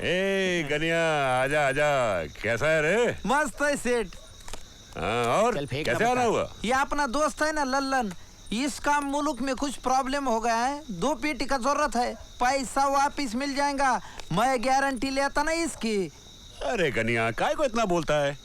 ए गनिया, आजा आजा। कैसा है रे? मस्त है सेठ। हाँ, और कैसे आना हुआ? ये अपना दोस्त है ना लल्लन, इसका मुल्क में कुछ प्रॉब्लम हो गया है, 2 पेटी का जरूरत है, पैसा वापिस मिल जाएगा, मैं गारंटी लेता ना इसकी। अरे गनिया, काय को इतना बोलता है?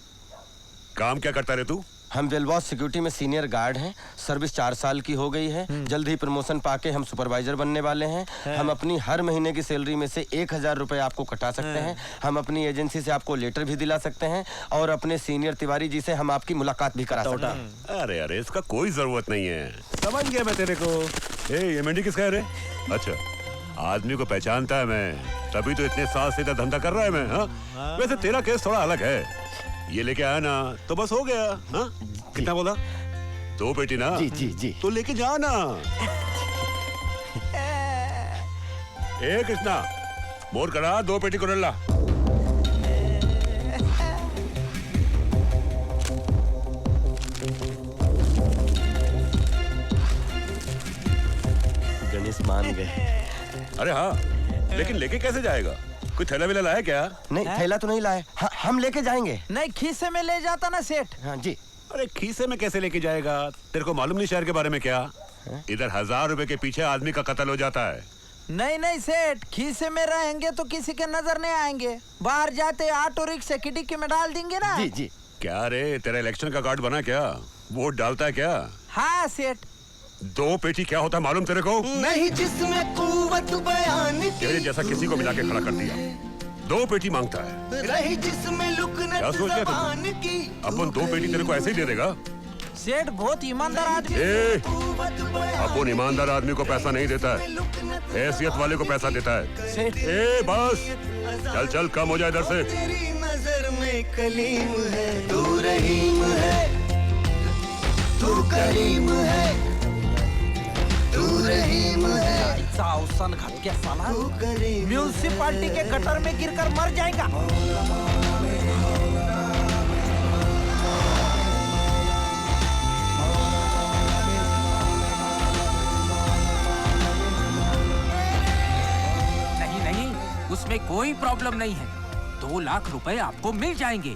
काम क्या करता रे तू? हम वेलबॉस सिक्योरिटी में सीनियर गार्ड हैं। सर्विस 4 साल की हो गई है। जल्द ही प्रमोशन पाके हम सुपरवाइजर बनने वाले हैं। हम अपनी हर महीने की सैलरी में से 1000 रुपए आपको कटा सकते हैं। हम अपनी एजेंसी से आपको लेटर भी दिला सकते हैं और अपने सीनियर तिवारी जी से हम आपकी मुलाकात भी करा सकते हैं। अरे अरे, इसका कोई जरूरत नहीं है, समझ गया मैं तेरे को। ये मेंढी किसका है रे? अच्छा, आदमी को पहचानता है मैं, तभी तो इतने साल से धंधा कर रहा है मैं। हाँ? वैसे तेरा केस थोड़ा अलग है, ये लेके आया ना तो बस हो गया। हाँ? कितना बोला? 2 पेटी ना? जी जी जी। तो लेके जा ना। ए कृष्णा, मोर करा 2 पेटी कुरल्ला। गणेश मान गए। अरे हाँ, लेकिन लेके कैसे जाएगा? कोई थैला वेला लाया क्या? नहीं, थैला तो नहीं लाए। हम लेके जाएंगे। नहीं, खीसे में ले जाता ना सेठ। हाँ जी। अरे खीसे में कैसे लेके जाएगा? तेरे को मालूम नहीं शहर के बारे में क्या? इधर 1000 रुपए के पीछे आदमी का कत्ल हो जाता है। नहीं नहीं सेठ, खीसे में रहेंगे तो किसी के नजर नहीं आएंगे, बाहर जाते ऑटो रिक्शा की डिक्की में डाल देंगे ना। जी जी। क्या रे, तेरा इलेक्शन का कार्ड बना क्या? वोट डालता है क्या? हाँ सेठ। 2 पेटी क्या होता है मालूम तेरे को? नहीं, जिसमें कुव्वत बयान तेरे जैसा किसी को मिला के खड़ा कर दिया। 2 पेटी मांगता है। रही जिसमें लुकनत क्या सोच रहा ज़बान तू? की। अपन 2 पेटी तेरे को ऐसे ही दे देगा? सेठ बहुत ईमानदार आदमी। अपन ईमानदार आदमी को पैसा नहीं देता है, हैसियत वाले को पैसा देता है। सेठ बस चल चल, कम हो जाए इधर से। तेरी नजर में कलीम है, तू रहीम है, तू करीम है, तू रहीम है, साउसन घट के साला तू करीम। म्यूनिसिपालिटी के गटर में गिरकर मर जाएगा। नहीं नहीं, उसमें कोई प्रॉब्लम नहीं है, 2 लाख रुपए आपको मिल जाएंगे,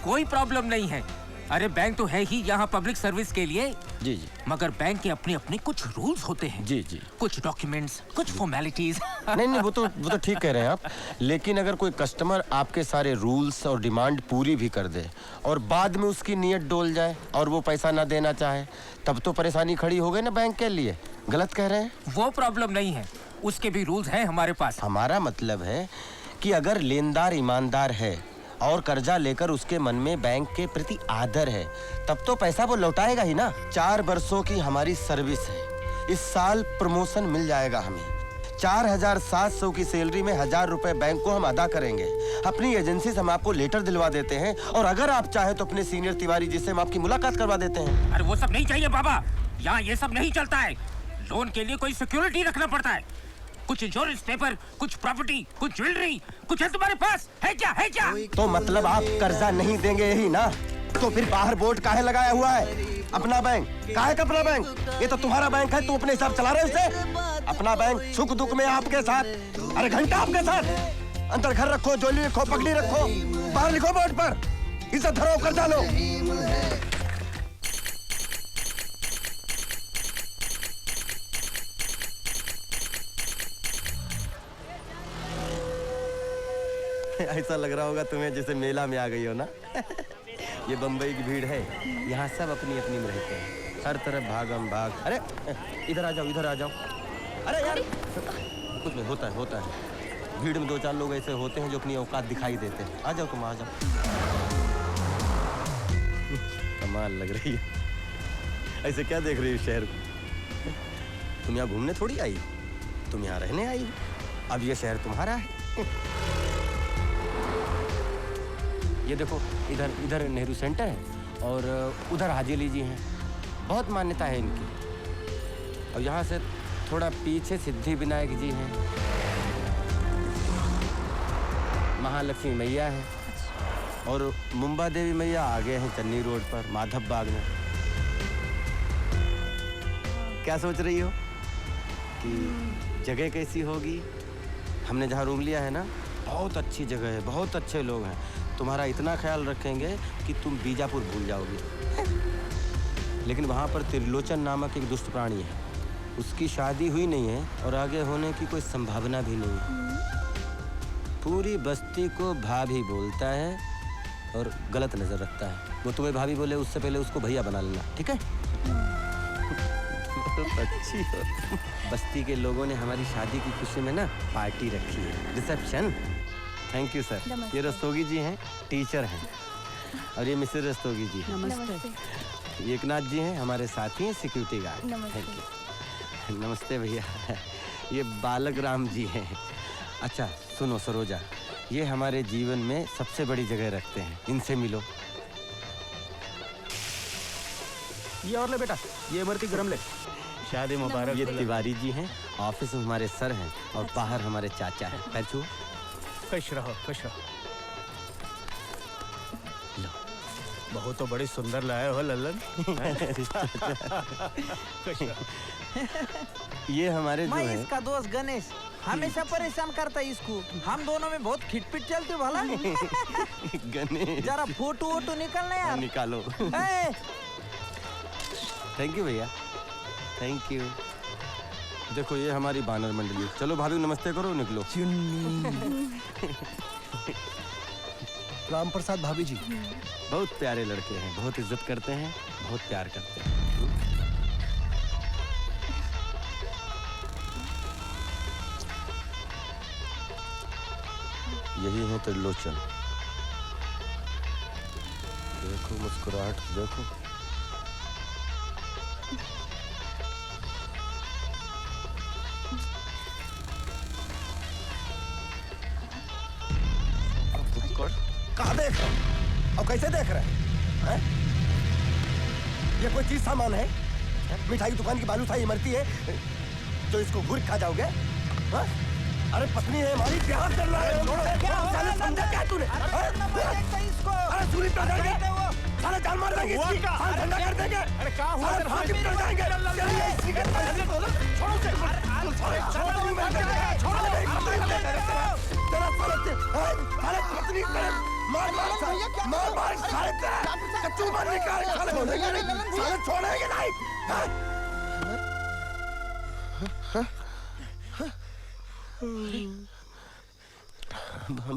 कोई प्रॉब्लम नहीं है। अरे बैंक तो है ही यहाँ पब्लिक सर्विस के लिए। जी जी। मगर बैंक के अपने अपने कुछ रूल्स होते हैं। जी जी। कुछ डॉक्यूमेंट्स, कुछ फॉर्मेलिटीज। नहीं, वो तो ठीक कह रहे हैं आप। लेकिन अगर कोई कस्टमर आपके सारे रूल्स और डिमांड पूरी भी कर दे और बाद में उसकी नीयत डोल जाए और वो पैसा ना देना चाहे, तब तो परेशानी खड़ी हो गई ना बैंक के लिए। गलत कह रहे हैं? वो प्रॉब्लम नहीं है, उसके भी रूल्स हैं हमारे पास। हमारा मतलब है कि अगर लेनदार ईमानदार है और कर्जा लेकर उसके मन में बैंक के प्रति आदर है, तब तो पैसा वो लौटाएगा ही ना। 4 वर्षों की हमारी सर्विस है, इस साल प्रमोशन मिल जाएगा हमें। 4700 की सैलरी में 1000 रुपए बैंक को हम अदा करेंगे। अपनी एजेंसी से हम आपको लेटर दिलवा देते हैं और अगर आप चाहे तो अपने सीनियर तिवारी जी से हम आपकी मुलाकात करवा देते हैं। अरे वो सब नहीं चाहिए बाबा, यहाँ ये सब नहीं चलता है। लोन के लिए कोई सिक्योरिटी रखना पड़ता है, कुछ इंश्योरेंस पेपर, कुछ प्रॉपर्टी, कुछ ज्वेलरी, कुछ है तुम्हारे पास? है क्या? है क्या? तो मतलब आप कर्जा नहीं देंगे यही ना? तो फिर बाहर बोर्ड काहे लगाया हुआ है? अपना बैंक काहे का अपना बैंक? ये तो तुम्हारा बैंक है, तू अपने हिसाब चला रहे उसे। अपना बैंक सुख दुख में आपके साथ, अरे घंटा आपके साथ। अंदर घर रखो, ज्वेलरी रखो, पगड़ी रखो, बाहर लिखो बोर्ड पर, इसे धरो, कर्जा लो। ऐसा लग रहा होगा तुम्हें जैसे मेला में आ गई हो ना। ये बम्बई की भीड़ है, यहाँ सब अपनी अपनी में रहते हैं, हर तरफ भागम भाग। अरे इधर आ जाओ, इधर आ जाओ। अरे यार कुछ नहीं, होता है। भीड़ में 2-4 लोग ऐसे होते हैं जो अपनी औकात दिखाई देते हैं। आ जाओ, तुम आ जाओ। कमाल लग रही है। ऐसे क्या देख रही हो शहर को? तुम यहाँ घूमने थोड़ी आई, तुम यहाँ रहने आई। अब ये शहर तुम्हारा है। ये देखो, इधर नेहरू सेंटर है और उधर हाजी अली जी हैं, बहुत मान्यता है इनकी। और यहाँ से थोड़ा पीछे सिद्धि विनायक जी हैं, महालक्ष्मी मैया है और मुंबा देवी मैया आगे हैं चन्नी रोड पर माधव बाग में। क्या सोच रही हो कि जगह कैसी होगी? हमने जहाँ रूम लिया है ना, बहुत अच्छी जगह है, बहुत अच्छे लोग हैं। तुम्हारा इतना ख्याल रखेंगे कि तुम बीजापुर भूल जाओगे। लेकिन वहाँ पर त्रिलोचन नामक एक दुष्ट प्राणी है। उसकी शादी हुई नहीं है और आगे होने की कोई संभावना भी नहीं है। पूरी बस्ती को भाभी बोलता है और गलत नजर रखता है। वो तुम्हें भाभी बोले उससे पहले उसको भैया बना लेना, ठीक है? अच्छी हो। बस्ती के लोगों ने हमारी शादी की खुशी में ना पार्टी रखी है, रिसेप्शन। Thank you sir. ये रस्तोगी जी हैं, टीचर हैं। और ये मिसेस रस्तोगी जी हैं। नमस्ते। एकनाथ जी हैं, हमारे साथी हैं, सिक्योरिटी गार्ड। Thank you. नमस्ते भैया। ये बालक राम जी हैं। अच्छा सुनो सरोजा, ये हमारे जीवन में सबसे बड़ी जगह रखते हैं, इनसे मिलो। ये और ले बेटा, ये इमरती गरम ले। शादी मुबारक। ये तिवारी जी हैं, ऑफिस में हमारे सर हैं और बाहर हमारे चाचा हैं। पैर छुओ। खुश रहो, खुश रहो। लो। बहू तो बड़ी सुंदर लाए हो लल्लन। खुश रहो। ये हमारे जो मैं है इसका दोस्त गणेश हमेशा परेशान करता है इसको। हम दोनों में बहुत खिटपिट चलती भला। गणेश। जरा फोटो वोटो निकलना यार। निकालो। ए, थैंक यू भैया, थैंक यू। देखो ये हमारी बानर मंडली। चलो भाभी नमस्ते करो, निकलो। राम प्रसाद भाभी जी बहुत प्यारे लड़के हैं, बहुत इज्जत करते हैं, बहुत प्यार करते हैं। यही है त्रिलोचन। देखो मुस्कुराहट देखो। कहाँ देख रहे हैं? अब कैसे देख रहे हैं? ये कोई चीज सामान है? मिठाई की दुकान की बालूशाही इमरती है जो इसको घूर खा जाओगे? हा? अरे पत्नी है हमारी, प्यार कर रहा है। क्या हो रहा है? समझा क्या तूने? अरे सूरी पे जाएंगे, साले जान मार देंगे इसकी, साले धंधा कर देंगे। अरे क्या हुआ? साले फांसी पे जाएंगे। चलिए इसी के पैसे छोड़ो उसे। छोड़ो मैं छोड़ो तेरा साले पत्नी तेरे मार साले कच्चू मार निकाल साले छोड़ेंगे नहीं।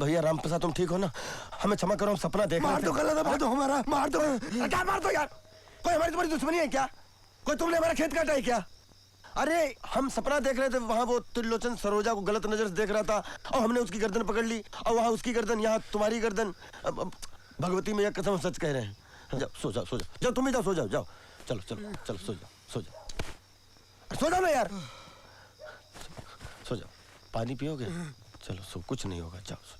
भैया राम प्रसाद तुम ठीक हो ना? हमें क्षमा करो, हम सपना देख रहे थे। मार दो गलत, मार दो हमारा, मार दो। क्या मार दो यार? कोई हमारी तुम्हारी दुश्मनी है क्या? कोई तुमने हमारा खेत काटा है क्या? अरे हम सपना देख रहे थे, वहाँ वो त्रिलोचन सरोजा को गलत नजर से देख रहा था और हमने उसकी गर्दन पकड़ ली और वहाँ उसकी गर्दन, यहाँ तुम्हारी गर्दन। भगवती मैया कसम सच कह रहे हैं। जाओ सो जाओ, सो जाओ, जाओ तुम ही जाओ, सो जाओ, जाओ। चलो चलो चलो सो जाओ, सो जाओ, सो जाओ ना यार, सो जाओ। पानी पियोगे? चलो सो, कुछ नहीं होगा, जाओ सो जाओ।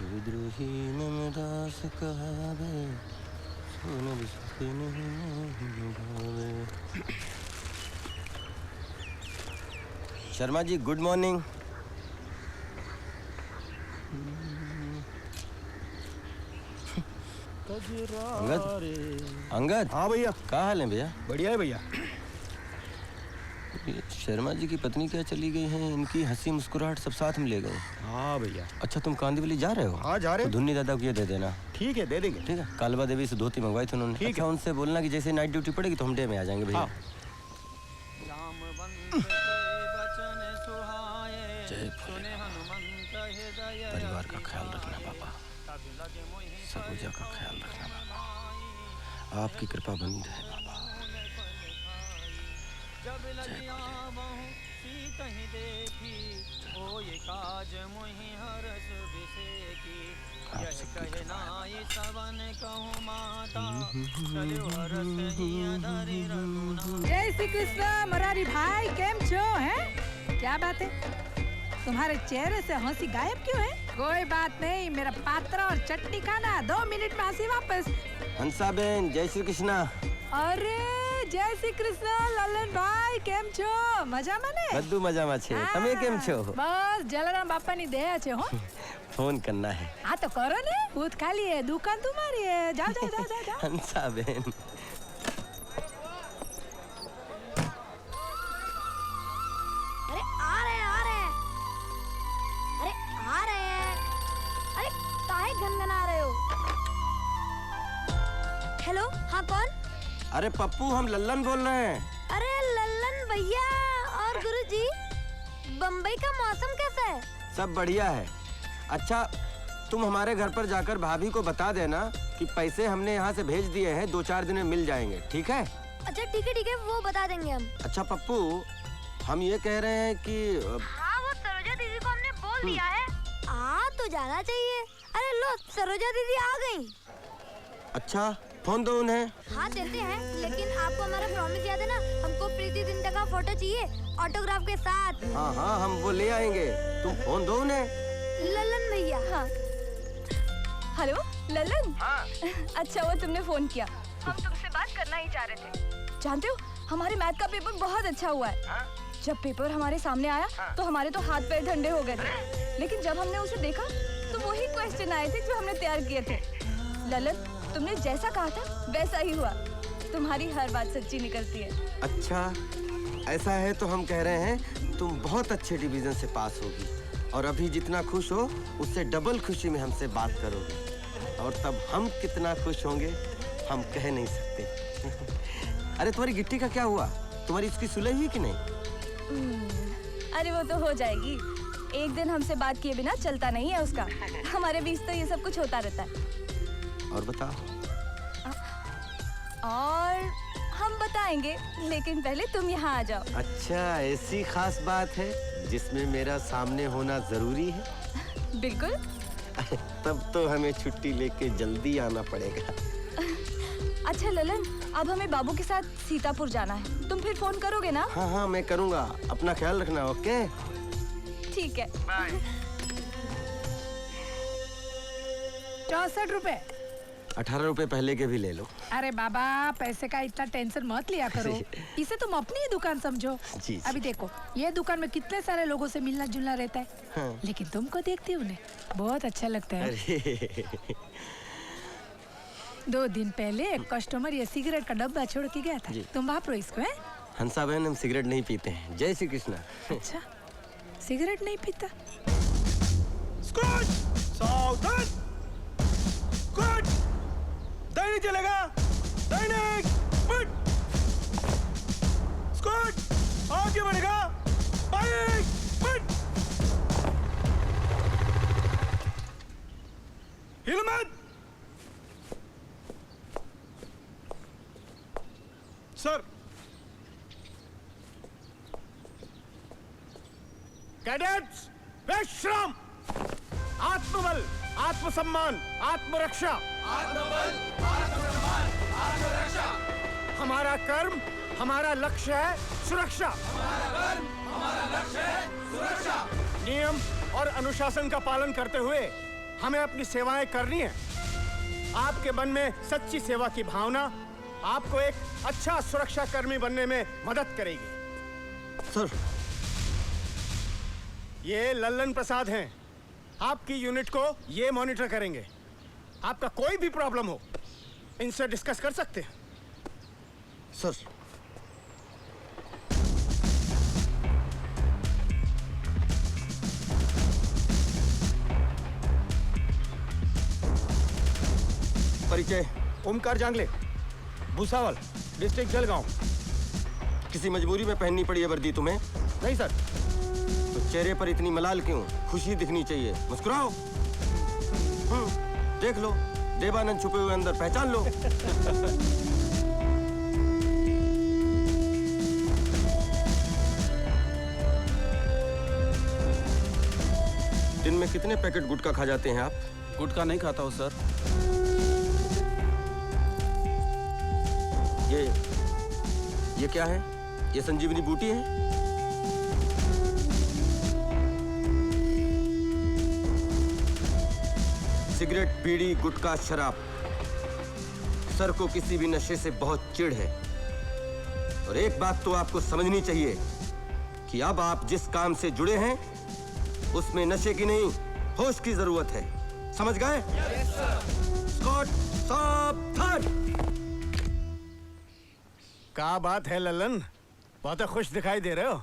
विद्रोही नमदास कहावे, सोने बिस्ते नहीं भावे। Sharma ji good morning. अंगद, अंगद। हाँ भैया। क्या हाल है भैया? बढ़िया है भैया। शर्मा जी की पत्नी क्या चली गई हैं? इनकी हंसी मुस्कुराहट सब साथ में ले गए। हाँ भैया। अच्छा तुम कांदीवली जा रहे हो? हाँ जा रहे। तो धुन्नी दादा को ये दे देना। ठीक है दे देंगे। ठीक है। कालबा देवी से धोती मंगवाई थी उन्होंने। अच्छा उनसे बोलना कि जैसे नाइट ड्यूटी पड़ेगी तो हम डे में आ जाएंगे भैया। परिवार का ख्याल रखना पापा, सरोजा का ख्याल रखना पापा, आपकी कृपा बनी रहे पापा। जय श्री कृष्ण मुरारी भाई, केम छो हैं? क्या बात है, तुम्हारे चेहरे से हंसी गायब क्यों है? कोई बात नहीं, मेरा पात्र और चटनी खाना, 2 मिनट में हंसी वापस। हंसा बहन, जय श्री कृष्णा। अरे जय श्री कृष्ण ललन भाई, કેમ છો? મજામાં ને? બધું મજામાં છે, તમે કેમ છો? બસ જલારામ બાપાની દયા છે હો। फोन करना है। हाँ तो करो ने, भूत खाली है, दुकान तुम्हारी है, जाओ जाओ जाओ जाओ, जाओ। हंसा बहन। अरे आ रहे हैं, आ रहे हैं, अरे आ रहे हैं, अरे काहे गनगना रहे हो? हेलो, हाँ कौन? अरे पप्पू, हम लल्लन बोल रहे हैं। अरे लल्लन भैया और गुरुजी, बम्बई का मौसम कैसा है? सब बढ़िया है। अच्छा, तुम हमारे घर पर जाकर भाभी को बता देना कि पैसे हमने यहाँ से भेज दिए हैं, 2-4 दिन में मिल जाएंगे, ठीक है? अच्छा ठीक है, वो बता देंगे हम। अच्छा पप्पू, हम ये कह रहे हैं कि हाँ, वो सरोजा दीदी को हमने बोल दिया है, आ तो जाना चाहिए। अरे लो, सरोजा दीदी आ गई। अच्छा, फोन दो उन्हें। हाँ देते हैं, लेकिन आपको हमारा प्रॉमिस याद है ना, हमको प्रीति जिंटा का फोटो चाहिए ऑटोग्राफ के साथ। हाँ हाँ, हम वो ले आएंगे, तुम फोन दो उन्हें। ललन भैया। हाँ। हेलो ललन। हाँ। अच्छा वो तुमने फोन किया, हम तुमसे बात करना ही चाह रहे थे। जानते हो, हमारे मैथ का पेपर बहुत अच्छा हुआ है। हाँ? जब पेपर हमारे सामने आया तो हमारे तो हाथ पैर ठंडे हो गए थे, लेकिन जब हमने उसे देखा तो वही क्वेश्चन आए थे जो हमने तैयार किए थे। ललन, तुमने जैसा कहा था वैसा ही हुआ, तुम्हारी हर बात सच्ची निकलती है। अच्छा, ऐसा है तो हम कह रहे हैं तुम बहुत अच्छे डिवीजन से पास होगी, और अभी जितना खुश हो उससे डबल खुशी में हमसे बात करोगे, और तब हम कितना खुश होंगे हम कह नहीं सकते। अरे तुम्हारी गिट्टी का क्या हुआ? तुम्हारी इसकी सुलह हुई कि नहीं? अरे वो तो हो जाएगी, एक दिन हमसे बात किए बिना चलता नहीं है उसका। हमारे बीच तो ये सब कुछ होता रहता है। और बताओ। और हम बताएंगे, लेकिन पहले तुम यहाँ आ जाओ। अच्छा, ऐसी खास बात है जिसमें मेरा सामने होना जरूरी है? बिल्कुल। तब तो हमें छुट्टी लेके जल्दी आना पड़ेगा। अच्छा ललन, अब हमें बाबू के साथ सीतापुर जाना है, तुम फिर फोन करोगे ना? हाँ हाँ, मैं करूँगा, अपना ख्याल रखना, ओके? ठीक है। 64 रुपए। 18 रुपए पहले के भी ले लो। अरे बाबा, पैसे का इतना टेंशन मत लिया करो, इसे तुम अपनी ही दुकान समझो। जी। अभी देखो, ये दुकान में कितने सारे लोगों से मिलना जुलना रहता है। हाँ। लेकिन तुमको देखती हूँ उन्हें बहुत अच्छा लगता है। अरे 2 दिन पहले एक कस्टमर ये सिगरेट का डब्बा छोड़ के गया था, तुम वापरो इसको है? हंसा बहन, हम सिगरेट नहीं पीते हैं। जय श्री कृष्णा। अच्छा, सिगरेट नहीं पीता? सावधान! गुड! दैनिक चलेगा, दैनिक गुड! स्कूट आगे बढ़ेगा, बाइक गुड! हिल मत! सर, कैडेट्स, विश्राम! आत्मबल, आत्मसम्मान, आत्मरक्षा। हमारा कर्म, हमारा लक्ष्य है सुरक्षा। नियम और अनुशासन का पालन करते हुए हमें अपनी सेवाएं करनी है। आपके मन में सच्ची सेवा की भावना आपको एक अच्छा सुरक्षा कर्मी बनने में मदद करेगी। सर, ये लल्लन प्रसाद हैं, आपकी यूनिट को ये मॉनिटर करेंगे। आपका कोई भी प्रॉब्लम हो, इनसे डिस्कस कर सकते हैं। सर, परिचय ओमकार जांगले, भूसावल, डिस्ट्रिक्ट जलगांव। किसी मजबूरी में पहननी पड़ी है वर्दी तुम्हें? नहीं सर। तो चेहरे पर इतनी मलाल क्यों? खुशी दिखनी चाहिए, मुस्कुराओ। देख लो, देवानंद छुपे हुए अंदर, पहचान लो। दिन में कितने पैकेट गुटखा खा जाते हैं आप? गुटखा नहीं खाता हूँ सर। ये क्या है? ये संजीवनी बूटी है? सिगरेट, बीड़ी, गुटखा, शराब। सर को किसी भी नशे से बहुत चिढ़ है। और एक बात तो आपको समझनी चाहिए कि अब आप जिस काम से जुड़े हैं उसमें नशे की नहीं, होश की जरूरत है। समझ गए? स्कॉट, सावधान। क्या बात है ललन, बहुत खुश दिखाई दे रहे हो।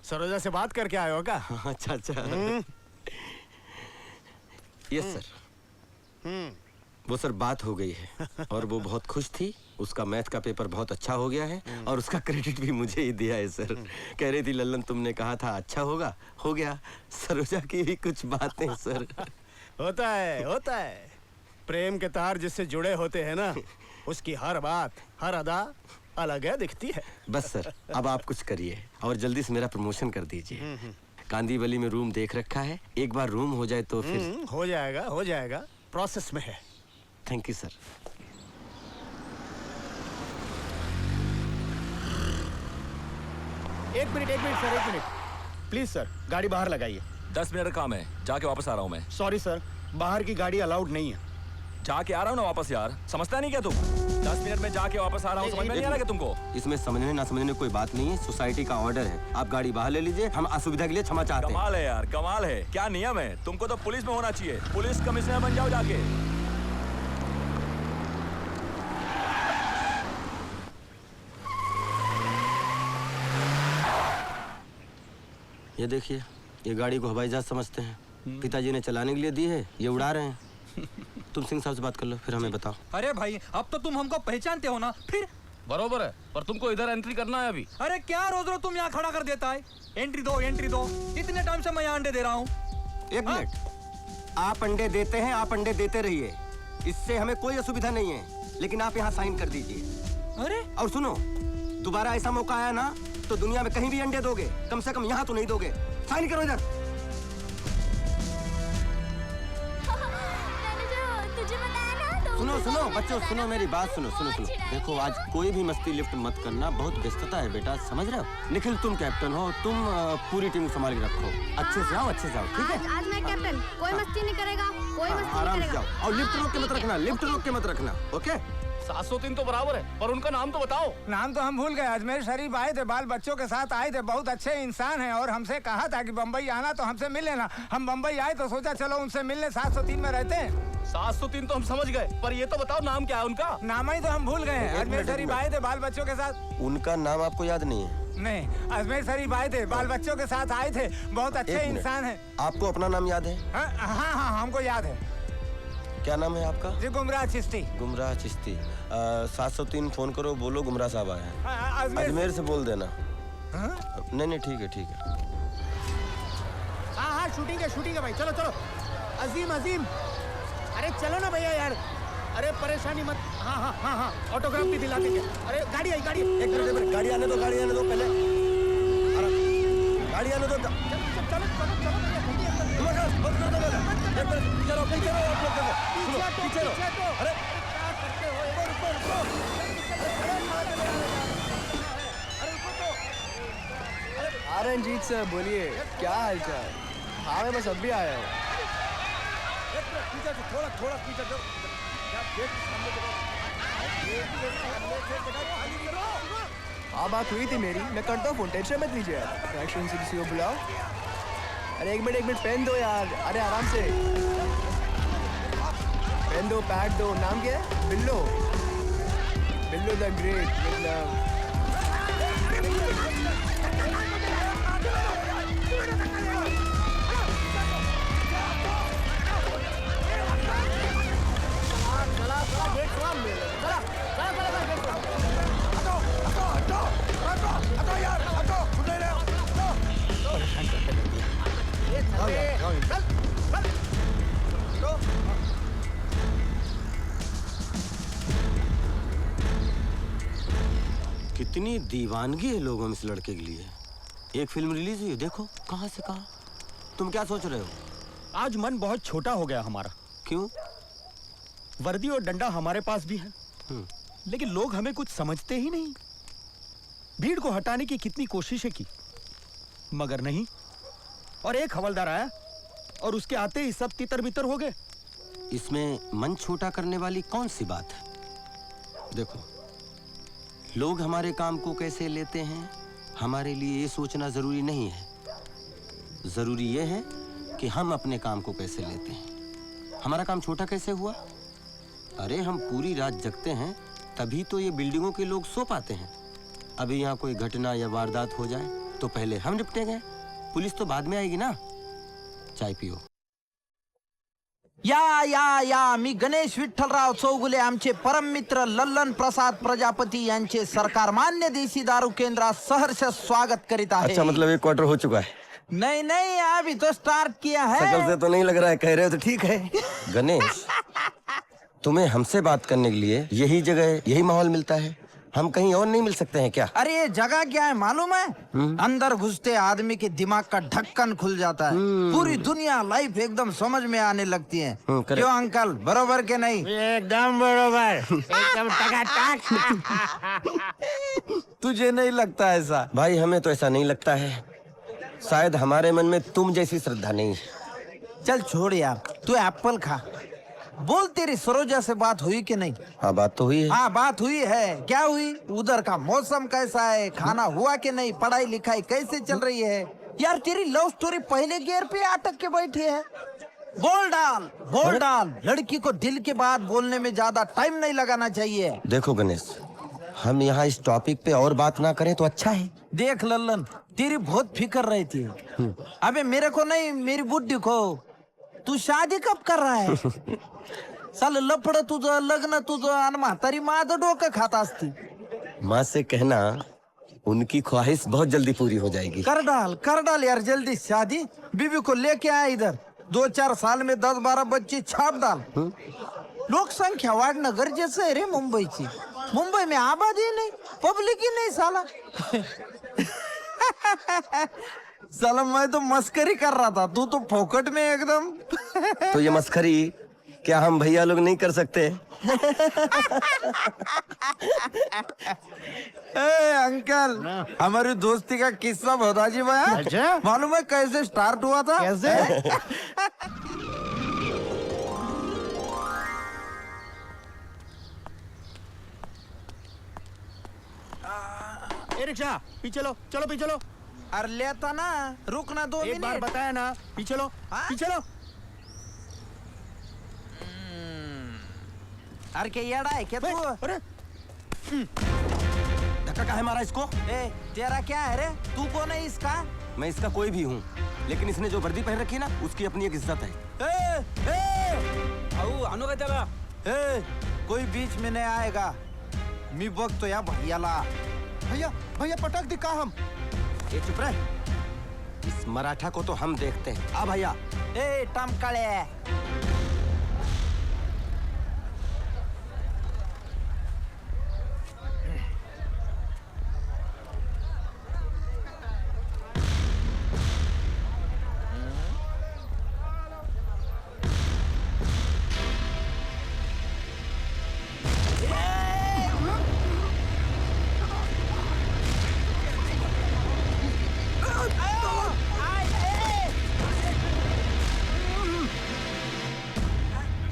सरोजा से बात करके आए हो क्या? अच्छा अच्छा। Yes sir. वो सर बात हो गई है और वो बहुत खुश थी। उसका मैथ का पेपर बहुत अच्छा हो गया है और उसका क्रेडिट भी मुझे ही दिया है सर। कह रही थी ललन तुमने कहा था अच्छा होगा, हो गया। सरोजा की भी कुछ बातें सर। होता है। प्रेम के तार जिससे जुड़े होते हैं ना, उसकी हर बात, हर अदा अलग है, दिखती है। बस सर अब आप कुछ करिए और जल्दी से मेरा प्रमोशन कर दीजिए। कांदीवली में रूम देख रखा है, एक बार रूम हो जाए तो फिर हो जाएगा, प्रोसेस में है। Thank you sir. एक मिनट सर, एक मिनट प्लीज सर, गाड़ी बाहर लगाइए। 10 मिनट का काम है, जाके वापस आ रहा हूँ मैं। सॉरी सर, बाहर की गाड़ी अलाउड नहीं है। जाके आ रहा हूँ ना वापस यार, समझता नहीं क्या तुम? 10 मिनट में जाके वापस आ रहा हूँ, समझ में नहीं आ रहा क्या तुमको? इसमें समझने ना समझने कोई बात नहीं है, सोसाइटी का ऑर्डर है। आप गाड़ी बाहर ले लीजिए, हम असुविधा के लिए क्षमा चाहते हैं। कमाल है यार, कमाल है। क्या नियम है? तुमको तो पुलिस में होना चाहिए, पुलिस कमिश्नर बन जाओ जाके। ये देखिए, ये गाड़ी को हवाई जहाज समझते हैं। पिताजी ने चलाने के लिए दी है, ये उड़ा रहे हैं। तुम सिंह साहब से बात कर लो, फिर हमें बताओ। अरे भाई, अब तो तुम हमको पहचानते हो ना? फिर बरोबर है, पर तुमको इधर एंट्री करना है अभी। अरे क्या रोज रोज तुम यहाँ खड़ा कर देता है? एंट्री दो। इतने टाइम से मैं यहाँ अंडे दे रहा हूँ। एक मिनट, आप अंडे देते हैं, आप अंडे देते रहिए, इससे हमें कोई असुविधा नहीं है, लेकिन आप यहाँ साइन कर दीजिए। अरे और सुनो, दोबारा ऐसा मौका आया ना तो दुनिया में कहीं भी अंडे दोगे, कम से कम यहाँ तो नहीं दोगे। साइन करो इधर। तुझे बताया ना तो सुनो बच्चों, सुनो मेरी बात, सुनो। देखो, आज कोई भी मस्ती लिफ्ट मत करना, बहुत व्यस्तता है बेटा, समझ रहे हो? निखिल तुम कैप्टन हो, तुम पूरी टीम संभाल के रखो। अच्छे से आओ, ठीक है? आज मैं कैप्टन, कोई मस्ती नहीं करेगा, कोई मस्ती आराम नहीं से करेगा। जाओ और लिफ्ट रोक के मत रखना, ओके? 703 तो बराबर है, पर उनका नाम तो बताओ। नाम तो हम भूल गए। अजमेर शरीफ आए थे, बाल बच्चों के साथ आए थे, बहुत अच्छे इंसान हैं और हमसे कहा था कि बम्बई आना तो हमसे मिल लेना। हम बम्बई आए तो सोचा चलो उनसे मिलने। 703 में रहते हैं। 703 तो हम समझ गए, पर ये तो बताओ नाम क्या है उनका? नाम ही तो हम भूल गए हैं। अजमेर शरीफ आए थे बाल बच्चों के साथ। उनका नाम आपको याद नहीं है? नहीं, अजमेर शरीफ आए थे, बाल बच्चों के साथ आए थे, बहुत अच्छे एक मिनट। इंसान हैं। आपको अपना नाम याद है? हाँ, हमको याद है। क्या नाम है आपका? जी, गुमराह चिश्ती। गुमराह चिश्ती। 703 फोन करो, बोलो गुमराह साहब आए हैं। अजमेर से बोल देना। नहीं ठीक है। हाँ, शूटिंग है भाई, चलो। अजीम, अरे चलो ना भैया यार, अरे परेशानी मत। हाँ, ऑटोग्राफ भी दिलाते क्या? अरे गाड़ी आई। एक मिनट, गाड़ी आने दो पहले। गाड़ी आने दो। चलो। अरे रंजीत सर बोलिए, क्या हाल चाल? हाँ, मैं बस अभी आया हूँ। थोड़ा पीछे जाओ। हाँ, बात हुई थी मेरी, मैं करता हूँ फोन, टेंशन मत लीजिए यार। एक्शन से किसी को बुलाओ। अरे एक मिनट पेन दो यार। अरे आराम से पेन दो, पैड दो। नाम क्या है? बिल्लो द ग्रेट, मतलब। कितनी दीवानगी है लोगों में इस लड़के के लिए। एक फिल्म रिलीज हुई, देखो कहां से कहां। तुम क्या सोच रहे हो? आज मन बहुत छोटा हो गया हमारा। क्यों? वर्दी और डंडा हमारे पास भी है, लेकिन लोग हमें कुछ समझते ही नहीं। भीड़ को हटाने की कितनी कोशिशें की, मगर नहीं। और एक हवलदार आया और उसके आते ही सब तितर बितर हो गए। इसमें मन छोटा करने वाली कौन सी बात है? देखो, लोग हमारे काम को कैसे लेते हैं हमारे लिए ये सोचना जरूरी नहीं है। जरूरी ये है कि हम अपने काम को कैसे लेते हैं। हमारा काम छोटा कैसे हुआ? अरे हम पूरी रात जगते हैं तभी तो ये बिल्डिंगों के लोग सो पाते हैं। अभी यहाँ कोई घटना या वारदात हो जाए तो पहले हम निपटेंगे, पुलिस तो बाद में आएगी ना। चाय पियो। या मी गणेश विठ्ठलराव चौगुले आमचे परम मित्र लल्लन प्रसाद प्रजापती यांचे सरकार मान्य देशी दारू केंद्रात सहर्ष स्वागत करीत आहे। अच्छा, मतलब 1 क्वार्टर हो चुका है? नहीं नहीं, अभी तो स्टार्ट किया है। शकल से तो नहीं लग रहा है, कह रहे हो तो ठीक है। गणेश, तुम्हें हमसे बात करने के लिए यही जगह, यही माहौल मिलता है? हम कहीं और नहीं मिल सकते हैं क्या? अरे ये जगह क्या है मालूम है? अंदर घुसते आदमी के दिमाग का ढक्कन खुल जाता है। पूरी दुनिया लाइफ एकदम समझ में आने लगती है। क्यों अंकल, बरोबर के नहीं? एकदम बरोबर, एकदम टकाटक। तुझे नहीं लगता ऐसा? भाई हमें तो ऐसा नहीं लगता है। शायद हमारे मन में तुम जैसी श्रद्धा नहीं है। चल छोड़ यार, तू एप्पल खा। बोल, तेरी सरोजा से बात हुई कि नहीं? हाँ, बात तो हुई है। हाँ, बात हुई है। क्या हुई? उधर का मौसम कैसा है, खाना हुआ कि नहीं, पढ़ाई लिखाई कैसे चल रही है? यार तेरी लव स्टोरी पहले गियर पे अटक के बैठी है। बोल डाल, बोल डाल। लड़की को दिल की बात बोलने में ज्यादा टाइम नहीं लगाना चाहिए। देखो गणेश, हम यहाँ इस टॉपिक पे और बात ना करें तो अच्छा है। देख लल्लन, तेरी बहुत फिक्र रहती है। अबे मेरे को नहीं, मेरी बुड्ढी को। तू शादी कब कर रहा है? साल लपड तुझं, लग्न तुझं, आणि म्हातारी माझं डोकं खात असती। माँ से कहना उनकी ख्वाहिश बहुत जल्दी पूरी हो जाएगी। कर डाल यार जल्दी शादी। बीबी को लेके आया इधर, 2-4 साल में 10-12 बच्चे छाप डाल। लोकसंख्या वाढणं गरजेचं आहे रे मुंबईची। मुंबई में आबादी नहीं, पब्लिक ही नहीं साला। साला मैं तो मस्करी कर रहा था, तू तो फोकट में एकदम। तो ये मस्करी क्या हम भैया लोग नहीं कर सकते? अंकल, हमारी दोस्ती का किस्सा बता जी भैया। अच्छा? मालूम है कैसे स्टार्ट हुआ था? कैसे? रिक्शा पीछे लो, चलो पीछे लो। अरे लेता ना, रुकना 2 मिनट। एक बार बताया ना, पीछे लो। पीछे लो। अरे क्या येड़ा है क्या तू? अरे धक्का काहे मारा इसको? तेरा क्या है रे? तू कौन है इसका? मैं इसका कोई भी हूँ, लेकिन इसने जो वर्दी पहन रखी है ना, उसकी अपनी एक इज्जत है। आणू का त्याला? कोई बीच में नहीं आएगा। मी बघतो या भैयाला। भैया पटक दी का हम? ये चुप रहे। इस मराठा को तो हम देखते हैं। आ भैया। टमकाळे।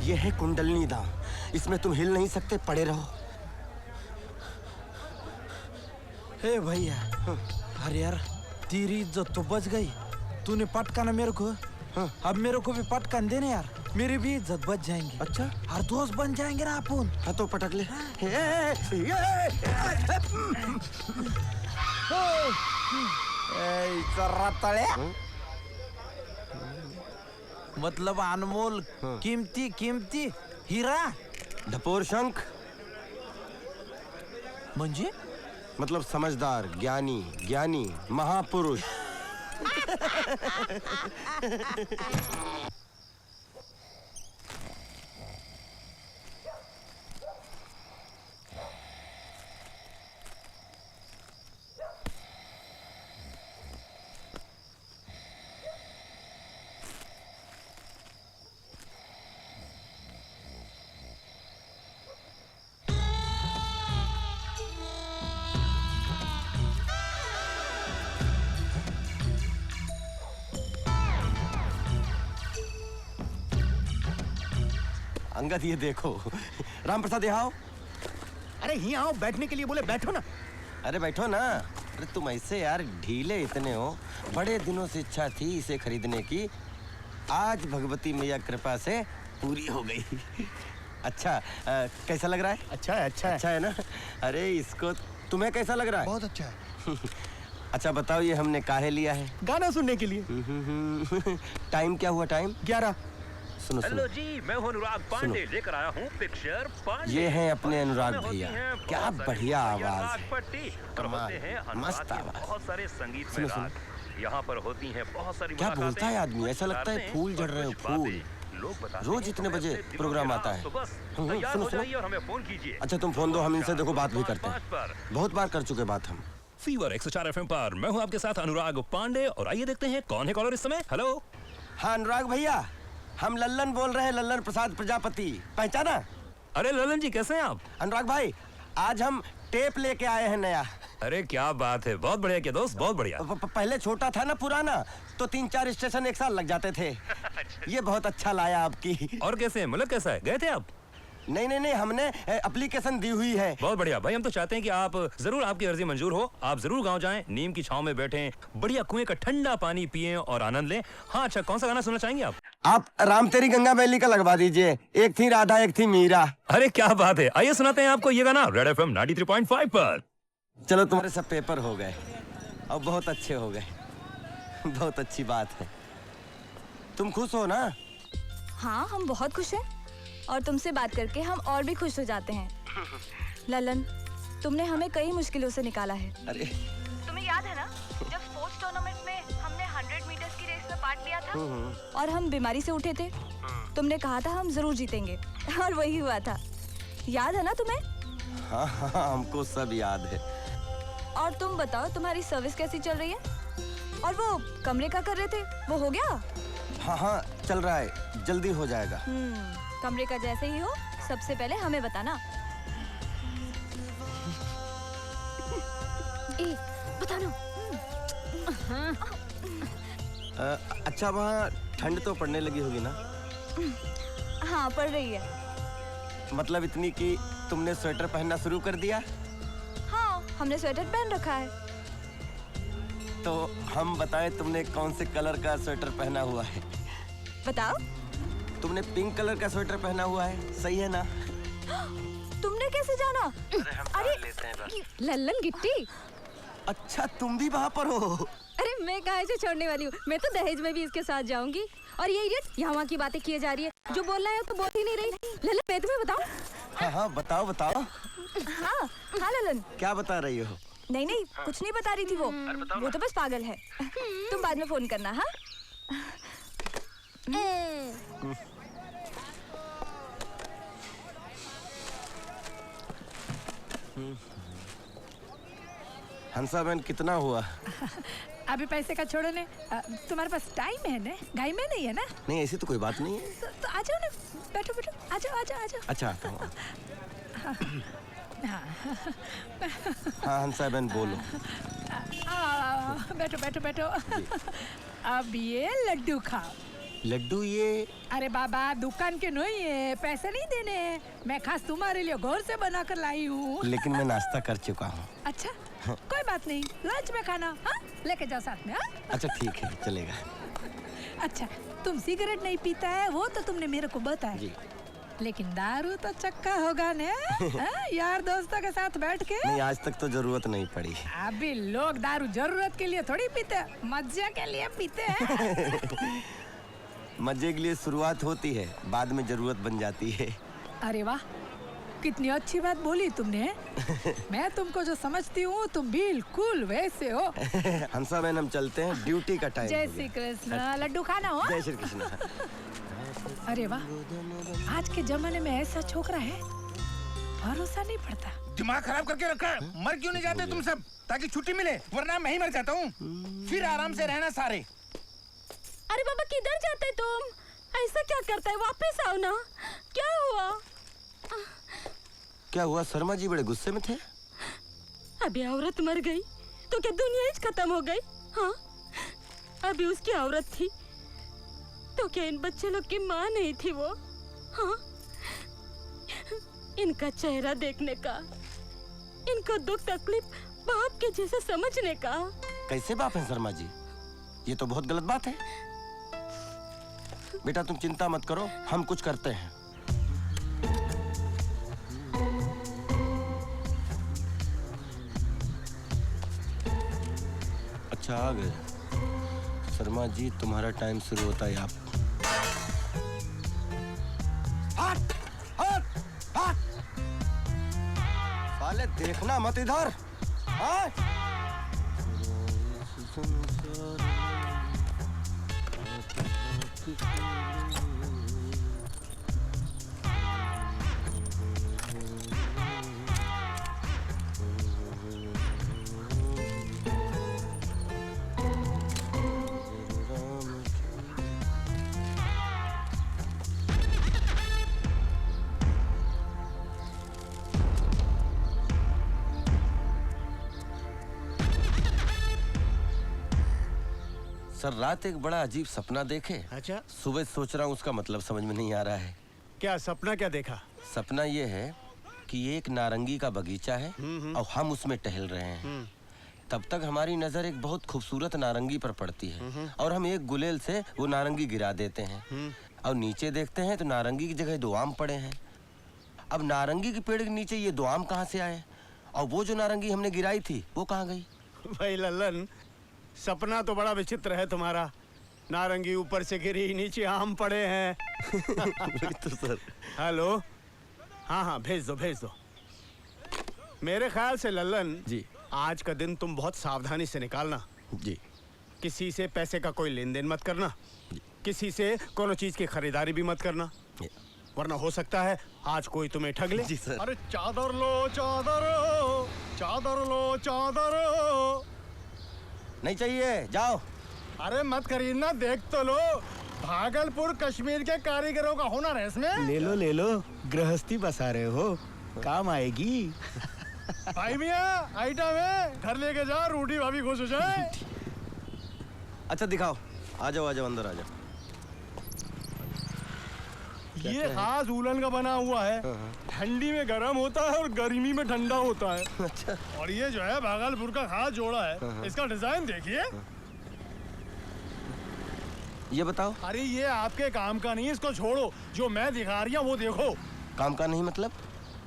ये है कुंडलनी धाम, इसमें तुम हिल नहीं सकते, पड़े रहो। हे भैया, अरे यार तेरी इज्जत तो बच गई। तूने पटकाना मेरे को, अब मेरे को भी पटकान देने यार, मेरी भी इज्जत बच जाएंगी। अच्छा, हर दोस्त बन जाएंगे ना अपन। हाँ तो पटक ले। मतलब अनमोल कीमती हीरा। ढपोर शंख म्हणजे? मतलब समझदार, ज्ञानी महापुरुष। अंगद ये देखो। राम प्रसाद यहाँ आओ। अरे यहाँ आओ, बैठने के लिए बोले, बैठो ना। अरे बैठो ना। अरे तुम ऐसे यार ढीले इतने हो, बड़े दिनों से इच्छा थी इसे खरीदने की, आज भगवती मैया कृपा से पूरी हो गई। अच्छा कैसा लग रहा है? अच्छा है, अच्छा है। अच्छा है ना? अरे इसको तुम्हें कैसा लग रहा है? बहुत अच्छा है। अच्छा बताओ ये हमने काहे लिया है? गाना सुनने के लिए। टाइम क्या हुआ? टाइम 11। सुनो हेलो जी, मैं हूँ अनुराग पांडे, लेकर आया हूँ पिक्चर पांडे। ये हैं अपने अनुराग भैया। क्या बढ़िया आवाज है, होते हैं मस्त आवाज। बहुत सारे संगीत में राग, यहाँ पर होती हैं बहुत सारी क्या बोलता है आदमी, ऐसा लगता है फूल झड़ रहे हो, फूल। रोज इतने बजे प्रोग्राम आता है। सुनो सुनो और हमें फोन कीजिए। अच्छा तुम फोन दो, हम इनसे देखो बात भी करते हैं, बहुत बार कर चुके बात हम। फीवर 104 FM पर मैं हूँ आपके साथ अनुराग पांडे, और आइए देखते हैं कौन है कॉलर इस समय। हेलो। हाँ अनुराग भैया, हम लल्लन बोल रहे हैं, लल्लन प्रसाद प्रजापति, पहचाना? अरे लल्लन जी कैसे हैं आप? अनुराग भाई आज हम टेप लेके आए हैं नया। अरे क्या बात है, बहुत बढ़िया किया दोस्त, बहुत बढ़िया। पहले छोटा था ना पुराना, तो 3-4 स्टेशन एक साल लग जाते थे। ये बहुत अच्छा लाया आपकी। और कैसे, मतलब कैसा है, गए थे आप? नहीं, हमने एप्लीकेशन दी हुई है। बहुत बढ़िया भाई, हम तो चाहते हैं कि आप जरूर, आपकी अर्जी मंजूर हो, आप जरूर गांव जाएं, नीम की छांव में बैठें, बढ़िया कुएं का ठंडा पानी पिएं और आनंद लें। हाँ अच्छा, कौन सा गाना सुनना चाहेंगे आप? आप राम तेरी गंगा मैली का लगवा दीजिए, एक थी राधा एक थी मीरा। अरे क्या बात है, आइए सुनाते हैं आपको ये गाना रेड FM 93.5 पर। चलो तुम्हारे सब पेपर हो गए और बहुत अच्छे हो गए, बहुत अच्छी बात है। तुम खुश हो ना? हाँ हम बहुत खुश हैं, और तुमसे बात करके हम और भी खुश हो जाते हैं। ललन, तुमने हमें कई मुश्किलों से निकाला है। अरे तुम्हें याद है ना जब स्पोर्ट्स टूर्नामेंट में हमने 100 मीटर्स की रेस में पार्ट लिया था और हम बीमारी से उठे थे, तुमने कहा था हम जरूर जीतेंगे, और वही हुआ था। याद है ना तुम्हें? हाँ, हमको सब याद है। और तुम बताओ तुम्हारी सर्विस कैसी चल रही है? और वो कमरे का कर रहे थे, वो हो गया? हाँ चल रहा है, जल्दी हो जाएगा। कमरे का जैसे ही हो सबसे पहले हमें बताना। बताना। अच्छा वहाँ ठंड तो पड़ने लगी होगी ना? हाँ पड़ रही है। मतलब इतनी कि तुमने स्वेटर पहनना शुरू कर दिया? हाँ हमने स्वेटर पहन रखा है। तो हम बताएं तुमने कौन से कलर का स्वेटर पहना हुआ है? बताओ। तुमने पिंक कलर का स्वेटर पहना हुआ है, सही है ना? तुमने कैसे जाना? अरे लल्लन गिट्टी। अच्छा तुम भी वहाँ पर हो? अरे मैं कहाँ से छोड़ने वाली हूँ, मैं तो दहेज में भी इसके साथ जाऊंगी। और ये इडियट यहाँ की बातें किए जा रही है, जो बोलना है तो बोल ही नहीं रही। लल्लन मैं तुम्हें बताऊँ? हाँ बताओ। हाँ ललन। क्या बता रही हो? नहीं कुछ नहीं बता रही थी वो तो बस पागल है। तुम बाद में फोन करना। हाँ हंसा बहन कितना हुआ? अभी पैसे का छोड़ो ने, तुम्हारे पास टाइम है ना, गाय में नहीं है ना? नहीं ऐसी तो कोई बात नहीं है। तो आ जाओ ना, बैठो आ जाओ। अच्छा हाँ हंसा बहन बोलो। बैठो। अब ये लड्डू खाओ। लड्डू ये? अरे बाबा दुकान के नहीं है, पैसे नहीं देने हैं, मैं खास तुम्हारे लिए घर से बना कर लाई हूँ। लेकिन मैं नाश्ता कर चुका हूँ। अच्छा कोई बात नहीं, लंच में खाना। हाँ लेके जाओ साथ में। हाँ अच्छा ठीक है चलेगा। अच्छा तुम सिगरेट नहीं पीता है वो तो तुमने मेरे को बताया, लेकिन दारू तो चक्का होगा ने? यार दोस्तों के साथ बैठ के? नहीं आज तक तो जरूरत नहीं पड़ी। अभी लोग दारू जरूरत के लिए थोड़ी पीते, मजे के लिए पीते हैं। मजे के लिए शुरुआत होती है, बाद में जरूरत बन जाती है। अरे वाह कितनी अच्छी बात बोली तुमने। मैं तुमको जो समझती हूँ तुम बिल्कुल वैसे हो। हंसा बहन हम चलते हैं, ड्यूटी का टाइम। जय श्री कृष्ण। लड्डू खाना हो? जय श्री कृष्ण। अरे वाह आज के जमाने में ऐसा छोकरा है, भरोसा नहीं पड़ता। दिमाग खराब करके रखा है, मर क्यों नहीं जाते तुम सब ताकि छुट्टी मिले, वरना मैं ही मर जाता हूँ। फिर आराम से रहना सारे। अरे बाबा किधर जाते तुम? ऐसा क्या करता है, वापस आओ ना। क्या हुआ? क्या हुआ? शर्मा जी बड़े गुस्से में थे। अभी औरत मर गई तो क्या दुनिया ही खत्म हो गई? हाँ अभी उसकी औरत थी तो क्या इन बच्चे लोग की माँ नहीं थी वो? हाँ इनका चेहरा देखने का, इनका दुख तकलीफ बाप के जैसे समझने का। कैसे बाप है शर्मा जी? ये तो बहुत गलत बात है। बेटा तुम चिंता मत करो, हम कुछ करते हैं। अच्छा आ गए शर्मा जी, तुम्हारा टाइम शुरू होता है। आप हट, हट, हट। साले देखना मत इधर। हट। सर रात एक बड़ा अजीब सपना देखे। अच्छा। सुबह सोच रहा हूँ उसका मतलब समझ में नहीं आ रहा है। क्या सपना क्या देखा? सपना ये है कि एक नारंगी का बगीचा है और हम उसमें टहल रहे हैं। तब तक हमारी नजर एक बहुत खूबसूरत नारंगी पर पड़ती है और हम एक गुलेल से वो नारंगी गिरा देते हैं और नीचे देखते हैं तो नारंगी की जगह 2 आम पड़े हैं। अब नारंगी के पेड़ के नीचे ये 2 आम कहाँ से आए और वो जो नारंगी हमने गिराई थी वो कहाँ गई? भाई लल्लन, सपना तो बड़ा विचित्र है तुम्हारा। नारंगी ऊपर से गिरी, नीचे आम पड़े हैं। तो सर। हेलो, हाँ हाँ भेज दो भेज दो। मेरे ख्याल से लल्लन जी, आज का दिन तुम बहुत सावधानी से निकालना। जी। किसी से पैसे का कोई लेन देन मत करना, किसी से कोनो चीज की खरीदारी भी मत करना, वरना हो सकता है आज कोई तुम्हें ठग ले। जी सर। अरे चादर लो चादर, चादर लो चादर। नहीं चाहिए, जाओ। अरे मत खरीदना, देख तो लो। भागलपुर कश्मीर के कारीगरों का हुनर है इसमें। ले लो, गृहस्थी बसा रहे हो, काम आएगी। भाई मियाँ आइटम है, घर लेके जा, रोटी भाभी खुश हो जाए। अच्छा दिखाओ, आ जाओ अंदर आ जाओ। ये खास उलन का बना हुआ है, ठंडी में गर्म होता है और गर्मी में ठंडा होता है। अच्छा। और ये जो है भागलपुर का खास जोड़ा है, इसका डिजाइन देखिए। ये बताओ। अरे ये आपके काम का नहीं है, इसको छोड़ो। जो मैं दिखा रही हूँ वो देखो। काम का नहीं मतलब?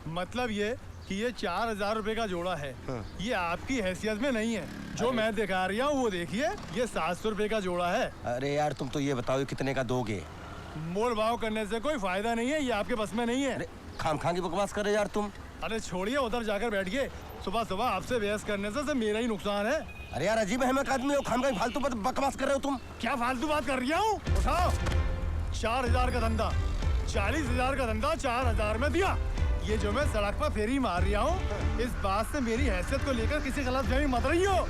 मतलब ये कि ये 4000 रुपए का जोड़ा है। ये आपकी हैसियत में नहीं है। जो मैं दिखा रही हूँ वो देखिए, ये 700 रुपए का जोड़ा है। अरे यार तुम तो ये बताओ ये कितने का दोगे? मोल भाव करने से कोई फायदा नहीं है, ये आपके बस में नहीं है। अरे खाम की बकवास कर रहे यार तुम। अरे छोड़िए, उधर जाकर बैठिए। सुबह सुबह आपसे बहस करने से मेरा ही नुकसान है। अरे यार अजीब है, आदमी हो, खाम फालतू बकवास कर रहे हो तुम। क्या फालतू बात कर रही हूँ? उठाओ। 4000 का धंधा, 40,000 का धंधा 4000 में दिया। ये जो मैं सड़क पर फेरी मार रहा हूँ, इस बात से मेरी हैसियत को लेकर किसी गलतफहमी मत रही हो।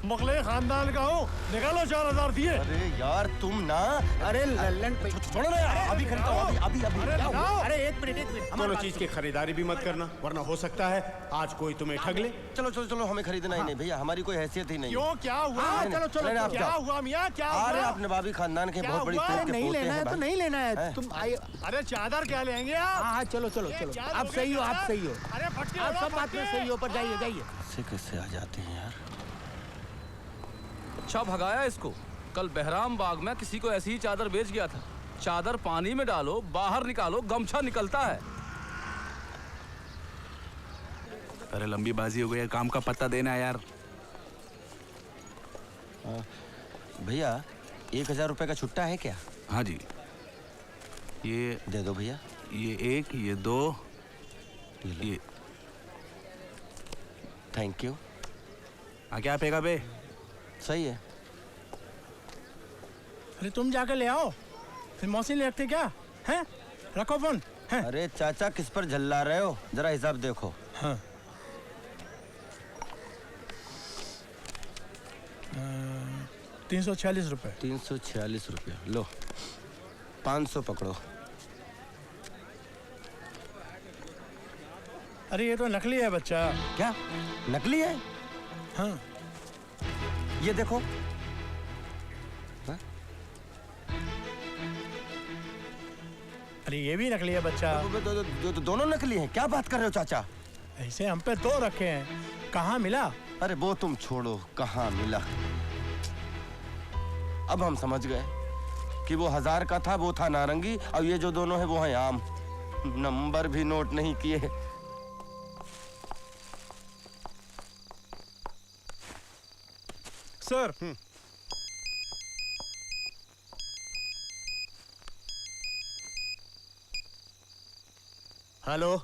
मुगले खानदान का हूँ, निकालो 4000 दिए। अरे यार तुम ना। अरे लल्लन छोड़ो ना यार, अभी खरीदता हूँ, अभी। अरे एक मिनट। दोनों चीज की खरीदारी भी मत करना, वरना हो सकता है आज कोई तुम्हें ठग ले। चलो, हमें खरीदना ही नहीं भैया, हमारी कोई हैसियत ही नहीं। क्यों, क्या हुआ? चलो, क्या हुआ मियाँ, क्या हुआ? अरे आपने भाभी खानदान के बहुत बड़ी नहीं लेना है तो नहीं लेना है, तुम आइए। अरे चादर क्या लेंगे आप? हाँ चलो, आप सही हो। अरे आप सब बात में सही हो, पर जाइए। कैसे आ जाते हैं यार। अच्छा भगाया इसको। कल बहराम बाग में किसी को ऐसी ही चादर बेच गया था। चादर पानी में डालो, बाहर निकालो, गमछा निकलता है। अरे लंबी बाजी हो गई, काम का पत्ता देना है यार। भैया 1000 रुपए का छुट्टा है क्या? हाँ जी, ये दे दो भैया। ये 1, ये 2, ये। Thank you. क्या पेगा बे? सही है। अरे तुम जाकर ले आओ, फिर मौसी ले रखते क्या हैं? रखो फोन। अरे चाचा किस पर झल्ला रहे हो, जरा हिसाब देखो। हाँ। 346 रुपए। 346 रुपया लो, 500 पकड़ो। अरे ये तो नकली है बच्चा। क्या नकली है? हाँ। ये देखो। अरे ये भी नकली है बच्चा। दोनों नकली हैं? क्या बात कर रहे हो चाचा? ऐसे हम पे 2 रखे हैं, कहाँ मिला? अरे वो तुम छोड़ो, कहाँ मिला। अब हम समझ गए कि वो 1000 का था, वो था नारंगी, और ये जो दोनों हैं वो हैं आम। नंबर भी नोट नहीं किए। सर। हेलो।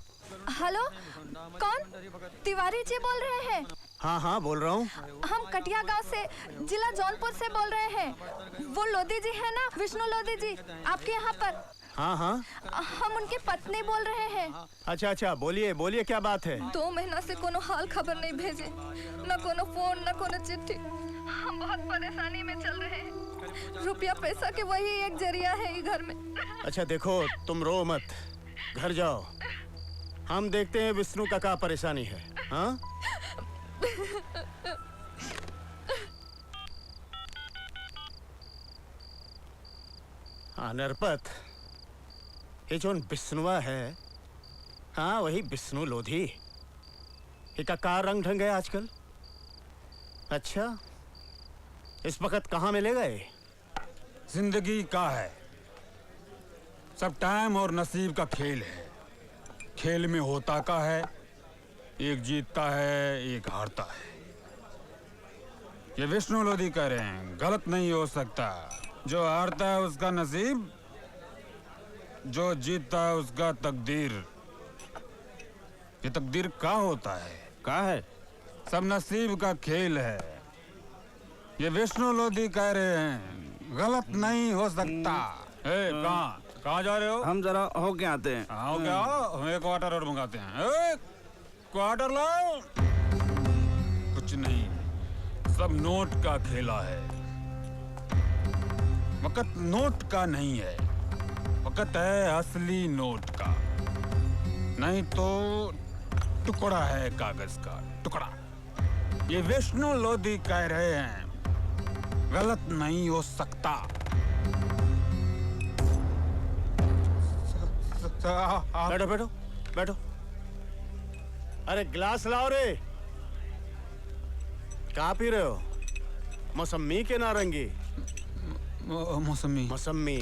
हेलो, कौन? तिवारी जी बोल रहे हैं? हाँ हाँ बोल रहा हूँ। हम कटिया गांव से, जिला जौनपुर से बोल रहे हैं। वो लोधी जी है ना, विष्णु लोधी जी, आपके यहाँ पर? हाँ हाँ। हम उनकी पत्नी बोल रहे हैं। अच्छा अच्छा, बोलिए बोलिए, क्या बात है? 2 महीना से कोनो हाल खबर नहीं भेजे, न कोनो फोन न कोनो चिट्ठी। हम बहुत परेशानी में चल रहे हैं। रुपया पैसा के वही एक जरिया है ये घर में। अच्छा देखो, तुम रो मत, घर जाओ, हम देखते हैं विष्णु का क्या परेशानी है। हाँ हाँ नरपत, ये जो विष्णुआ है, हाँ वही विष्णु लोधी। इसका क्या रंग ढंग है आजकल? अच्छा, इस वक्त कहाँ मिलेगा ये? जिंदगी का है, सब टाइम और नसीब का खेल है। खेल में होता का है, एक जीतता है एक हारता है। ये विष्णु लोधी कह रहे हैं, गलत नहीं हो सकता। जो हारता है उसका नसीब, जो जीतता है उसका तकदीर। ये तकदीर का होता है? का है? सब नसीब का खेल है। ये विष्णु लोधी कह रहे हैं, गलत नहीं हो सकता। कहाँ जा रहे हो? हम जरा होके आते हैं। हाँ क्या? हम एक क्वार्टर और मंगाते हैं। एक क्वार्टर लाओ। कुछ नहीं, सब नोट का खेला है। वक्त नोट का नहीं है, वक्त है असली नोट का। नहीं तो टुकड़ा है कागज का, टुकड़ा। ये विष्णु लोधी कह रहे हैं, गलत नहीं हो सकता। बैठो बैठो बैठो। अरे गिलास लाओ रे। क्या पी रहे हो? मौसमी के नारंगी? मौसमी। मौसमी।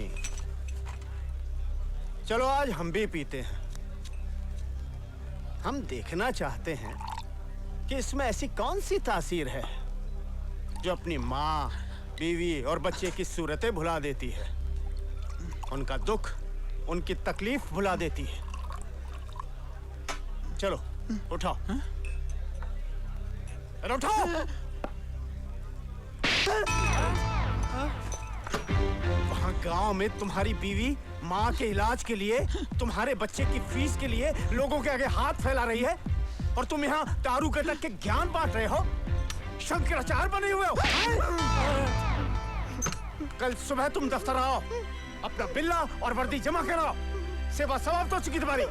चलो आज हम भी पीते हैं। हम देखना चाहते हैं कि इसमें ऐसी कौन सी तासीर है जो अपनी माँ, बीवी और बच्चे की सूरतें भुला देती है, उनका दुख, उनकी तकलीफ भुला देती है। चलो उठाओ, अरे उठाओ। वहाँ गांव में तुम्हारी बीवी माँ के इलाज के लिए, तुम्हारे बच्चे की फीस के लिए लोगों के आगे हाथ फैला रही है, और तुम यहाँ दारू के तक के ज्ञान बांट रहे हो, शंकराचार्य बने हुए हो। कल सुबह तुम दफ्तर आओ, अपना बिल्ला और वर्दी जमा कराओ, सेवा समाप्त हो चुकी तुम्हारी।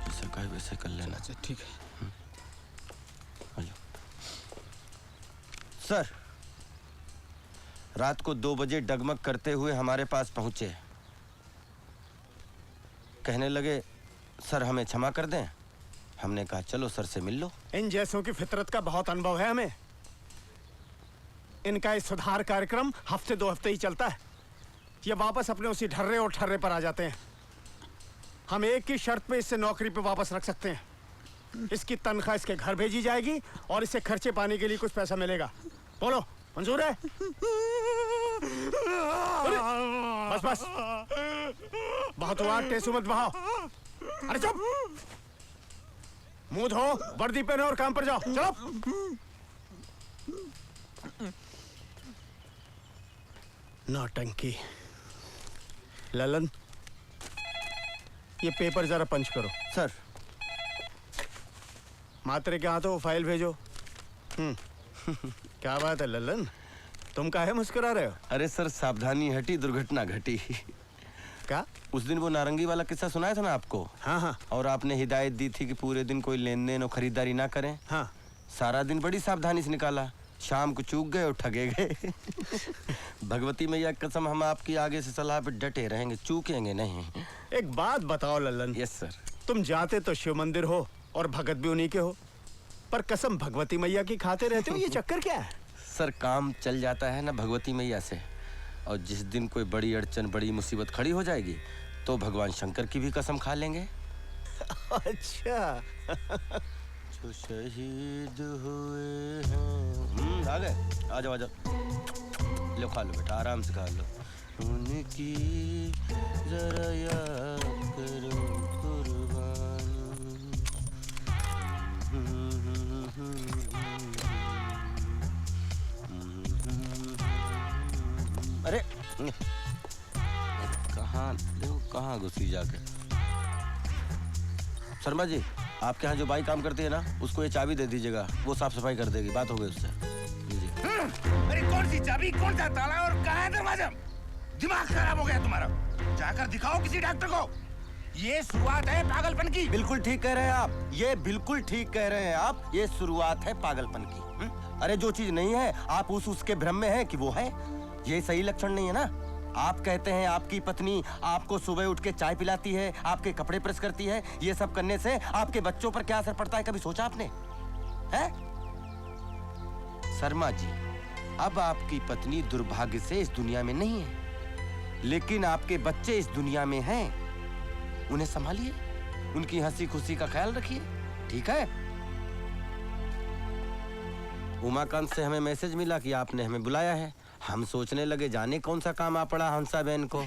जैसे कहे वैसे कर लेना। अच्छा ठीक है। सर, रात को 2 बजे डगमग करते हुए हमारे पास पहुंचे। कहने लगे, सर हमें क्षमा कर दें। हमने कहा चलो सर से मिल लो। इन जैसों की फितरत का बहुत अनुभव है हमें। इनका इस सुधार कार्यक्रम हफ्ते 2 हफ्ते ही चलता है, ये वापस अपने उसी ढर्रे और ठर्रे पर आ जाते हैं। हम एक ही शर्त पे इससे नौकरी पे वापस रख सकते हैं, इसकी तनख्वाह इसके घर भेजी जाएगी और इससे खर्चे पाने के लिए कुछ पैसा मिलेगा। बोलो मंजूर है? बस बस, बहुत हुआ, टेसू मत बहाओ। अरे चुप, मुंह धो, वर्दी पहनो और काम पर जाओ। चलो। नौटंकी। ललन, ये पेपर जरा पंच करो। सर। मात्रे के हाथों फाइल भेजो। क्या बात है ललन, तुम काहे मुस्कुरा रहे हो? अरे सर, सावधानी हटी, दुर्घटना घटी। क्या? उस दिन वो नारंगी वाला किस्सा सुनाया था ना आपको? हाँ हाँ। और आपने हिदायत दी थी कि पूरे दिन कोई लेन देन और खरीदारी ना करें। हाँ। सारा दिन बड़ी सावधानी से निकाला, शाम को चूक गए और ठगे गए। भगवती मैया कसम, हम आपकी आगे से सलाह पे डटे रहेंगे, चूकेंगे नहीं। एक बात बताओ लल्लन। Yes sir. तुम जाते तो शिव मंदिर हो और भगत भी उन्हीं के हो, पर कसम भगवती मैया की खाते रहते हो, ये चक्कर क्या है? सर काम चल जाता है ना भगवती मैया से, और जिस दिन कोई बड़ी अड़चन, बड़ी मुसीबत खड़ी हो जाएगी तो भगवान शंकर की भी कसम खा लेंगे। अच्छा। जो शहीद हुए हैं। आ गए, आ जाओ आ जाओ। लो खा लो बेटा, आराम से खा लो। उनकी जरा याद करो कुर्बानी। अरे कहाँ घुसी जाके। शर्मा जी, आपके यहाँ जो बाई काम करती है ना, उसको ये चाबी दे दीजिएगा, वो साफ सफाई कर देगी, बात हो गई उससे। अरे कौन सी चाबी, कौन सा ताला और कहाँ है दरवाजा? दिमाग खराब हो गया तुम्हारा, जाकर दिखाओ किसी डॉक्टर को। ये शुरुआत है पागलपन की। बिल्कुल ठीक कह रहे हैं आप, ये बिल्कुल ठीक कह रहे हैं आप, ये शुरुआत है पागलपन की। अरे जो चीज नहीं है आप उसके भ्रम में है कि वो है, ये सही लक्षण नहीं है ना। आप कहते हैं आपकी पत्नी आपको सुबह उठ के चाय पिलाती है, आपके कपड़े प्रेस करती है, ये सब करने से आपके बच्चों पर क्या असर पड़ता है, कभी सोचा आपने? है शर्मा जी, अब आपकी पत्नी दुर्भाग्य से इस दुनिया में नहीं है, लेकिन आपके बच्चे इस दुनिया में हैं। उन्हें संभालिए, उनकी हंसी खुशी का ख्याल रखिए, ठीक है? उमाकांत से हमें मैसेज मिला कि आपने हमें बुलाया है। हम सोचने लगे जाने कौन सा काम आ पड़ा हंसा बहन को।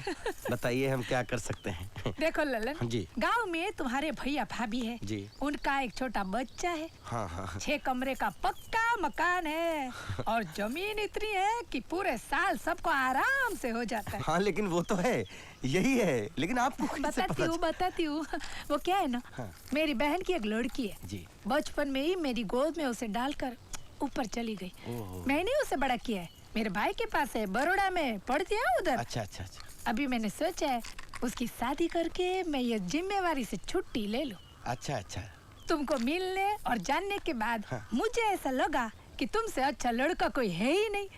बताइए हम क्या कर सकते हैं। देखो ललन जी, गांव में तुम्हारे भैया भाभी है जी, उनका एक छोटा बच्चा है। हाँ हाँ 6 कमरे का पक्का मकान है और जमीन इतनी है कि पूरे साल सबको आराम से हो जाता है। हाँ लेकिन वो तो है, यही है, लेकिन आपको बताती हूँ वो क्या है ना, हाँ। मेरी बहन की एक लड़की है जी, बचपन में ही मेरी गोद में उसे डालकर ऊपर चली गई। मैंने उसे बड़ा किया है, मेरे भाई के पास है, बड़ौदा में पढ़ती है उधर। अच्छा अच्छा अच्छा। अभी मैंने सोचा है उसकी शादी करके मैं ये जिम्मेवारी से छुट्टी ले लूं। अच्छा अच्छा। तुमको मिलने और जानने के बाद मुझे ऐसा लगा कि तुमसे अच्छा लड़का कोई है ही नहीं,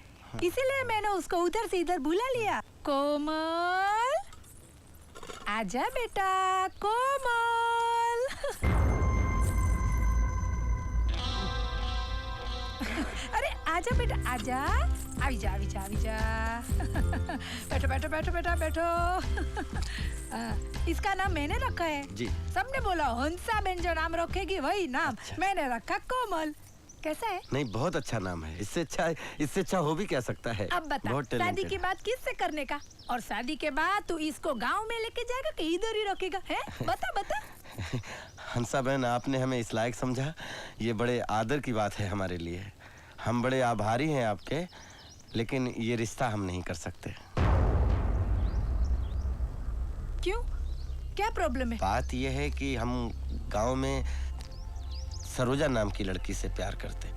इसीलिए मैंने उसको उधर से इधर बुला लिया। कोमल, आजा बेटा, कोमल। अरे आजा बेटा, आजा, आवी जा, आवी जा, आवी जा। बैठो बैठो बैठो बेटा बैठो। इसका नाम मैंने रखा है जी। सबने बोला हंसा बेन जो नाम रखेगी वही नाम। अच्छा। मैंने रखा कोमल। कैसा है? नहीं बहुत अच्छा नाम है, इससे अच्छा हो भी क्या सकता है। अब बता, शादी की बात किससे करने का, और शादी के बाद तू इसको गांव में लेके जाएगा कि इधर ही रखेगा है? बता बता। हंसा बहन, आपने हमें इस लायक समझा, ये बड़े आदर की बात है हमारे लिए। हम बड़े आभारी हैं आपके, लेकिन ये रिश्ता हम नहीं कर सकते। क्यों, क्या प्रॉब्लम है? बात ये है कि हम गांव में सरोजा नाम की लड़की से प्यार करते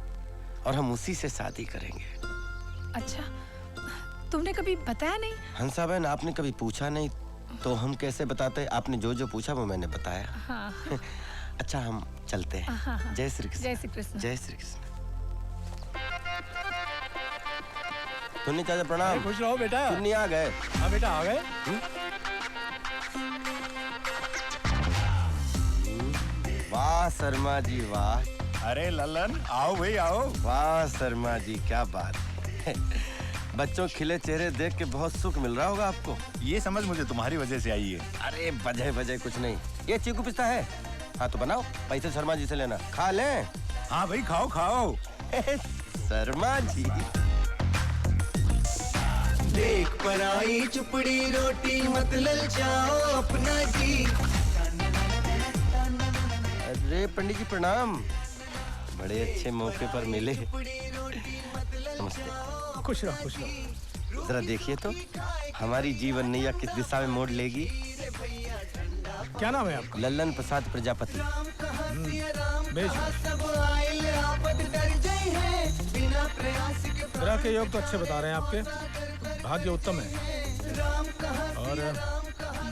और हम उसी से शादी करेंगे। अच्छा, तुमने कभी बताया नहीं? हंसा बहन, आपने कभी पूछा नहीं तो हम कैसे बताते? आपने जो जो पूछा वो मैंने बताया। हाँ। अच्छा हम चलते हैं। हाँ। जय श्री कृष्ण। जय श्री कृष्ण। जय श्री कृष्ण। सुन्नी चाचा प्रणाम। खुश रहो बेटा। सुन्नी आ गए? हाँ बेटा आ गए। वाह शर्मा जी वाह। अरे ललन आओ भाई आओ। वाह शर्मा जी क्या बात। बच्चों खिले चेहरे देख के बहुत सुख मिल रहा होगा आपको। ये समझ मुझे तुम्हारी वजह से आई है। अरे वजह कुछ नहीं, ये चीकू पिस्ता है। हाँ तो बनाओ, पैसे शर्मा जी से लेना, खा लें। हाँ भाई खाओ खाओ। शर्मा जी देख पराई चुपड़ी रोटी मत ललचाओ अपना जी। अरे पंडित जी प्रणाम, बड़े अच्छे मौके पर मिले। नमस्ते। खुश रहो खुश रहो। जरा देखिए तो हमारी जीवन नैया किस दिशा में मोड़ लेगी। क्या नाम है आपका? लल्लन प्रसाद प्रजापति। ग्रह के योग तो अच्छे बता रहे हैं आपके, भाग्य उत्तम है और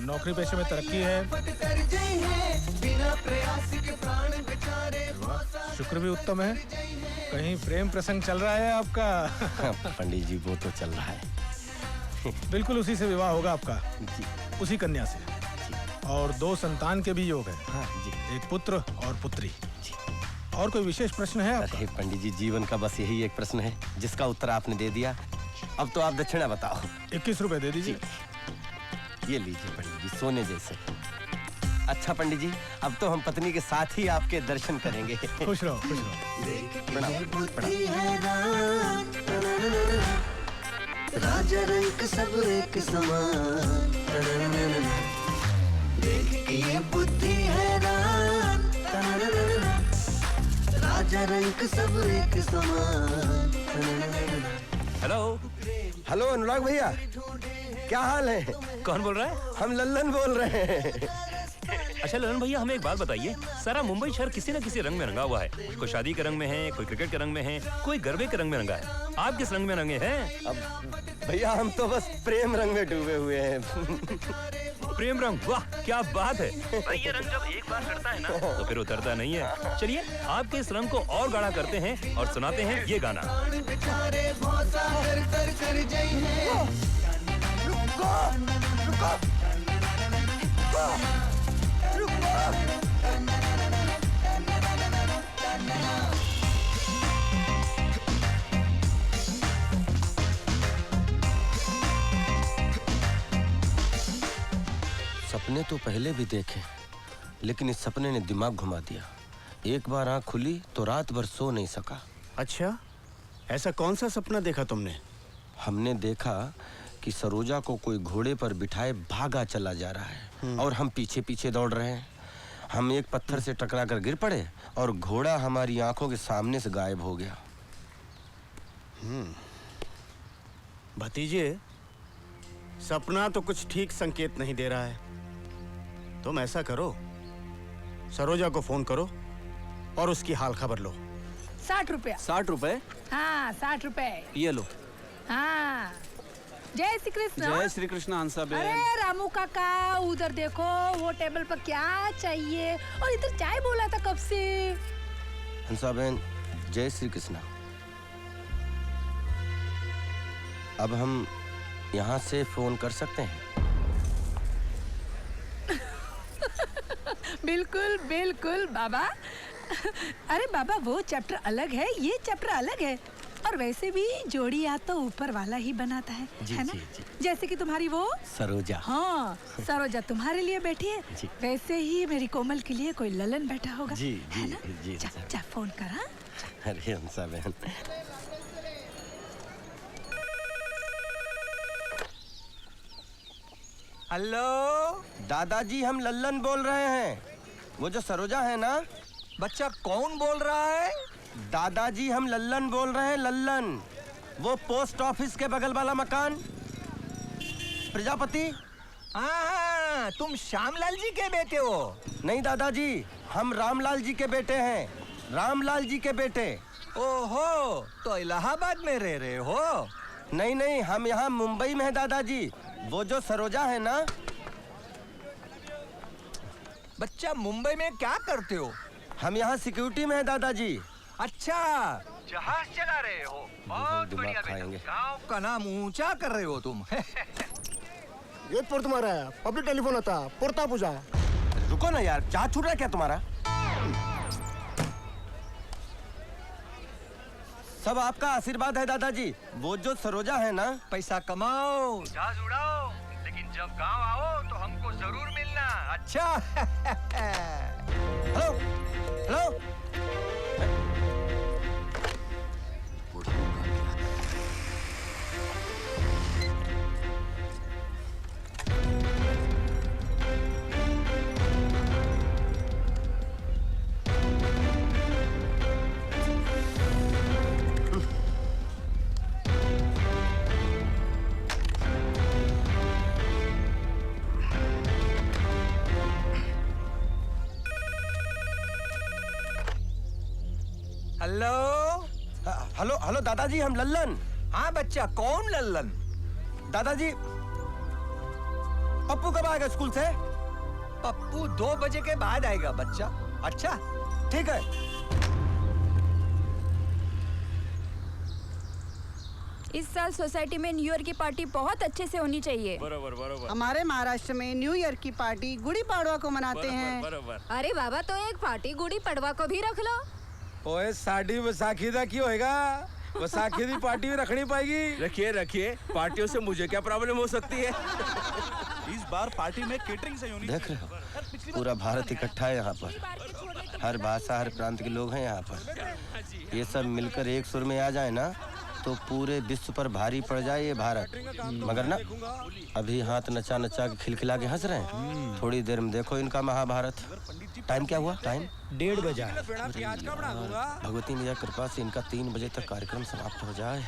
नौकरी पेशे में तरक्की है। बिना प्रयास के प्राण बेचारे शुक्र भी उत्तम है। कहीं प्रेम प्रसंग चल रहा है आपका? पंडित जी वो तो चल रहा है। बिल्कुल उसी से विवाह होगा आपका, उसी कन्या से। और 2 संतान के भी योग है। हाँ जी। एक पुत्र और पुत्री। और कोई विशेष प्रश्न है आपका? अरे पंडित जी, जीवन का बस यही एक प्रश्न है जिसका उत्तर आपने दे दिया। अब तो आप दक्षिणा बताओ। 21 रुपए दे दीजिए। ये लीजिए पंडित जी, सोने जैसे। अच्छा पंडित जी, अब तो हम पत्नी के साथ ही आपके दर्शन करेंगे। खुश रहो, खुश रहो। राजा रंग सब एक समान, देख के ये बुद्धि हैरान, राजा रंग सब एक समान। हेलो हेलो अनुराग भैया, क्या हाल है? कौन बोल रहा है? हम लल्लन बोल रहे हैं। अच्छा ललन भैया, हमें एक बात बताइए, सारा मुंबई शहर किसी न किसी रंग में रंगा हुआ है। कोई शादी के रंग में है, कोई क्रिकेट के रंग में है, कोई गरबे के रंग में रंगा है। आप किस रंग में रंगे हैं? अब भैया हम तो बस प्रेम रंग में डूबे हुए हैं। प्रेम रंग, वाह क्या बात है। भाई ये रंग जब एक बार चढ़ता है ना तो फिर उतरता नहीं है। चलिए आपके इस रंग को और गाढ़ा करते हैं और सुनाते हैं ये गाना। सपने तो पहले भी देखे, लेकिन इस सपने ने दिमाग घुमा दिया। एक बार आंख खुली तो रात भर सो नहीं सका। अच्छा, ऐसा कौन सा सपना देखा तुमने? हमने देखा कि सरोजा को कोई घोड़े पर बिठाए भागा चला जा रहा है और हम पीछे पीछे दौड़ रहे हैं। हम एक पत्थर से टकरा कर गिर पड़े और घोड़ा हमारी आंखों के सामने से गायब हो गया। भतीजे, सपना तो कुछ ठीक संकेत नहीं दे रहा है। तुम ऐसा करो, सरोजा को फोन करो और उसकी हाल खबर लो। 60 रुपया। 60 रुपए? हाँ 60 रुपए। ये लो। हाँ जय श्री कृष्ण। जय श्री कृष्ण हंसा बेन। अरे रामू काका, उधर देखो वो टेबल पर क्या चाहिए, और इधर चाय बोला था कब से। हंसा बहन, जय श्री कृष्णा। अब हम यहाँ से फोन कर सकते हैं? बिल्कुल बिल्कुल बाबा। अरे बाबा, वो चैप्टर अलग है, ये चैप्टर अलग है। और वैसे भी जोड़ी याद तो ऊपर वाला ही बनाता है, है ना? जैसे कि तुम्हारी वो सरोजा। हाँ, सरोजा तुम्हारे लिए बैठी है, वैसे ही मेरी कोमल के लिए कोई ललन बैठा होगा। जी जी जी। जा फोन कर। हाँ? अरे हंसा बहन। हेलो दादाजी, हम लल्लन बोल रहे हैं। वो जो सरोजा है ना। बच्चा कौन बोल रहा है? दादाजी हम लल्लन बोल रहे हैं, लल्लन। वो पोस्ट ऑफिस के बगल वाला मकान, प्रजापति। हाँ, तुम श्यामलाल जी के बेटे हो? नहीं दादाजी, हम रामलाल जी के बेटे हैं, रामलाल जी के बेटे। ओहो, तो इलाहाबाद में रह रहे हो? नहीं नहीं, हम यहाँ मुंबई में हैं दादाजी। वो जो सरोजा है ना। बच्चा मुंबई में क्या करते हो? हम यहाँ सिक्योरिटी में हैं दादाजी। अच्छा, जहाज चला रहे हो? बहुत बढ़िया बेटा, गाँव का नाम ऊंचा कर रहे हो तुम। ये पर तुम्हारा है, पब्लिक टेलीफोन आता, पुरता पूजा। रुको ना यार, चाह छूट रहा है क्या तुम्हारा? सब आपका आशीर्वाद है दादाजी। वो जो सरोजा है ना। पैसा कमाओ, जहाज उड़ाओ, लेकिन जब गांव आओ तो हमको जरूर मिलना। अच्छा। Hello hello. Hello hello hello दादाजी, हम लल्लन। हाँ बच्चा, कौन लल्लन? दादाजी, पप्पू कब आएगा स्कूल से? पप्पू 2 बजे के बाद आएगा बच्चा। अच्छा ठीक है। इस साल सोसाइटी में न्यू ईयर की पार्टी बहुत अच्छे से होनी चाहिए। बरोबर बरोबर। हमारे महाराष्ट्र में न्यू ईयर की पार्टी गुड़ी पाड़वा को मनाते हैं। बरोबर। अरे बाबा, तो एक पार्टी गुड़ी पड़वा को भी रख लो। ओए साड़ी वसाखी दा की होएगा? वसाखी दी पार्टी भी रखनी पाएगी। रखिए रखिए, पार्टियों से मुझे क्या प्रॉब्लम हो सकती है? इस बार पार्टी में केटरिंग से होनी देख रहे हो, पूरा भारत इकट्ठा है यहाँ पर। हर भाषा हर प्रांत के लोग हैं यहाँ पर। ये सब मिलकर एक सुर में आ जाए ना तो पूरे विश्व पर भारी पड़ जाए ये भारत। मगर ना अभी हाथ नचा नचा के खिलखिला के हंस रहे हैं। थोड़ी देर में देखो इनका महाभारत। टाइम क्या हुआ? टाइम 1:30 बजा। भगवती मैया कृपा से इनका 3 बजे तक कार्यक्रम समाप्त हो जाए।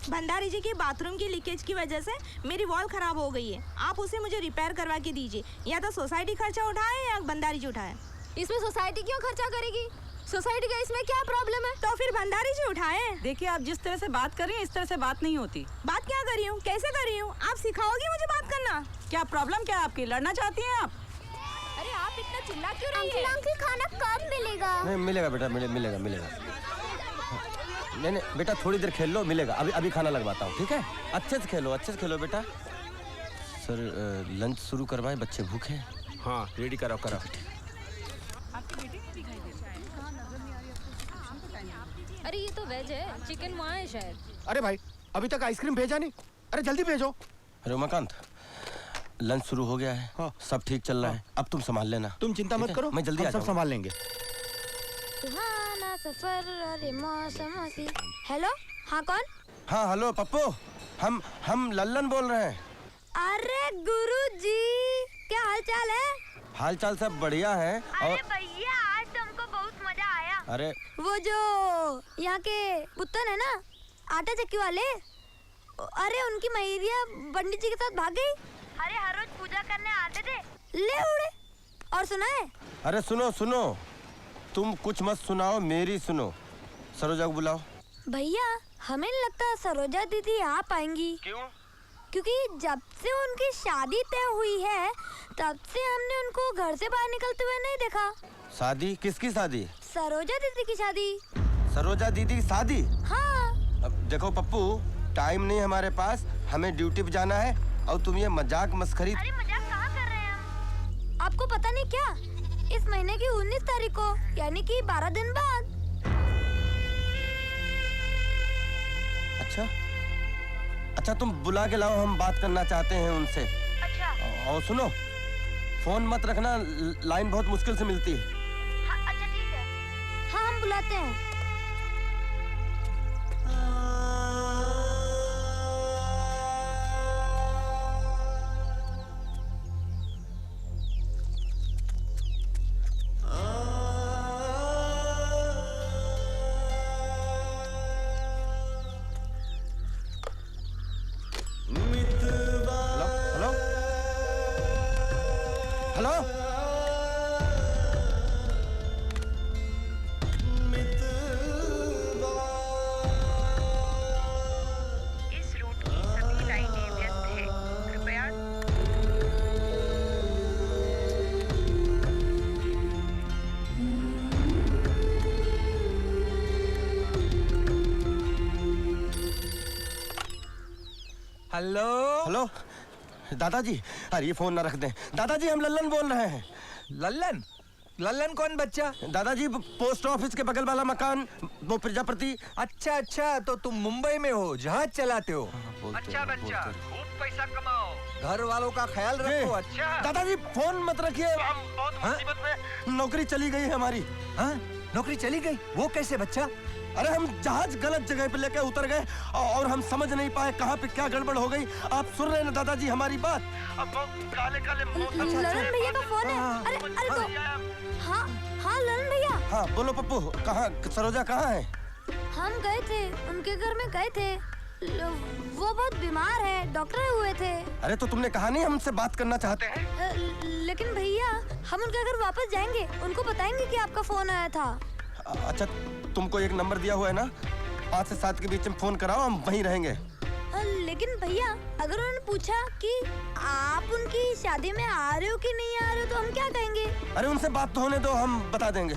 भंडारी जी की बाथरूम की लीकेज की वजह से मेरी वॉल खराब हो गई है। आप उसे मुझे रिपेयर करवा के दीजिए। या तो सोसाइटी खर्चा उठाए या भंडारी जी उठाए। इसमें सोसाइटी क्यों खर्चा करेगी? सोसाइटी का इसमें क्या प्रॉब्लम है? तो फिर भंडारी जी उठाए। देखिए, आप जिस तरह से बात कर रही हैं इस तरह से बात नहीं होती। बात क्या कर रही हूँ? कैसे कर रही हूँ? आप सिखाओगी मुझे बात करना? क्या प्रॉब्लम क्या है आपकी? लड़ना चाहती हैं आप? अरे आप इतना चिल्ला क्यों रही है? अंकल खाना कब मिलेगा? नहीं मिलेगा बेटा, मिलेगा। नहीं बेटा, थोड़ी देर खेल लो, मिलेगा। अभी खाना लगवाता हूँ, ठीक है? अच्छे से खेलो बेटा। सर लंच शुरू करवाएं, बच्चे भूखे हैं। हाँ रेडी कराओ। अरे ये तो वेज है, चिकन वहाँ है शायद। अरे भाई, अभी तक आइसक्रीम भेजा नहीं। अरे जल्दी भेजो। अरे उमाकांत, लंच शुरू हो गया है। हाँ। सब ठीक चल रहा है। अब तुम संभाल लेना। तुम चिंता मत करो, मैं जल्दी आ सब संभाल लेंगे। सुहाना सफर अरे मौसम हसी। हेलो, हाँ कौन? हाँ हेलो पप्पू, हम लल्लन बोल रहे हैं। अरे गुरुजी, क्या हाल चाल है? हाल चाल सब बढ़िया है। अरे भैया, आज तो हमको बहुत मजा आया। अरे वो जो यहाँ के पुत्तन है ना, आटा चक्की वाले, अरे उनकी मैरिया पंडित जी के साथ भाग गई। अरे हर रोज पूजा करने आते थे, ले उड़े। और सुना है? अरे सुनो, तुम कुछ मत सुनाओ, मेरी सुनो। सरोजा को बुलाओ। भैया, हमें नहीं लगता सरोजा दीदी आ पाएंगी। क्यों? क्योंकि जब से उनकी शादी तय हुई है तब से हमने उनको घर से बाहर निकलते हुए नहीं देखा। शादी? किसकी शादी? सरोजा दीदी की शादी। सरोजा दीदी की शादी? हाँ। अब देखो पप्पू, टाइम नहीं हमारे पास, हमें ड्यूटी पे जाना है। और तुम ये मजाक मस्खरी। अरे मजाक कहाँ कर रहे हैं हम? आपको पता नहीं क्या, इस महीने की 19 तारीख को, यानी कि 12 दिन बाद। अच्छा तुम बुला के लाओ, हम बात करना चाहते हैं उनसे। अच्छा। और सुनो, फोन मत रखना, लाइन बहुत मुश्किल से मिलती है। हाँ, अच्छा ठीक है। हाँ हम बुलाते हैं। हेलो इस रूट की सभी लाइनें व्यस्त हैं, कृपया। हेलो दादाजी, अरे ये फोन ना रख दें। दादाजी हम लल्लन बोल रहे हैं। लल्लन कौन बच्चा? दादाजी पोस्ट ऑफिस के बगल वाला मकान, वो प्रजापति। अच्छा, तो तुम मुंबई में हो, जहाज चलाते हो। अच्छा बच्चा, खूब पैसा कमाओ, घर वालों का ख्याल रखो। अच्छा दादाजी फोन मत रखिए, हम बहुत मुसीबत में। नौकरी चली गई हमारी। हाँ, नौकरी चली गई? वो कैसे बच्चा? अरे हम जहाज गलत जगह पे लेकर उतर गए और हम समझ नहीं पाए कहाँ पे क्या गड़बड़ हो गई। आप सुन रहे हैं ना दादाजी हमारी बात? अब काले ललन भैया का फोन है। अरे तो हाँ ललन भैया। हाँ बोलो पप्पू, कहाँ सरोजा कहाँ है? हम गए थे, उनके घर में गए थे। वो बहुत बीमार है, डॉक्टर हुए थे। अरे तो तुमने कहा नहीं हम उनसे बात करना चाहते हैं? लेकिन भैया, हम उनके घर वापस जाएंगे, उनको बताएंगे कि आपका फोन आया था। अच्छा तुमको एक नंबर दिया हुआ है ना, 5 से 7 के बीच में फोन कराओ, हम वहीं रहेंगे। लेकिन भैया अगर उन्होंने पूछा कि आप उनकी शादी में आ रहे हो कि नहीं आ रहे हो तो हम क्या कहेंगे? अरे उनसे बात तो होने दो, हम बता देंगे।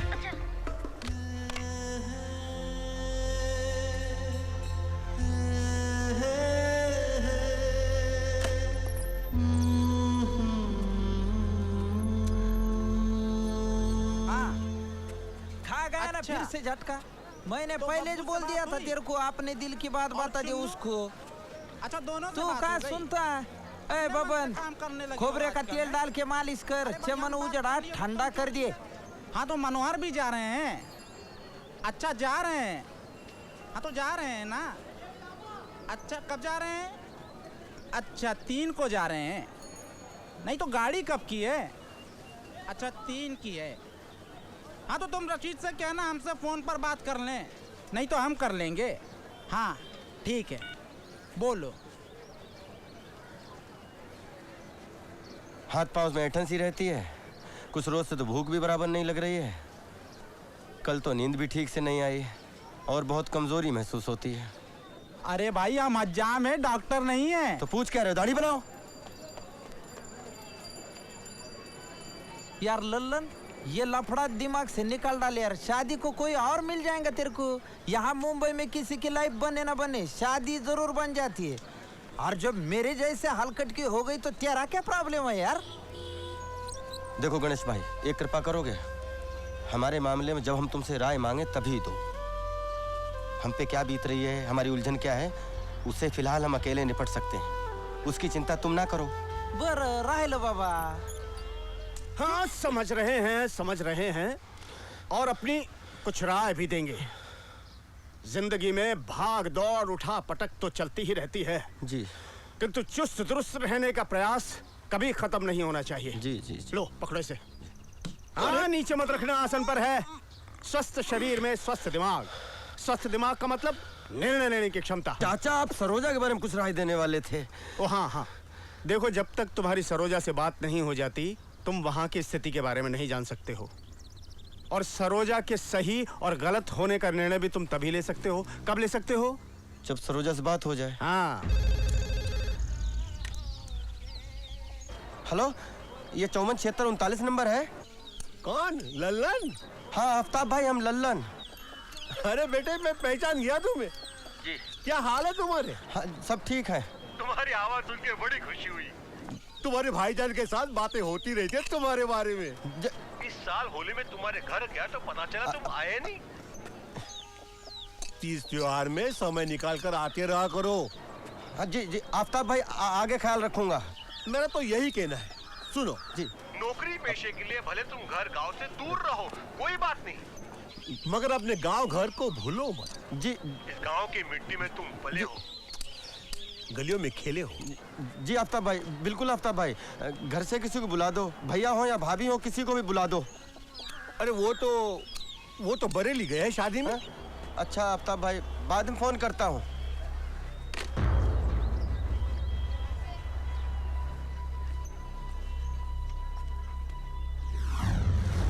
खा गया ना फिर से झटका। मैंने पहले ही बोल दिया था तेरे को, आपने दिल की बात बता दे उसको। अच्छा दोनों तू क्या सुनता है? ए बबन, खोबरे का तेल डाल के मालिश कर, चमन उजड़ा ठंडा कर दिए। हाँ तो मनोहर भी जा रहे हैं। अच्छा जा रहे हैं, हाँ तो जा रहे हैं ना। अच्छा कब जा रहे हैं? अच्छा 3 को जा रहे हैं। नहीं तो गाड़ी कब की है? अच्छा 3 की है। हाँ तो तुम रशीद से कहना हमसे फोन पर बात कर लें, नहीं तो हम कर लेंगे। हाँ ठीक है, बोलो। हाथ पाँव में ऐंठन सी रहती है, कुछ रोज से तो भूख भी बराबर नहीं लग रही है। कल तो नींद भी ठीक से नहीं आई और बहुत कमजोरी महसूस होती है। अरे भाई हम हज्जाम है, डॉक्टर नहीं है। तो पूछ क्या रहे हो, दाढ़ी बनाओ। यार लल्लन, ये लफड़ा दिमाग से निकाल डाल यार। शादी को कोई और मिल जाएगा तेरे को। यहाँ मुंबई में किसी की लाइफ बने ना बने, शादी जरूर बन जाती है। और जब मेरे जैसे हलकट की हो गई तो तेरा क्या प्रॉब्लम है यार? देखो गणेश भाई, एक कृपा करोगे? हमारे मामले में जब हम तुमसे राय मांगे तभी दो। हम पे क्या बीत रही है, हमारी उलझन क्या है, उससे फिलहाल हम अकेले निपट सकते हैं। उसकी चिंता तुम ना करो। बर राह लो बाबा। हाँ समझ रहे हैं और अपनी कुछ राय भी देंगे। जिंदगी में भाग दौड़ उठा पटक तो चलती ही रहती है जी, किंतु चुस्त दुरुस्त रहने का प्रयास कभी खत्म नहीं होना चाहिए। जी जी, जी। लो पकड़ो इसे। हाँ नीचे मत रखना, आसन पर है। स्वस्थ शरीर में स्वस्थ दिमाग। स्वस्थ दिमाग का मतलब निर्णय लेने की क्षमता। चाचा आप सरोजा के बारे में कुछ राय देने वाले थे। ओ हाँ, देखो जब तक तुम्हारी सरोजा से बात नहीं हो जाती तुम वहां की स्थिति के बारे में नहीं जान सकते हो। और सरोजा के सही और गलत होने का निर्णय भी तुम तभी ले सकते हो। कब ले सकते हो? जब सरोजा से बात हो जाए। हाँ। हेलो, ये 547639 नंबर है। कौन? लल्लन? हाँ आफ्ताब भाई, हम लल्लन। अरे बेटे मैं पहचान गया तुम्हें। जी। क्या हाल है तुम्हारे? हाँ, सब ठीक है। तुम्हारी आवाज सुन के बड़ी खुशी हुई। तुम्हारे भाईजान के साथ बातें होती रही थी तुम्हारे बारे में। इस साल होली में तुम्हारे घर गया तो पता चला तुम आए नहीं। तीज त्योहार में समय निकाल कर आते रहा करो। जी जी आफ्ताब भाई, आगे ख्याल रखूंगा। मेरा तो यही कहना है। सुनो जी, नौकरी पेशे के लिए भले तुम घर गांव से दूर रहो, कोई बात नहीं, मगर अपने गांव घर को भूलो मत। जी। इस गांव की मिट्टी में तुम पले हो, गलियों में खेले हो। जी आफ्ताब भाई, बिल्कुल आफ्ताब भाई। घर से किसी को बुला दो, भैया हो या भाभी हो, किसी को भी बुला दो। अरे वो तो बरेली गए हैं शादी में। अच्छा आफ्ताब भाई, बाद में फोन करता हूँ।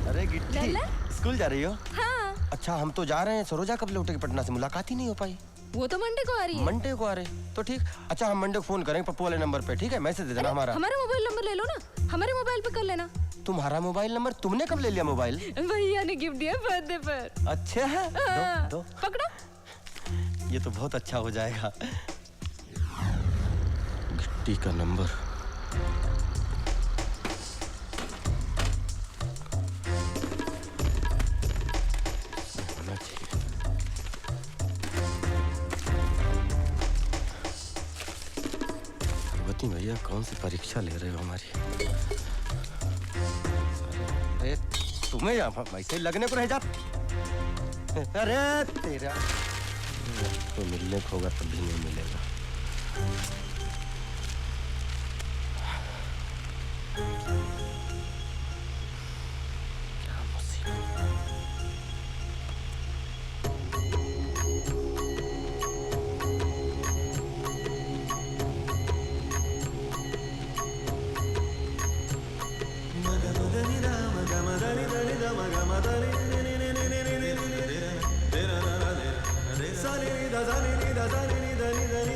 अरे गिट्टी, स्कूल जा रही हो? हाँ। अच्छा हम तो जा रहे हैं। सरोजा कब लौटेगी पटना से? मुलाकात ही नहीं हो पाई। वो तो मंडे को आ रही है। मंडे को आ रहे तो ठीक। अच्छा हम मंडे को फोन करेंगे पप्पू वाले नंबर पे, ठीक है? मैसेज दे देना हमारा मोबाइल नंबर ले लो ना, हमारे मोबाइल पे कर लेना। तुम्हारा मोबाइल नंबर? तुमने कब ले लिया मोबाइल? भैया ने गिफ्ट दिया बर्थडे पर। अच्छा है, दो। पकड़ो। ये तो बहुत अच्छा हो जाएगा। गिट्टी का नंबर। होना चाहिए। पार्वती भैया कौन सी परीक्षा ले रहे हो हमारी? अरे तुम्हें यहाँ वैसे लगने को रह जा। अरे तेरा तो मिलने को होगा तभी नहीं मिलेगा। क्या मुसीबत। da da da da da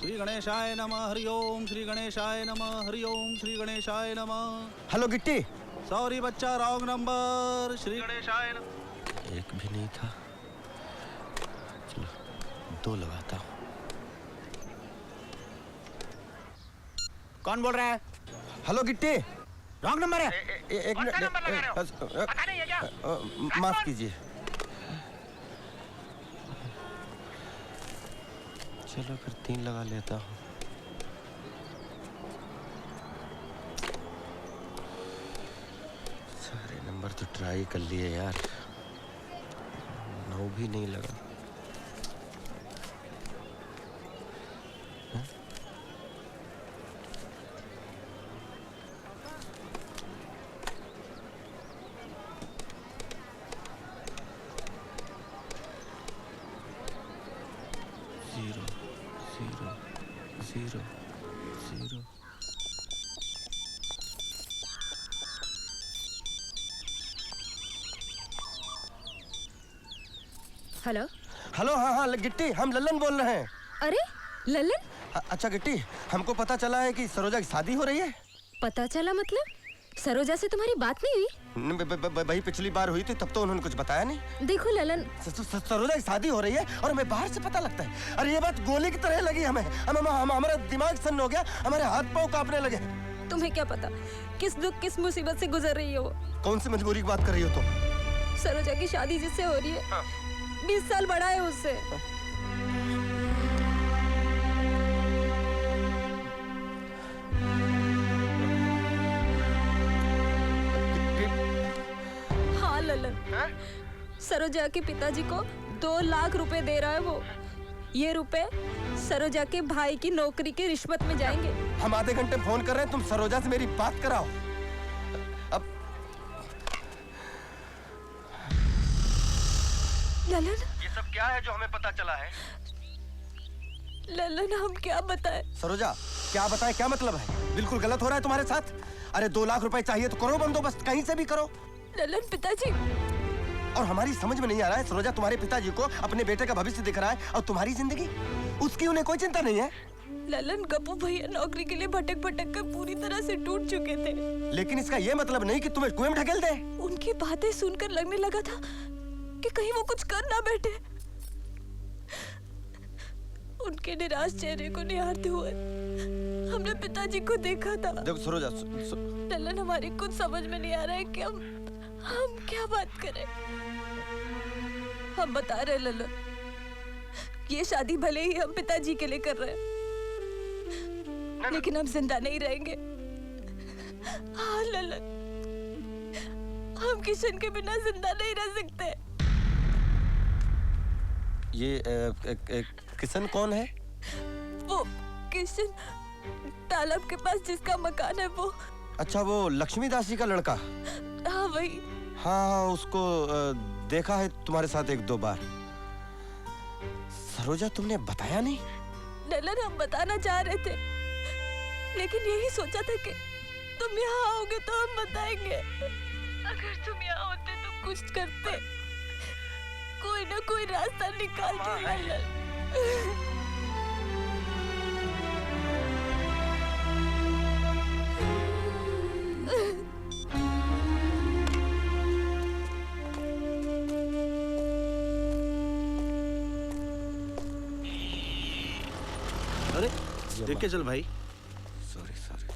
Shri गणेशाय नमः हरि ओम, श्री गणेशाय नमः हरि ओम, श्री गणेशाय नमः। हेलो गिट्टी। सॉरी बच्चा, रॉन्ग नंबर। श्री गणेशाय नमः। एक भी नहीं था, चलो 2 लगाता हूँ। कौन बोल रहा है? हेलो गिट्टी। रॉन्ग नंबर है। एक मिनट, माफ कीजिए। चलो फिर 3 लगा लेता हूँ। सारे नंबर तो ट्राई कर लिए यार, 9 भी नहीं लगा। Zero, zero, zero, zero. Hello. Hello, हाँ हाँ गिट्टी, हम लल्लन बोल रहे हैं। अरे लल्लन? अच्छा गिट्टी, हमको पता चला है कि सरोजा की शादी हो रही है। पता चला मतलब? सरोजा से तुम्हारी बात नहीं हुई? भाई पिछली बार हुई थी तब तो उन्होंने कुछ बताया नहीं। देखो ललन, सरोजा की शादी हो रही है और हमें बाहर से पता लगता है। अरे ये बात गोली की तरह लगी हमें। हमारा दिमाग सन्न हो गया, हमारे हाथ पाँव कांपने लगे। तुम्हें क्या पता किस दुख किस मुसीबत से गुजर रही हो? कौन सी मजबूरी की बात कर रही हो तुम? सरोजा की शादी जिससे हो रही है 20 साल बड़ा है उससे। हाँ ललन, सरोजा के पिताजी को 2 लाख रुपए दे रहा है वो। ये रुपए सरोजा के भाई की नौकरी की रिश्वत में जाएंगे। हम आधे घंटे फोन कर रहे हैं, तुम सरोजा से मेरी बात कराओ। अब ललन, ये सब क्या है जो हमें पता चला है? ललन हम क्या बताएं? सरोजा क्या बताएं, क्या मतलब है? बिल्कुल गलत हो रहा है तुम्हारे साथ। अरे 2 लाख रुपए चाहिए तो करो बंदोबस्त, कहीं से भी करो। ललन पिताजी, और हमारी समझ में नहीं आ रहा है, सरोजा तुम्हारे पिताजी को अपने बेटे का भविष्य दिख रहा है और तुम्हारी जिंदगी, उसकी उन्हें कोई चिंता नहीं है। ललन गप्पू भैया नौकरी के लिए भटक भटक कर पूरी तरह से टूट चुके थे। लेकिन इसका ये मतलब नहीं कि तुम्हें कुएं में ढकेल दे। उनकी बातें सुनकर लगने लगा था कि कहीं वो कुछ कर ना बैठे। उनके निराश चेहरे को निहारते हुए हमने पिताजी को देखा था। देखो सरोजा, ललन हमारी कुछ समझ में नहीं आ रहा है कि हम क्या बात करें। हम बता रहे ललन, ये शादी भले ही हम पिताजी के लिए कर रहे हैं, लेकिन हम जिंदा नहीं रहेंगे। हाँ ललन, हम किशन के बिना जिंदा नहीं रह सकते। ये किशन कौन है? वो किशन, तालाब के पास जिसका मकान है वो। अच्छा, वो लक्ष्मीदास जी का लड़का? हाँ वही। हाँ, उसको देखा है तुम्हारे साथ 1-2 बार। सरोजा तुमने बताया नहीं? ललन हम बताना चाह रहे थे, लेकिन यही सोचा था कि तुम यहाँ आओगे तो हम बताएंगे। अगर तुम यहाँ होते तो कुछ करते, कोई ना कोई रास्ता निकालते ललन। अरे देख के चल भाई। Sorry sorry.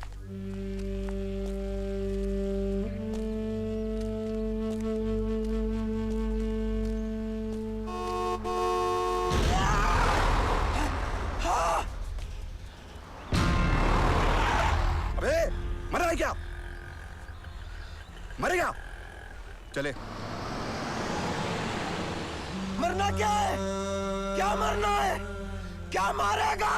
अबे मरा है क्या? मरेगा? चले। मरना क्या है? क्या मरना है? क्या मारेगा?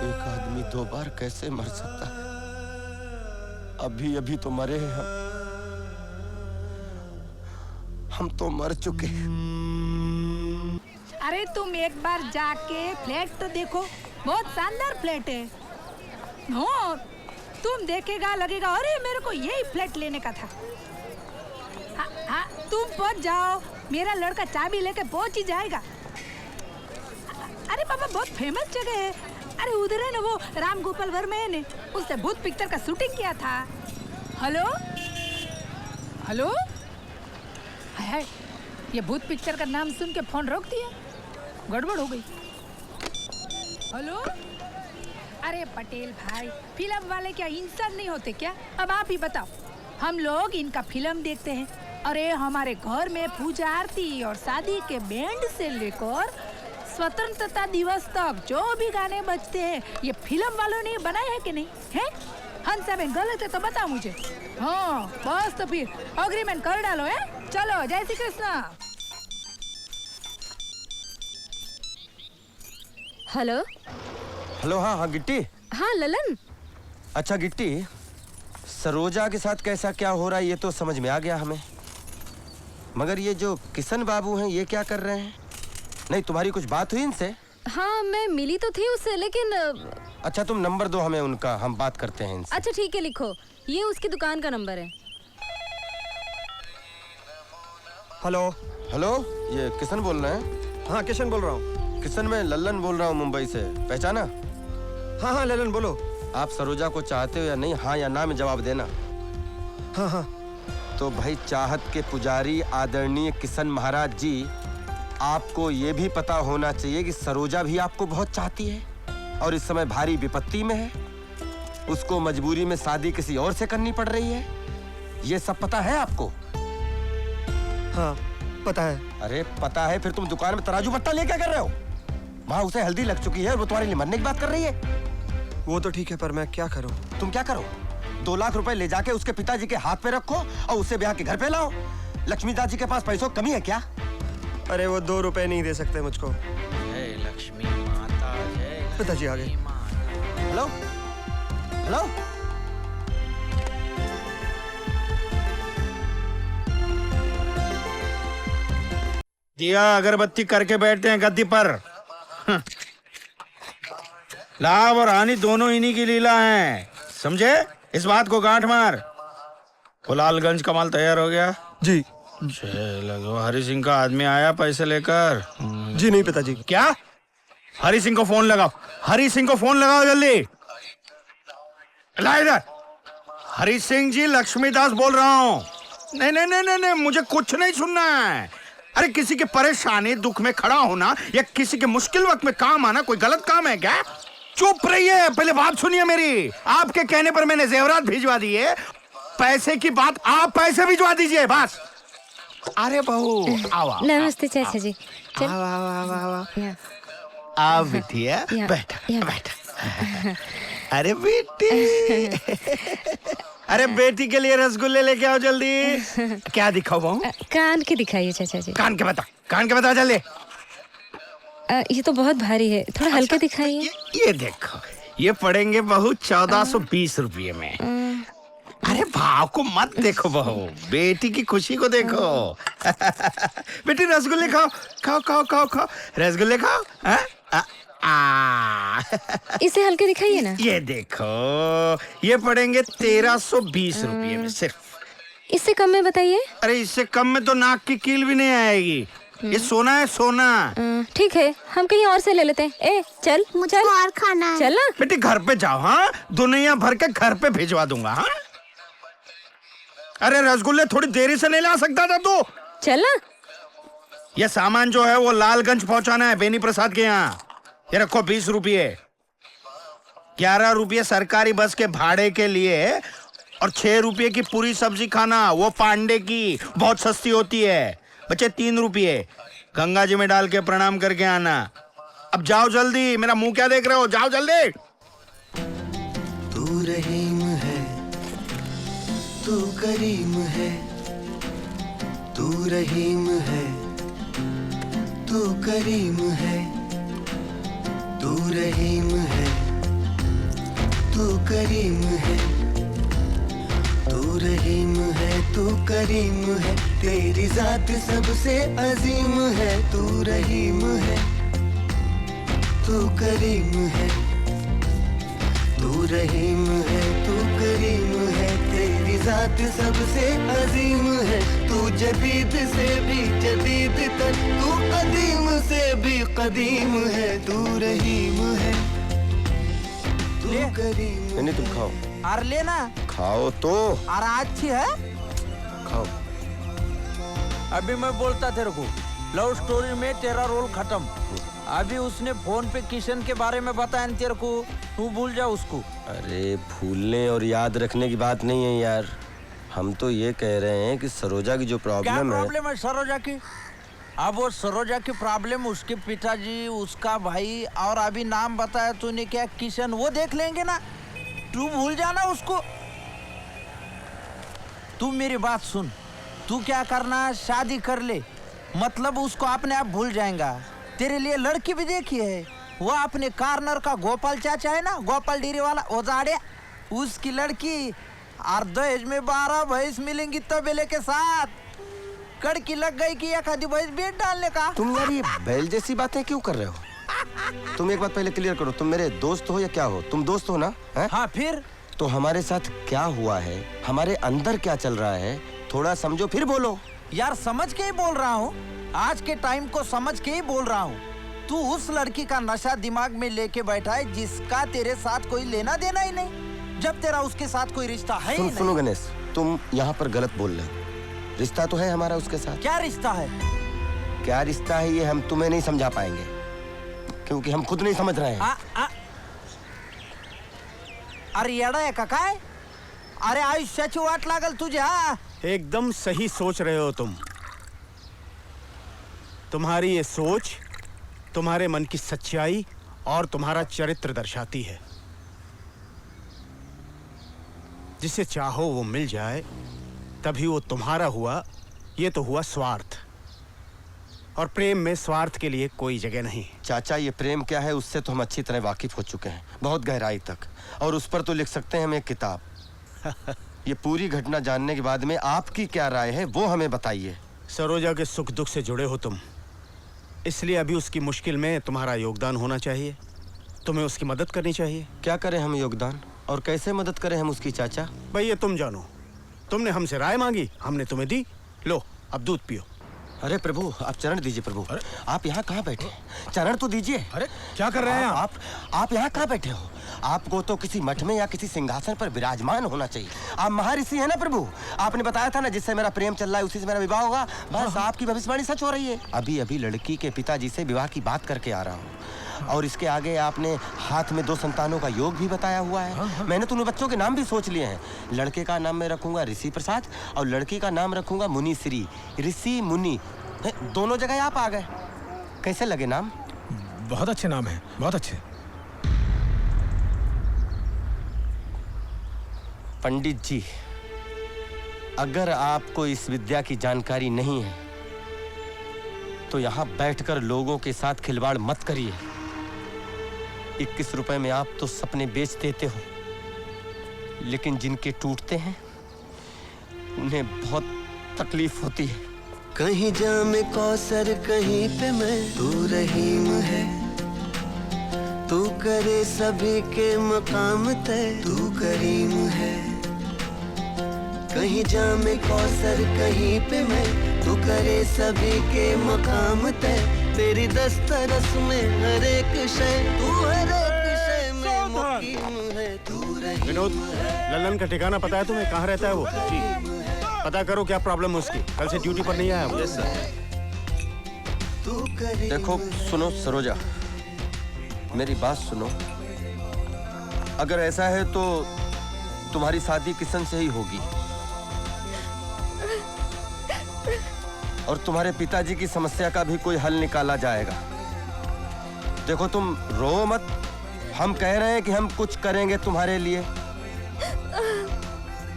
एक आदमी 2 बार कैसे मर सकता है? अभी अभी तो मरे हैं हम तो मर चुके हैं। अरे तुम एक बार जाके फ्लैट तो देखो, बहुत शानदार फ्लैट है। हो तुम देखेगा लगेगा अरे मेरे को यही फ्लैट लेने का था। हाँ, तुम पहुंच जाओ, मेरा लड़का चाबी लेके पहुंच ही जाएगा। अरे पापा बहुत फेमस जगह है। अरे उधर है ना वो राम गोपाल वर्मा है ने, उसने भूत पिक्चर का शूटिंग किया था। हेलो हेलो, हाय ये भूत पिक्चर का नाम सुन के फोन रोक दिया, गड़बड़ हो गई। हेलो, अरे पटेल भाई, फिल्म वाले क्या इंसान नहीं होते क्या? अब आप ही बताओ, हम लोग इनका फिल्म देखते हैं। अरे हमारे घर में पूजा आरती और शादी के बैंड से लेकर स्वतंत्रता दिवस तक जो भी गाने बजते हैं ये फिल्म वालों ने बनाए हैं कि नहीं है? हंसाबेन गलत है तो बताओ मुझे। हाँ बस तो फिर अग्रीमेंट कर डालो है। चलो जय श्री कृष्णा। हेलो हेलो, हाँ गिट्टी। हाँ ललन। अच्छा गिट्टी, सरोजा के साथ कैसा क्या हो रहा है ये तो समझ में आ गया हमें, मगर ये जो किशन बाबू हैं ये क्या कर रहे हैं? नहीं तुम्हारी कुछ बात हुई इनसे? हाँ मैं मिली तो थी उससे, लेकिन अच्छा तुम नंबर दो हमें उनका, हम बात करते हैं इनसे। अच्छा ठीक है, लिखो, ये उसकी दुकान का नंबर है। हेलो हेलो, ये किशन बोल रहे हैं? हाँ किशन बोल रहा हूँ। किशन, मैं लल्लन बोल रहा हूँ मुंबई से, पहचाना? हाँ हाँ ललन बोलो। आप सरोजा को चाहते हो या नहीं, हाँ या ना में जवाब देना। हाँ हाँ। तो भाई चाहत के पुजारी आदरणीय किशन महाराज जी, आपको ये भी पता होना चाहिए कि सरोजा भी आपको बहुत चाहती है और इस समय भारी विपत्ति में है। उसको मजबूरी में शादी किसी और से करनी पड़ रही है, ये सब पता है आपको? हाँ पता है। अरे पता है, फिर तुम दुकान में तराजू पट्टा ले क्या कर रहे हो? वहाँ उसे हल्दी लग चुकी है और वो तुम्हारे लिए मरने की बात कर रही है। वो तो ठीक है, पर मैं क्या करूं? तुम क्या करो? 2 लाख रुपए ले जाके उसके पिताजी के हाथ पे रखो और उसे ब्याह के घर पे लाओ। लक्ष्मीदास जी के पास पैसों की कमी है क्या? अरे वो 2 रुपए नहीं दे सकते मुझको। जय लक्ष्मी माता, जय पिताजी आ गए। हेलो हेलो, दिया अगरबत्ती करके बैठते हैं गद्दी पर। लाभ और हानि दोनों इन्हीं की लीला है, समझे? इस बात को गांठ मार। कुलालगंज का माल तैयार हो गया? जी। लगो हरि सिंह का आदमी आया पैसे लेकर? जी नहीं पिताजी। क्या? हरि सिंह को फोन लगाओ, हरि सिंह को फोन लगाओ जल्दी। ला इधर। हरि सिंह जी, लक्ष्मीदास बोल रहा हूँ। नहीं नहीं नहीं नहीं नहीं, मुझे कुछ नहीं सुनना है। अरे किसी के परेशानी दुख में खड़ा होना या किसी के मुश्किल वक्त में काम आना कोई गलत काम है क्या? चुप रहिए, पहले बात सुनिए मेरी। आपके कहने पर मैंने जेवरात भिजवा दिए, पैसे की बात आप पैसे भिजवा दीजिए बस। अरे बहू आओ। नमस्ते चाचा जी। आओ बिटिया, बैठा बैठा। अरे बेटी, अरे बेटी के लिए रसगुल्ले लेके आओ जल्दी। क्या दिखाओ बहू? कान के दिखाइए चाचा जी। कान के बता, कान के बता जल्दी। ये तो बहुत भारी है, थोड़ा हल्के दिखाइए। ये देखो, ये पड़ेंगे बहू 1420 रुपये में। अरे भाव को मत देखो बहू, बेटी की खुशी को देखो। बेटी रसगुल्ले खाओ, खाओ खाओ खाओ खाओ, रसगुल्ले खाओ। इसे हल्के दिखाइए ना। ये देखो, ये पड़ेंगे 1320 रुपये में सिर्फ। इससे कम में बताइए। अरे इससे कम में तो नाक की कील भी नहीं आएगी। ये सोना है, सोना। ठीक है, हम कहीं और से ले लेते हैं। ए चल, मुझे और खाना है। चल ना बेटी, घर पे जाओ। हाँ, दुनिया भर के घर पे भिजवा दूंगा। हाँ, अरे रसगुल्ले थोड़ी देरी से नहीं ला सकता था तू? चल ना। ये सामान जो है वो लालगंज पहुंचाना है बेनी प्रसाद के यहाँ। ये रखो 20 रुपये, 11 रुपये सरकारी बस के भाड़े के लिए और 6 रुपये की पूरी सब्जी खाना, वो पांडे की, बहुत सस्ती होती है। बच्चे 3 रुपये गंगा जी में डाल के प्रणाम करके आना। अब जाओ जल्दी, मेरा मुंह क्या देख रहे हो? जाओ जल्दी। तू रहीम है, तू करीम है, तू रहीम है, तू करीम है, तू रहीम है, तू करीम है, तू रहीम है, तू करीम है, तेरी जात सबसे अजीम है, तू रहीम है, तू करीम है, तू रहीम है, तू करीम है, तेरी जात सबसे अजीम है, तू जदीद से भी जदीद तक, तू कदीम से भी कदीम है, तू रहीम है, तू करीम। नहीं तुम खाओ। और लेना खाओ तो। और अच्छी है। खाओ। अभी मैं बोलता तेरे को, लव स्टोरी में तेरा रोल खत्म। अभी उसने फोन पे किशन के बारे में बताया तेरे को, तू भूल जा उसको। अरे भूलने और याद रखने की बात नहीं है यार, हम तो ये कह रहे हैं कि सरोजा की जो क्या प्रॉब्लम है। प्रॉब्लम है सरोजा की? अब वो सरोजा की प्रॉब्लम उसके पिताजी, उसका भाई और अभी नाम बताया तूने क्या, किशन, वो देख लेंगे ना। तू भूल जाना उसको। तू मेरी बात सुन, तू क्या करना, शादी कर ले, मतलब उसको अपने आप भूल जाएगा। तेरे लिए लड़की भी देखी है, वो अपने कार्नर का गोपाल चाचा है ना, गोपाल डेरी वाला, वो जाड़े, उसकी लड़की। और दहेज में 12 भैंस मिलेंगी तबेले के साथ। कड़की लग गई कि एक आधी भैंस बेच डालने का। तुम यार ये बैल जैसी बातें क्यों कर रहे हो? तुम एक बात पहले क्लियर करो, तुम मेरे दोस्त हो या क्या हो? तुम दोस्त हो ना? है? हाँ फिर? तो हमारे साथ क्या हुआ है, हमारे अंदर क्या चल रहा है, थोड़ा समझो फिर बोलो। यार समझ के ही बोल रहा हूँ, आज के टाइम को समझ के ही बोल रहा हूँ। तू उस लड़की का नशा दिमाग में लेके बैठा है जिसका तेरे साथ कोई लेना देना ही नहीं, जब तेरा उसके साथ कोई रिश्ता है ही नहीं। सुनो गणेश, तुम यहाँ पर गलत बोल रहे हो। रिश्ता तो है हमारा उसके साथ। क्या रिश्ता है? क्या रिश्ता है ये हम तुम्हें नहीं समझा पाएंगे, क्योंकि हम खुद नहीं समझ रहे हैं। अरे येडा है काका? अरे आयुष्याची वाट लागल तुझ्या। एकदम सही सोच रहे हो तुम। तुम्हारी ये सोच तुम्हारे मन की सच्चाई और तुम्हारा चरित्र दर्शाती है। जिसे चाहो वो मिल जाए, तभी वो तुम्हारा हुआ। ये तो हुआ स्वार्थ, और प्रेम में स्वार्थ के लिए कोई जगह नहीं। चाचा ये प्रेम क्या है उससे तो हम अच्छी तरह वाकिफ हो चुके हैं, बहुत गहराई तक, और उस पर तो लिख सकते हैं हम एक किताब। ये पूरी घटना जानने के बाद में आपकी क्या राय है वो हमें बताइए। सरोजा के सुख दुख से जुड़े हो तुम, इसलिए अभी उसकी मुश्किल में तुम्हारा योगदान होना चाहिए। तुम्हें उसकी मदद करनी चाहिए। क्या करें हम योगदान, और कैसे मदद करें हम उसकी चाचा? भाई ये तुम जानो। तुमने हमसे राय मांगी, हमने तुम्हें दी, लो अब दूध पियो। अरे प्रभु आप चरण दीजिए। प्रभु आप यहाँ कहाँ बैठे? चरण तो दीजिए। अरे क्या कर रहे हैं आप यहाँ कहाँ बैठे हो? आपको तो किसी मठ में या किसी सिंहासन पर विराजमान होना चाहिए। आप महर्षि है ना प्रभु? आपने बताया था ना जिससे मेरा प्रेम चल रहा है उसी से मेरा विवाह होगा। बस आपकी भविष्यवाणी सच हो रही है। अभी अभी लड़की के पिताजी से विवाह की बात करके आ रहा हूँ, और इसके आगे आपने हाथ में 2 संतानों का योग भी बताया हुआ है। मैंने तो उन बच्चों के नाम भी सोच लिए हैं। लड़के का नाम मैं रखूंगा ऋषि प्रसाद, और लड़की का नाम रखूंगा मुनि श्री। ऋषि मुनि दोनों जगह आप आ गए। कैसे लगे नाम? बहुत अच्छे नाम है, बहुत अच्छे। पंडित जी, अगर आपको इस विद्या की जानकारी नहीं है तो यहाँ बैठकर लोगों के साथ खिलवाड़ मत करिए। 21 रुपए में आप तो सपने बेच देते हो, लेकिन जिनके टूटते हैं उन्हें बहुत तकलीफ होती है। कहीं जामे कौसर कहीं पे मैं, तू रहीम है, तू करे सभी के मकाम तय, तू करीम है। कहीं जामे कौसर कहीं पे मैं, तू करे सभी के मकाम तय, तेरी दस्तरस में हर एक शय, तू हर एक शय में मुकीम है, तू रहीम। विनोद, ललन का ठिकाना पता है तुम्हें? कहाँ रहता है वो? जी पता करो क्या प्रॉब्लम है उसकी। कल से ड्यूटी पर नहीं आया वो। देखो सुनो सरोजा, मेरी बात सुनो। अगर ऐसा है तो तुम्हारी शादी किशन से ही होगी, और तुम्हारे पिताजी की समस्या का भी कोई हल निकाला जाएगा। देखो तुम रो मत, हम कह रहे हैं कि हम कुछ करेंगे तुम्हारे लिए।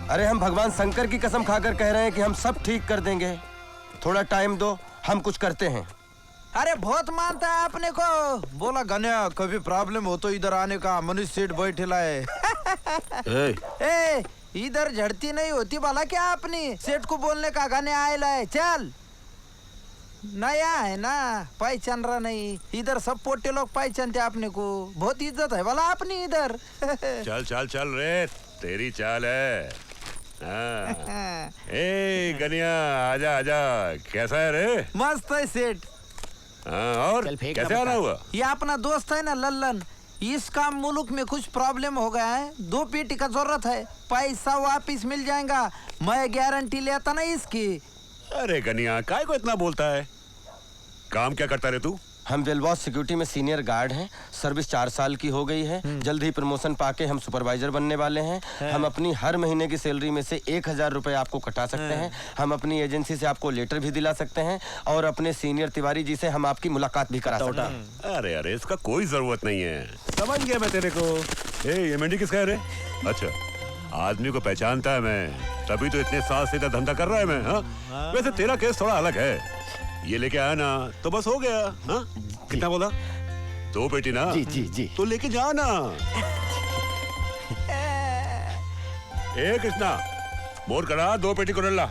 अरे हम भगवान शंकर की कसम खाकर कह रहे हैं कि हम सब ठीक कर देंगे। थोड़ा टाइम दो, हम कुछ करते हैं। अरे बहुत मानता है आपने को। बोला गन्या कभी प्रॉब्लम हो तो इधर आने का, मनुष्य सेठ बैठेला है। ए, इधर झड़ती नहीं होती भला क्या अपनी? सेठ को बोलने का गन्या आयला है। चल नया है ना, पहचान रहा नहीं। इधर सब पोटे लोग पहचानते अपने को, बहुत इज्जत है वाला अपनी इधर। चल चल चल रे, तेरी चाल है। हाँ। ए गनिया, आजा आजा, कैसा है रे? मस्त है सेठ। हाँ, और कैसे आना हुआ? ये अपना दोस्त है ना लल्लन, इसका मुल्क में कुछ प्रॉब्लम हो गया है, 2 पेटी का जरूरत है, पैसा वापिस मिल जाएगा, मैं गारंटी लेता ना इसकी। अरे गनिया, काय को इतना बोलता है? काम क्या करता रे तू? हम बेलबॉस सिक्योरिटी में सीनियर गार्ड हैं, सर्विस 4 साल की हो गई है, जल्द ही प्रमोशन पाके हम सुपरवाइजर बनने वाले हैं। हम अपनी हर महीने की सैलरी में से 1000 रुपए आपको कटा सकते हैं। हम अपनी एजेंसी से आपको लेटर भी दिला सकते हैं और अपने सीनियर तिवारी जी से हम आपकी मुलाकात भी करा सकते हैं। अरे अरे, इसका कोई जरूरत नहीं है, समझ गया मैं तेरे को। ये मंडी किसका है रे? अच्छा, आदमी को पहचानता है मैं, तभी तो इतने साल से इधर धंधा कर रहा है मैं। हाँ? वैसे तेरा केस थोड़ा अलग है, ये लेके आया ना तो बस हो गया। हाँ? कितना बोला? 2 पेटी ना? जी जी जी। तो लेके जा ना। ए कृष्णा, मोर करा 2 पेटी को डल्ला।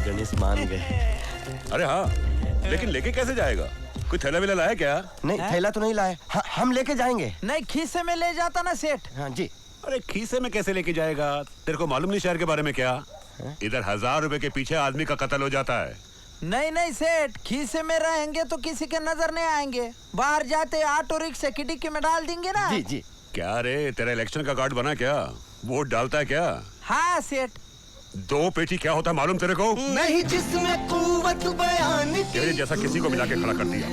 गणेश मान गए। अरे हाँ, लेकिन लेके कैसे जाएगा? कोई थैला वेला लाया क्या? नहीं, थैला तो नहीं लाए, हम लेके जाएंगे। नहीं, खीसे में ले जाता ना सेठ। हाँ जी। अरे खीसे में कैसे लेके जाएगा? तेरे को मालूम नहीं शहर के बारे में क्या? इधर 1000 रुपए के पीछे आदमी का कत्ल हो जाता है। नहीं नहीं सेठ, खीसे में रहेंगे तो किसी के नजर नहीं आएंगे, बाहर जाते ऑटो रिक्शा की डिक्की में डाल देंगे ना। जी जी। क्या रे, तेरा इलेक्शन का कार्ड बना क्या? वोट डालता है क्या? हाँ सेठ। 2 पेटी क्या होता है मालूम तेरे को? नहीं, जिसमें कुव्वत बयान तेरे जैसा किसी को मिला के खड़ा कर दिया।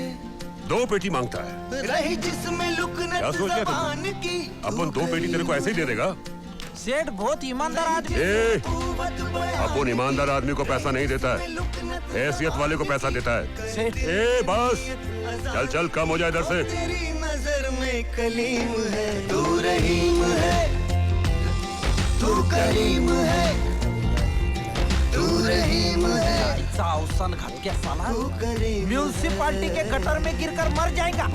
2 पेटी मांगता है। रही जिसमें लुकनत क्या सोच लिया ज़बान की। अपन 2 पेटी तेरे को ऐसे ही दे देगा? सेठ बहुत ईमानदार आदमी। अपन ईमानदार आदमी को पैसा नहीं देता है, हैसियत वाले को पैसा देता है। ए बस, चल चल, कम हो जाए इधर से। तेरी नजर में कलीम है, तू रहीम है, तू करीम है, तू रहीम है। साउसन घट के साला म्यूनिसिपालिटी के गटर में गिरकर मर जाएगा।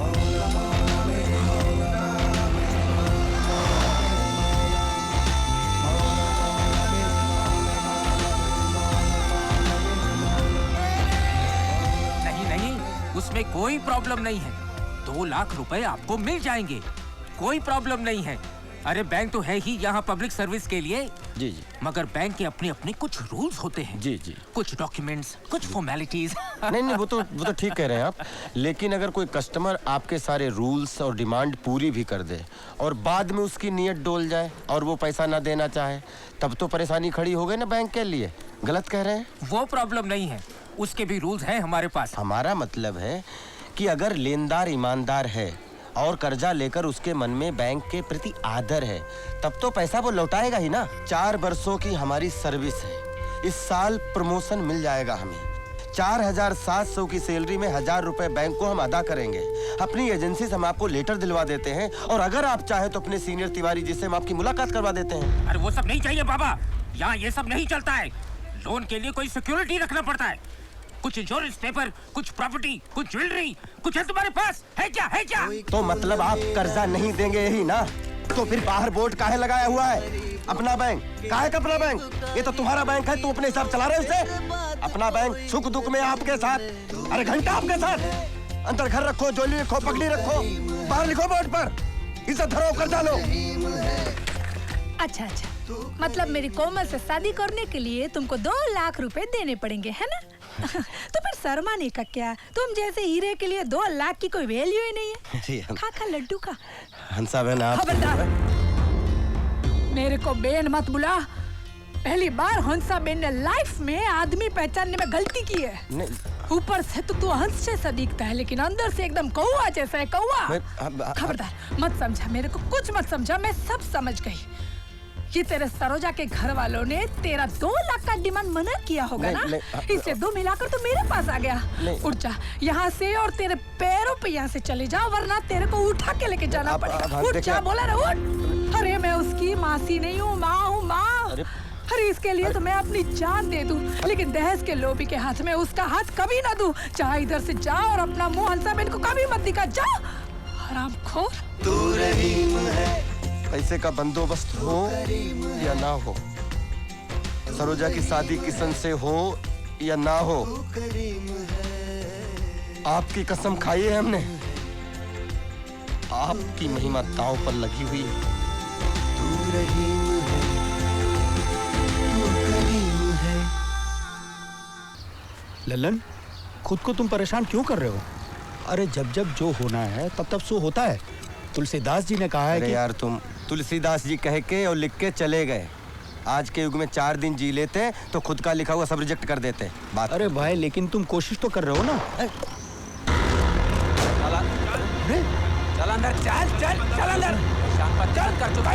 उसमें कोई प्रॉब्लम नहीं है, 2 लाख रुपए आपको मिल जाएंगे, कोई प्रॉब्लम नहीं है। अरे बैंक तो है ही यहाँ पब्लिक सर्विस के लिए। जी जी। मगर बैंक के अपने अपने कुछ रूल्स होते हैं। जी जी। कुछ डॉक्यूमेंट्स, कुछ फॉर्मेलिटीज। नहीं, वो तो ठीक कह रहे हैं आप, लेकिन अगर कोई कस्टमर आपके सारे रूल्स और डिमांड पूरी भी कर दे और बाद में उसकी नीयत डोल जाए और वो पैसा ना देना चाहे, तब तो परेशानी खड़ी हो गई ना बैंक के लिए। गलत कह रहे हैं? वो प्रॉब्लम नहीं है, उसके भी रूल्स हैं हमारे पास। हमारा मतलब है कि अगर लेनदार ईमानदार है और कर्जा लेकर उसके मन में बैंक के प्रति आदर है, तब तो पैसा वो लौटाएगा ही ना। 4 वर्षों की हमारी सर्विस है, इस साल प्रमोशन मिल जाएगा हमें। 4700 की सैलरी में 1000 रुपए बैंक को हम अदा करेंगे। अपनी एजेंसी से हम आपको लेटर दिलवा देते हैं और अगर आप चाहे तो अपने सीनियर तिवारी जी से हम आपकी मुलाकात करवा देते हैं। अरे वो सब नहीं चाहिए बाबा, यहाँ ये सब नहीं चलता है। लोन के लिए कोई सिक्योरिटी रखना पड़ता है, कुछ इंश्योरेंस पेपर, कुछ प्रॉपर्टी, कुछ ज्वेलरी, कुछ है तुम्हारे पास? है क्या? है क्या? तो मतलब आप कर्जा नहीं देंगे ही ना? तो फिर बाहर बोर्ड काहे लगाया हुआ है? अपना बैंक काहे का अपना बैंक? ये तो तुम्हारा बैंक है, तुम अपने हिसाब चला रहे उसे। अपना बैंक सुख दुख में आपके साथ, अरे घंटा आपके साथ। अंदर घर रखो, ज्वेलरी रखो, पगड़ी रखो, बाहर लिखो बोर्ड पर, इज्जत धरो, कर्जा लो। अच्छा अच्छा, मतलब मेरी कोमल से शादी करने के लिए तुमको 2 लाख रुपए देने पड़ेंगे, है ना? तो फिर शर्माने का क्या? तुम जैसे हीरे के लिए 2 लाख की कोई वैल्यू ही नहीं है। खा लड्डू का। हंसा बहन आप खबरदार, मेरे को बेन मत बुला। पहली बार हंसा बेन ने लाइफ में आदमी पहचानने में गलती की है। ऊपर से तो तू हंस जैसा दिखता है, लेकिन अंदर से एकदम कौवा जैसा है, कौवा। खबरदार, मत समझा मेरे को, कुछ मत समझा, मैं सब समझ गई। ये तेरे सरोजा के घर वालों ने तेरा 2 लाख का डिमांड मना किया होगा ना? इससे 2 मिलाकर तो मेरे पास आ गया। उठ जा यहाँ से और तेरे पैरों पे यहाँ से चले जा, वरना तेरे को उठा के लेके जाना पड़ेगा। उठ जा, बोला ना उठ। अरे मैं उसकी मासी नहीं हूँ, माँ हूँ, माँ। अरे इसके लिए तो मैं अपनी जान दे दूं, लेकिन दहेज के लोभी के हाथ में उसका हाथ कभी ना दूं। चाहे इधर से जा और अपना मुंह हंसा बेन को कभी मत दिखा। जा। हरामखोर। तू रहीम है, पैसे का बंदोबस्त हो या ना हो, सरोजा की शादी किशन से हो या ना हो, आपकी कसम खाई है हमने, आपकी महिमा दांव पर लगी हुई है। तू रहीम है, तू करीम है। लल्लन, खुद को तुम परेशान क्यों कर रहे हो? अरे जब जब जो होना है तब तब सो होता है। तुलसीदास जी ने कहा है कि यार तुम तुलसीदास जी कह के और लिख के चले गए। आज के युग में 4 दिन जी लेते तो खुद का लिखा हुआ सब रिजेक्ट कर देते। बात अरे भाई लेकिन तुम कोशिश तो कर रहे हो ना। चल अंदर, चल अंदर। शाम पर चल कर चुका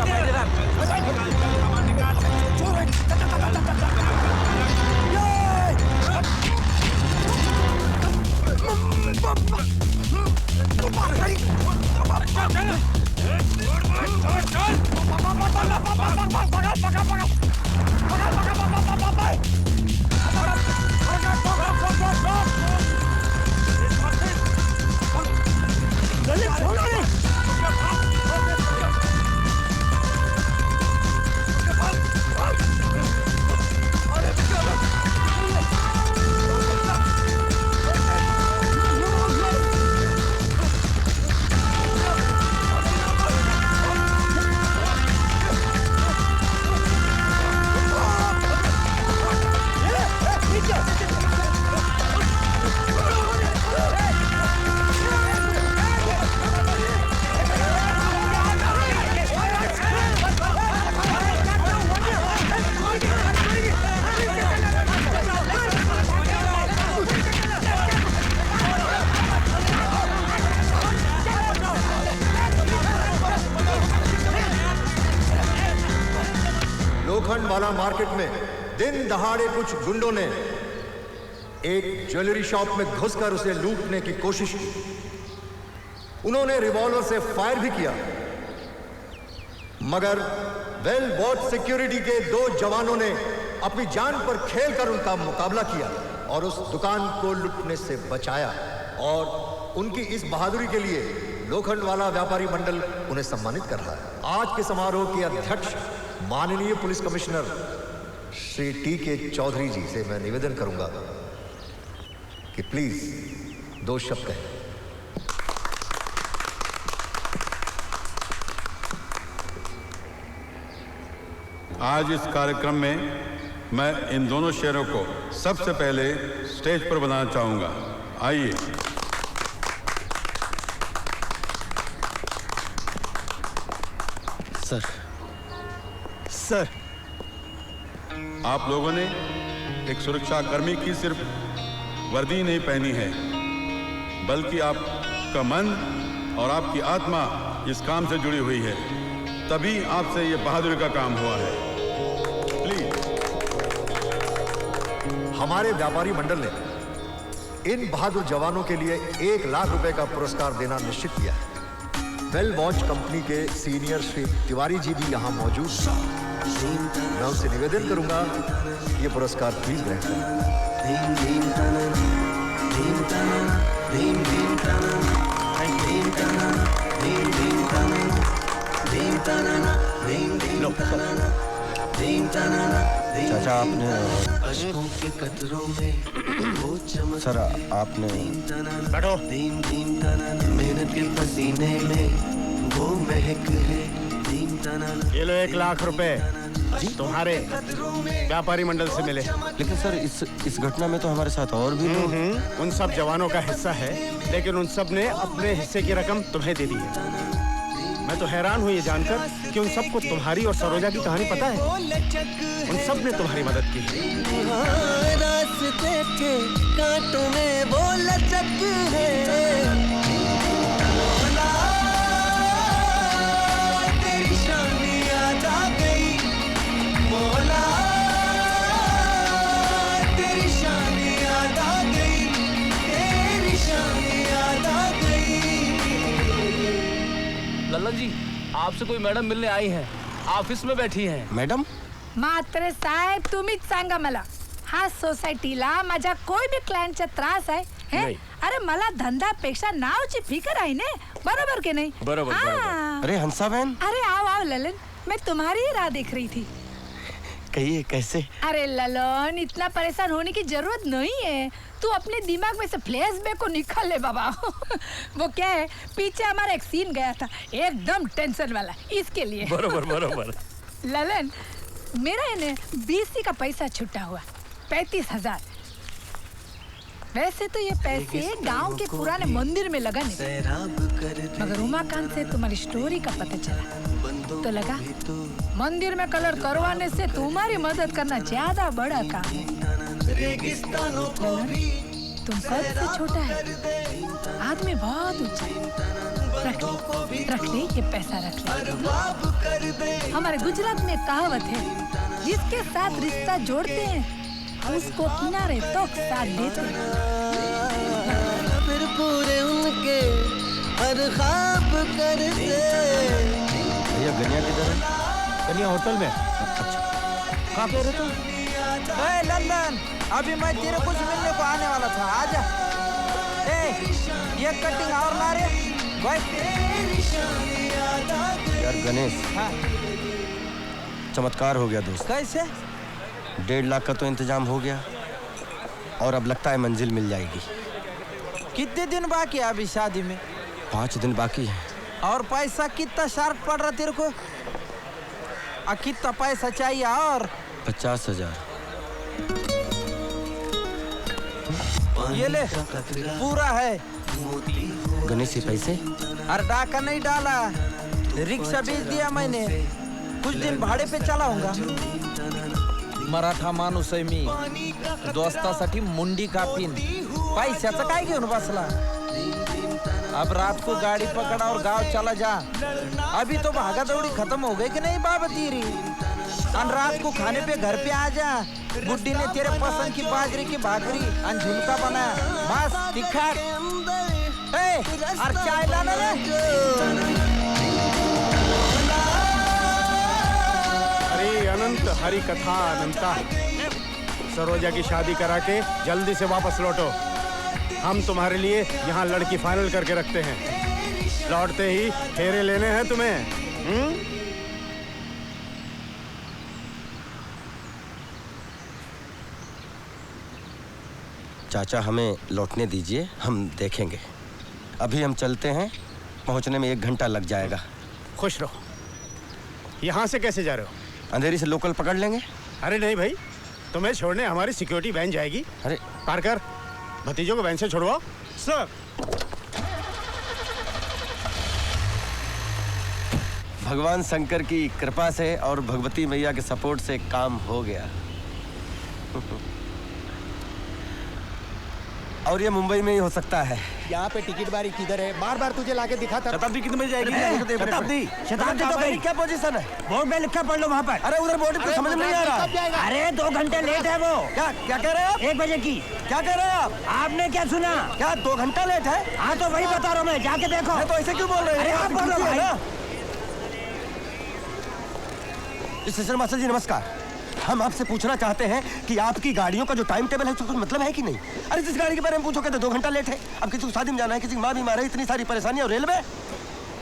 लोखंडवाला मार्केट में दिन दहाड़े कुछ गुंडों ने एक ज्वेलरी शॉप में घुसकर उसे लूटने की कोशिश की। उन्होंने रिवॉल्वर से फायर भी किया, मगर वेल वॉच सिक्योरिटी के 2 जवानों ने अपनी जान पर खेलकर उनका मुकाबला किया और उस दुकान को लूटने से बचाया। और उनकी इस बहादुरी के लिए लोखंडवाला व्यापारी मंडल उन्हें सम्मानित कर रहा है। आज के समारोह के अध्यक्ष माननीय पुलिस कमिश्नर श्री टी.के. चौधरी जी से मैं निवेदन करूंगा कि प्लीज 2 शब्द कहें। आज इस कार्यक्रम में मैं इन दोनों शेरों को सबसे पहले स्टेज पर बुलाना चाहूंगा। आइए। सर, आप लोगों ने एक सुरक्षा कर्मी की सिर्फ वर्दी नहीं पहनी है, बल्कि आपका मन और आपकी आत्मा इस काम से जुड़ी हुई है, तभी आपसे ये बहादुरी का काम हुआ है। प्लीज। हमारे व्यापारी मंडल ने इन बहादुर जवानों के लिए 1 लाख रुपए का पुरस्कार देना निश्चित किया है। वेल वॉच कंपनी के सीनियर श्री तिवारी जी भी यहाँ मौजूद हैं। मैं उनसे निवेदन करूंगा ये पुरस्कार प्लीज ग्रहण चाचा आपने अश्कों के कतरों में वो चमक, सर आपने बैठो। मेहनत के पसीने में वो महक है। ये लो 1 लाख रुपए तुम्हारे व्यापारी मंडल से मिले। लेकिन सर इस घटना में तो हमारे साथ और भी लोग। उन सब जवानों का हिस्सा है, लेकिन उन सब ने अपने हिस्से की रकम तुम्हें दे दी है। मैं तो हैरान हूँ ये जानकर कि उन सबको तुम्हारी और सरोजा की कहानी पता है। उन सब ने तुम्हारी मदद की है। रास्ते के कांटों में वो लचक है। तेरी शान याद आ गई मौला, तेरी शान याद आ गई, तेरी शान याद आ गई। लल्लन जी, आपसे कोई मैडम मिलने आई हैं, ऑफिस में बैठी हैं। मैडम? मात्र साहेब तुम्हीच सांगा मला, हा सोसायटीला माझ्या कोई भी क्लायंटचा त्रास आहे नाही. अरे मला धंद्यापेक्षा नावची फिकर आहे ना, बरोबर के नहीं? बरोबर, हाँ. अरे हंसा बहन, अरे आओ आओ ललन, मैं तुम्हारी ही राह देख रही थी। कहिए कैसे? अरे ललन, इतना परेशान होने की जरूरत नहीं है। तू अपने दिमाग में से फ्लैशबैक को निकाल ले बाबा। वो क्या है, पीछे हमारा एक सीन गया था, एकदम टेंशन वाला, इसके लिए। बरोबर बरोबर। ललन, मेरा है ना बीसी का पैसा छुटा हुआ 35,000। वैसे तो ये पैसे गांव के पुराने मंदिर में लगाने, मगर उमाकांत से तुम्हारी स्टोरी का पता चला तो लगा मंदिर में कलर करवाने से तुम्हारी मदद करना ज्यादा बड़ा काम है। तुम कद से छोटा है, आदमी बहुत ऊंचा है। रख ले ये पैसा, रख ले। हमारे गुजरात में कहावत है, जिसके साथ रिश्ता जोड़ते हैं उसको किनारे तो साथ देते हैं। फिर पूरे उनके हर ख्वाब करते। भैया गनिया किधर है? गनिया होटल में। कहाँ पे रहे तुम? लंदन, अभी मैं तेरे कुछ मिलने को आने वाला था, आजा। ये कटिंग और ला रे भाई। यार गणेश, हाँ। चमत्कार हो गया दोस्त। कैसे? 1.5 लाख का तो इंतजाम हो गया और अब लगता है मंजिल मिल जाएगी। कितने दिन बाकी है अभी शादी में? 5 दिन बाकी है। और पैसा कितना शार्ट पड़ रहा तेरे को? कितना पैसा चाहिए? और 50,000। ये ले, पूरा है। गणेश, ये पैसे? अरे डाका नहीं डाला, रिक्शा बेच दिया मैंने, कुछ दिन भाड़े पे चलाऊंगा। मराठा माणूस आहे मी, दोस्तासाठी मुंडी कापीन, पैशाचं काय घेऊन बसला? अब रात को गाड़ी पकड़ा और गांव चला जा। अभी तो भागा दौड़ी खत्म हो गई कि नहीं बाबा तेरी? और रात को खाने पे घर पे आ जा। बुड्ढी ने तेरे पसंद की बाजरे की भाकरी और झुमका बनाया, बस दिखा। और चाय लाना रे। अरे अनंत हरि कथा अनंता, सरोजा की शादी करा के जल्दी से वापस लौटो। हम तुम्हारे लिए यहाँ लड़की फाइनल करके रखते हैं, लौटते ही फेरे लेने हैं तुम्हें। चाचा हमें लौटने दीजिए, हम देखेंगे। अभी हम चलते हैं, पहुंचने में 1 घंटा लग जाएगा। खुश रहो। यहाँ से कैसे जा रहे हो? अंधेरी से लोकल पकड़ लेंगे। अरे नहीं भाई, तुम्हें छोड़ने हमारी सिक्योरिटी वैन जाएगी। अरे पार्कर, भतीजों को वैन से छोड़वाओ। सर। भगवान शंकर की कृपा से और भगवती मैया के सपोर्ट से काम हो गया। और ये मुंबई में ही हो सकता है। यहाँ पे टिकट बारी किधर है? बार बार तुझे लाके दिखाता। शताब्दी कितने बजे जाएगी? शताब्दी तो गई। क्या पोजीशन है? बोर्ड में लिखा पढ़ लो वहाँ पर। अरे उधर बोर्ड पे समझ में नहीं आ रहा। अरे 2 घंटे लेट है वो। क्या कह रहे हो? 1 बजे की। क्या कह रहे हो आप? आपने क्या सुना? क्या 2 घंटा लेट है? हाँ तो वही बता रहा हूँ मैं, जाके देखो। तो ऐसे क्यों बोल रहे हैं? अरे आप बोलो भाई। स्टेशन मास्टर जी नमस्कार। हम आपसे पूछना चाहते हैं कि आपकी गाड़ियों का जो टाइम टेबल है उसका कुछ मतलब है कि नहीं? अरे जिस गाड़ी के बारे में पूछोगे तो 2 घंटा लेट है। अब किसी को शादी में जाना है, किसी की माँ बीमार है, इतनी सारी परेशानियां। और रेलवे?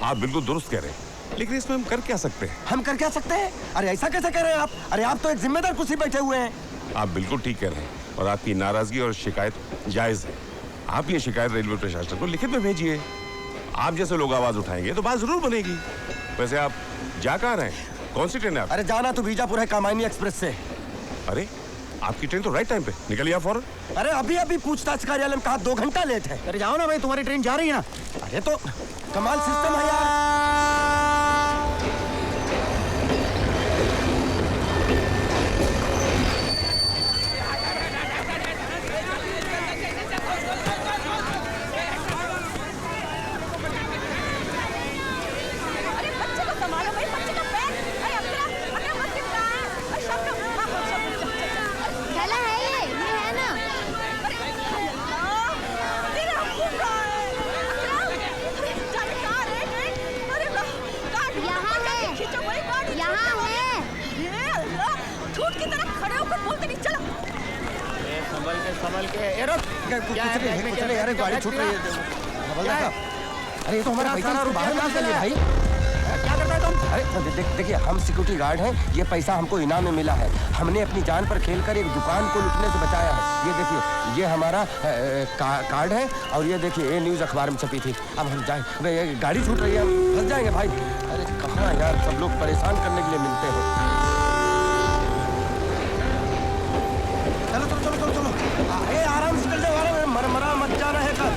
आप बिल्कुल दुरुस्त कह रहे हैं, लेकिन इसमें हम कर क्या सकते हैं? हम कर क्या सकते हैं? अरे ऐसा कैसे कह रहे हैं आप? अरे आप तो एक जिम्मेदार कुर्सी बैठे हुए हैं। आप बिल्कुल ठीक कह रहे हैं और आपकी नाराजगी और शिकायत जायज है। आप ये शिकायत रेलवे प्रशासन को लिखित में भेजिए। आप जैसे लोग आवाज उठाएंगे तो बात जरूर बनेगी। वैसे आप जा कहाँ रहे हैं? कौन सी ट्रेन है? अरे जाना तो बीजापुर है, कामायनी एक्सप्रेस से। अरे आपकी ट्रेन तो राइट टाइम पे निकलिए फौरन। अरे अभी पूछताछ कार्यालय में कहा 2 घंटा लेट है। अरे जाओ ना भाई, तुम्हारी ट्रेन जा रही है ना। अरे तो कमाल सिस्टम है यार। संभल के ये रुक क्या है बैग में, क्या है? अरे गाड़ी छूट रही है हवलदार साहब। अरे ये तो हमारा पैसा बाहर निकाल दिया भाई। क्या करता है तुम? अरे देखिए हम सिक्योरिटी गार्ड हैं, ये पैसा हमको इनाम में मिला है। हमने अपनी जान पर खेलकर एक दुकान को लूटने से बचाया है। ये देखिए ये हमारा कार्ड है और ये देखिए ये न्यूज़ अखबार में छपी थी। अब हम जाए, ये गाड़ी छूट रही है, हम फंस जाएंगे भाई। अरे कहाँ यार, सब लोग परेशान करने के लिए मिलते हैं। चलो चलो चलो चलो चलो, आराम से चल जाओ, मरमरा मत जाना है कल।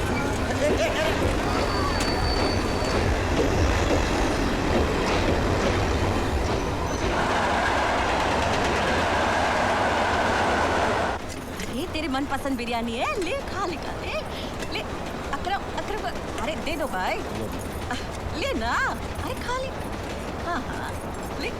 तेरी मनपसंद बिरयानी है, ले खा ले ले। अकरम अकरम, अरे दे दो भाई, ले ना, अरे खा ले। हाँ हाँ ले।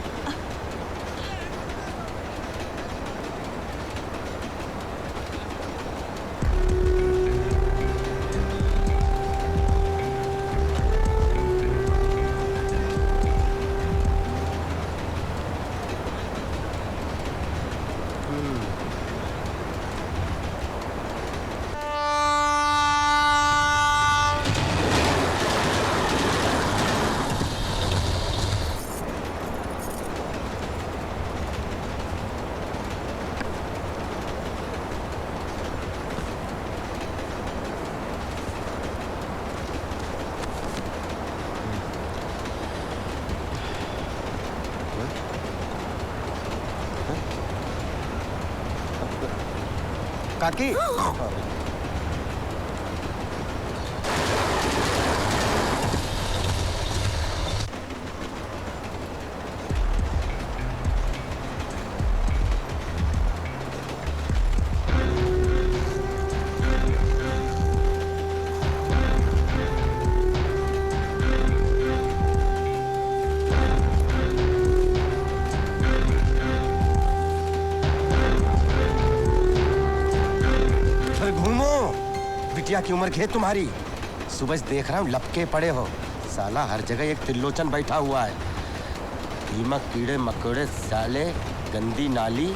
काकी बिटिया की उम्र है तुम्हारी, सुबह से देख रहा हूँ लपके पड़े हो। साला हर जगह एक त्रिलोचन बैठा हुआ है। दीमक कीड़े मकोड़े साले, गंदी नाली,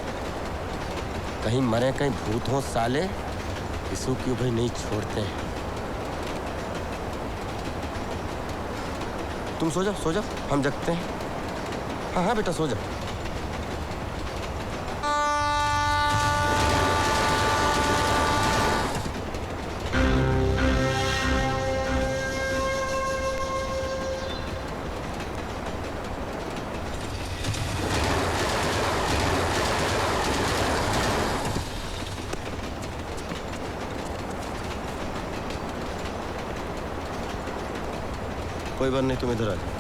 कहीं मरे कहीं भूत हो साले, इसू क्यों भाई नहीं छोड़ते। तुम सो जाओ हम जगते हैं। हाँ हाँ बेटा सो जाओ। कोई बात नहीं, तुम इधर आ जाओ।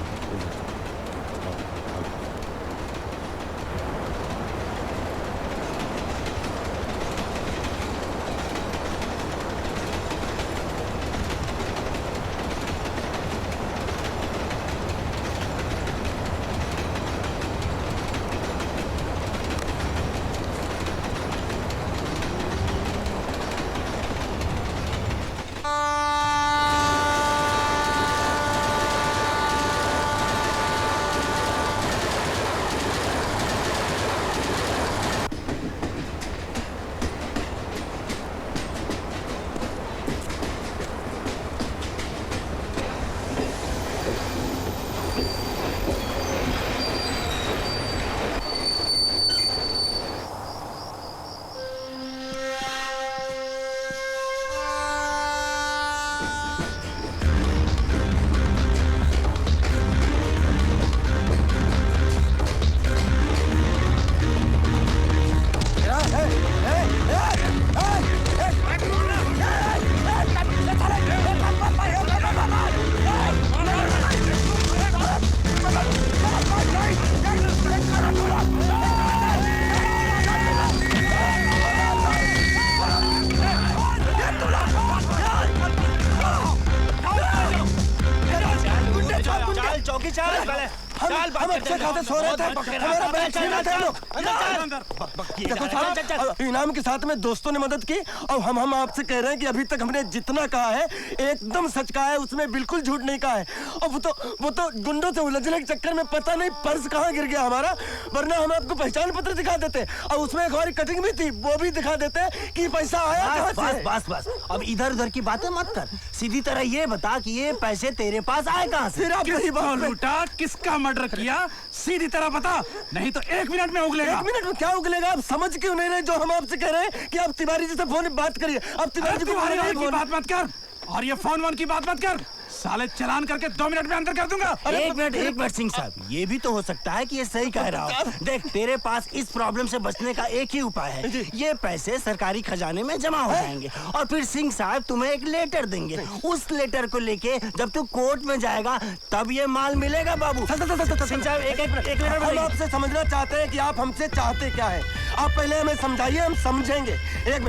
यहाँ से सो रहे थे, हमारा बैग छीन रहे थे लोग। देखो साहब, इनाम के साथ में दोस्तों ने मदद की और हम आपसे कह रहे हैं कि अभी तक हमने जितना कहा है एकदम सच कहा है, उसमें बिल्कुल झूठ नहीं कहा है। और वो तो गुंडों से उलझने के चक्कर में पता नहीं पर्स कहाँ गिर गया हमारा, वरना हम आपको पहचान पत्र दिखा देते और उसमें एक और कटिंग भी थी, वो भी दिखा देते कि पैसा आया कहाँ से। बस अब इधर उधर की बातें मत कर, सीधी तरह ये बता कि ये पैसे तेरे पास आए कहाँ से। किसको लूटा, किसका मर्डर किया, सीधी तरह बता, नहीं तो 1 मिनट में उगलेगा। 1 मिनट में क्या उगलेगा? आप समझ क्यों नहीं रहे जो हम आपसे कह रहे हैं कि आप तिवारी जी से फोन बात करिए। आप तिवारी जी की बात मत कर और ये फोन वन की बात मत कर, साले चालान करके 2 मिनट में अंदर कर दूंगा। एक मिनट सिंह साहब, ये भी तो हो सकता है कि ये सही कह रहा हो। देख, तेरे पास इस प्रॉब्लम से बचने का एक ही उपाय है, ये पैसे सरकारी खजाने में जमा हो जाएंगे और फिर सिंह साहब तुम्हें एक लेटर देंगे। उस लेटर को लेके जब तू कोर्ट में जाएगा तब ये माल मिलेगा बाबू। सिंह साहब एक लेटर। हम आपसे समझना चाहते हैं कि आप हमसे चाहते क्या है। आप पहले हमें समझाइए, हम समझेंगे। 1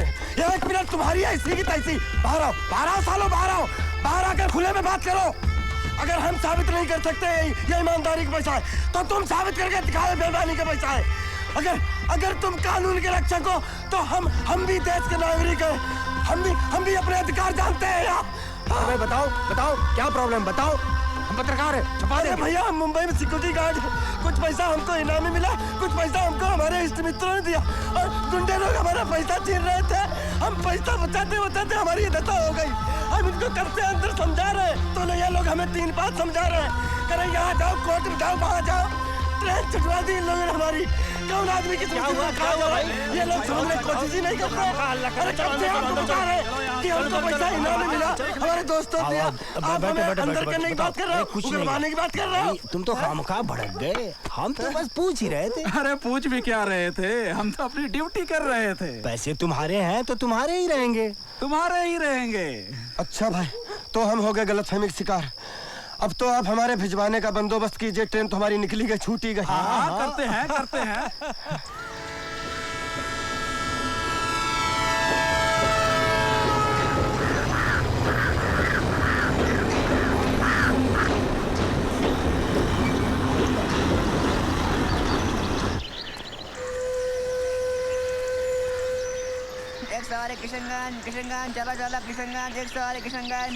मिनट तुम्हारी ऐसी की तैसी। बाहर आओ सालों, बाहर आकर खुले में बात करो। अगर हम साबित नहीं कर सकते ये ईमानदारी का पैसा है तो तुम साबित करके दिखाओ बेईमानी का पैसा है। अगर तुम कानून के रक्षक हो तो हम भी देश के नागरिक हैं, हम भी अपने अधिकार जानते हैं यार। अरे बताओ क्या प्रॉब्लम, बताओ। हम पत्रकार है, छुपा दे। भैया हम मुंबई में सिक्योरिटी गार्ड, कुछ पैसा हमको इनाम में मिला, कुछ पैसा हमको हमारे इष्ट मित्रों ने दिया और गुंडे लोग हमारा पैसा छीन रहे थे। हम पैसा बचाते हमारी दशा हो गई। हम इनको कब से अंदर समझा रहे हैं तो ये लोग हमें 3 बात समझा रहे हैं। करें यहाँ जाओ, कोर्ट में जाओ, वहाँ जाओ। ट्रेन छुटवा दी इन लोगों ने हमारी। कौन आदमी की क्या हुआ ये लोग समझने की कोशिश ही नहीं करते। अरे कब से हमको बता रहे कि हमको पैसा इनाम में मिला, हमारे दोस्तों ने। आप हमें अंदर करने की बात कर रहे हो, उगलवाने की बात कर रहे हो। तुम तो खामखा भड़क गए, हम तो बस पूछ ही रहे थे। अरे पूछ भी क्या रहे थे, हम तो अपनी ड्यूटी कर रहे थे। पैसे तुम्हारे हैं तो तुम्हारे ही रहेंगे। तुम्हारे ही रहेंगे। अच्छा भाई, तो हम हो गए गलतफहमी के शिकार। अब तो आप हमारे भिजवाने का बंदोबस्त कीजिए। ट्रेन तो हमारी निकली गई, छूटी गई। हाँ, करते हैं। किशनगंज चला किशनगंज, 108 किशनगंज।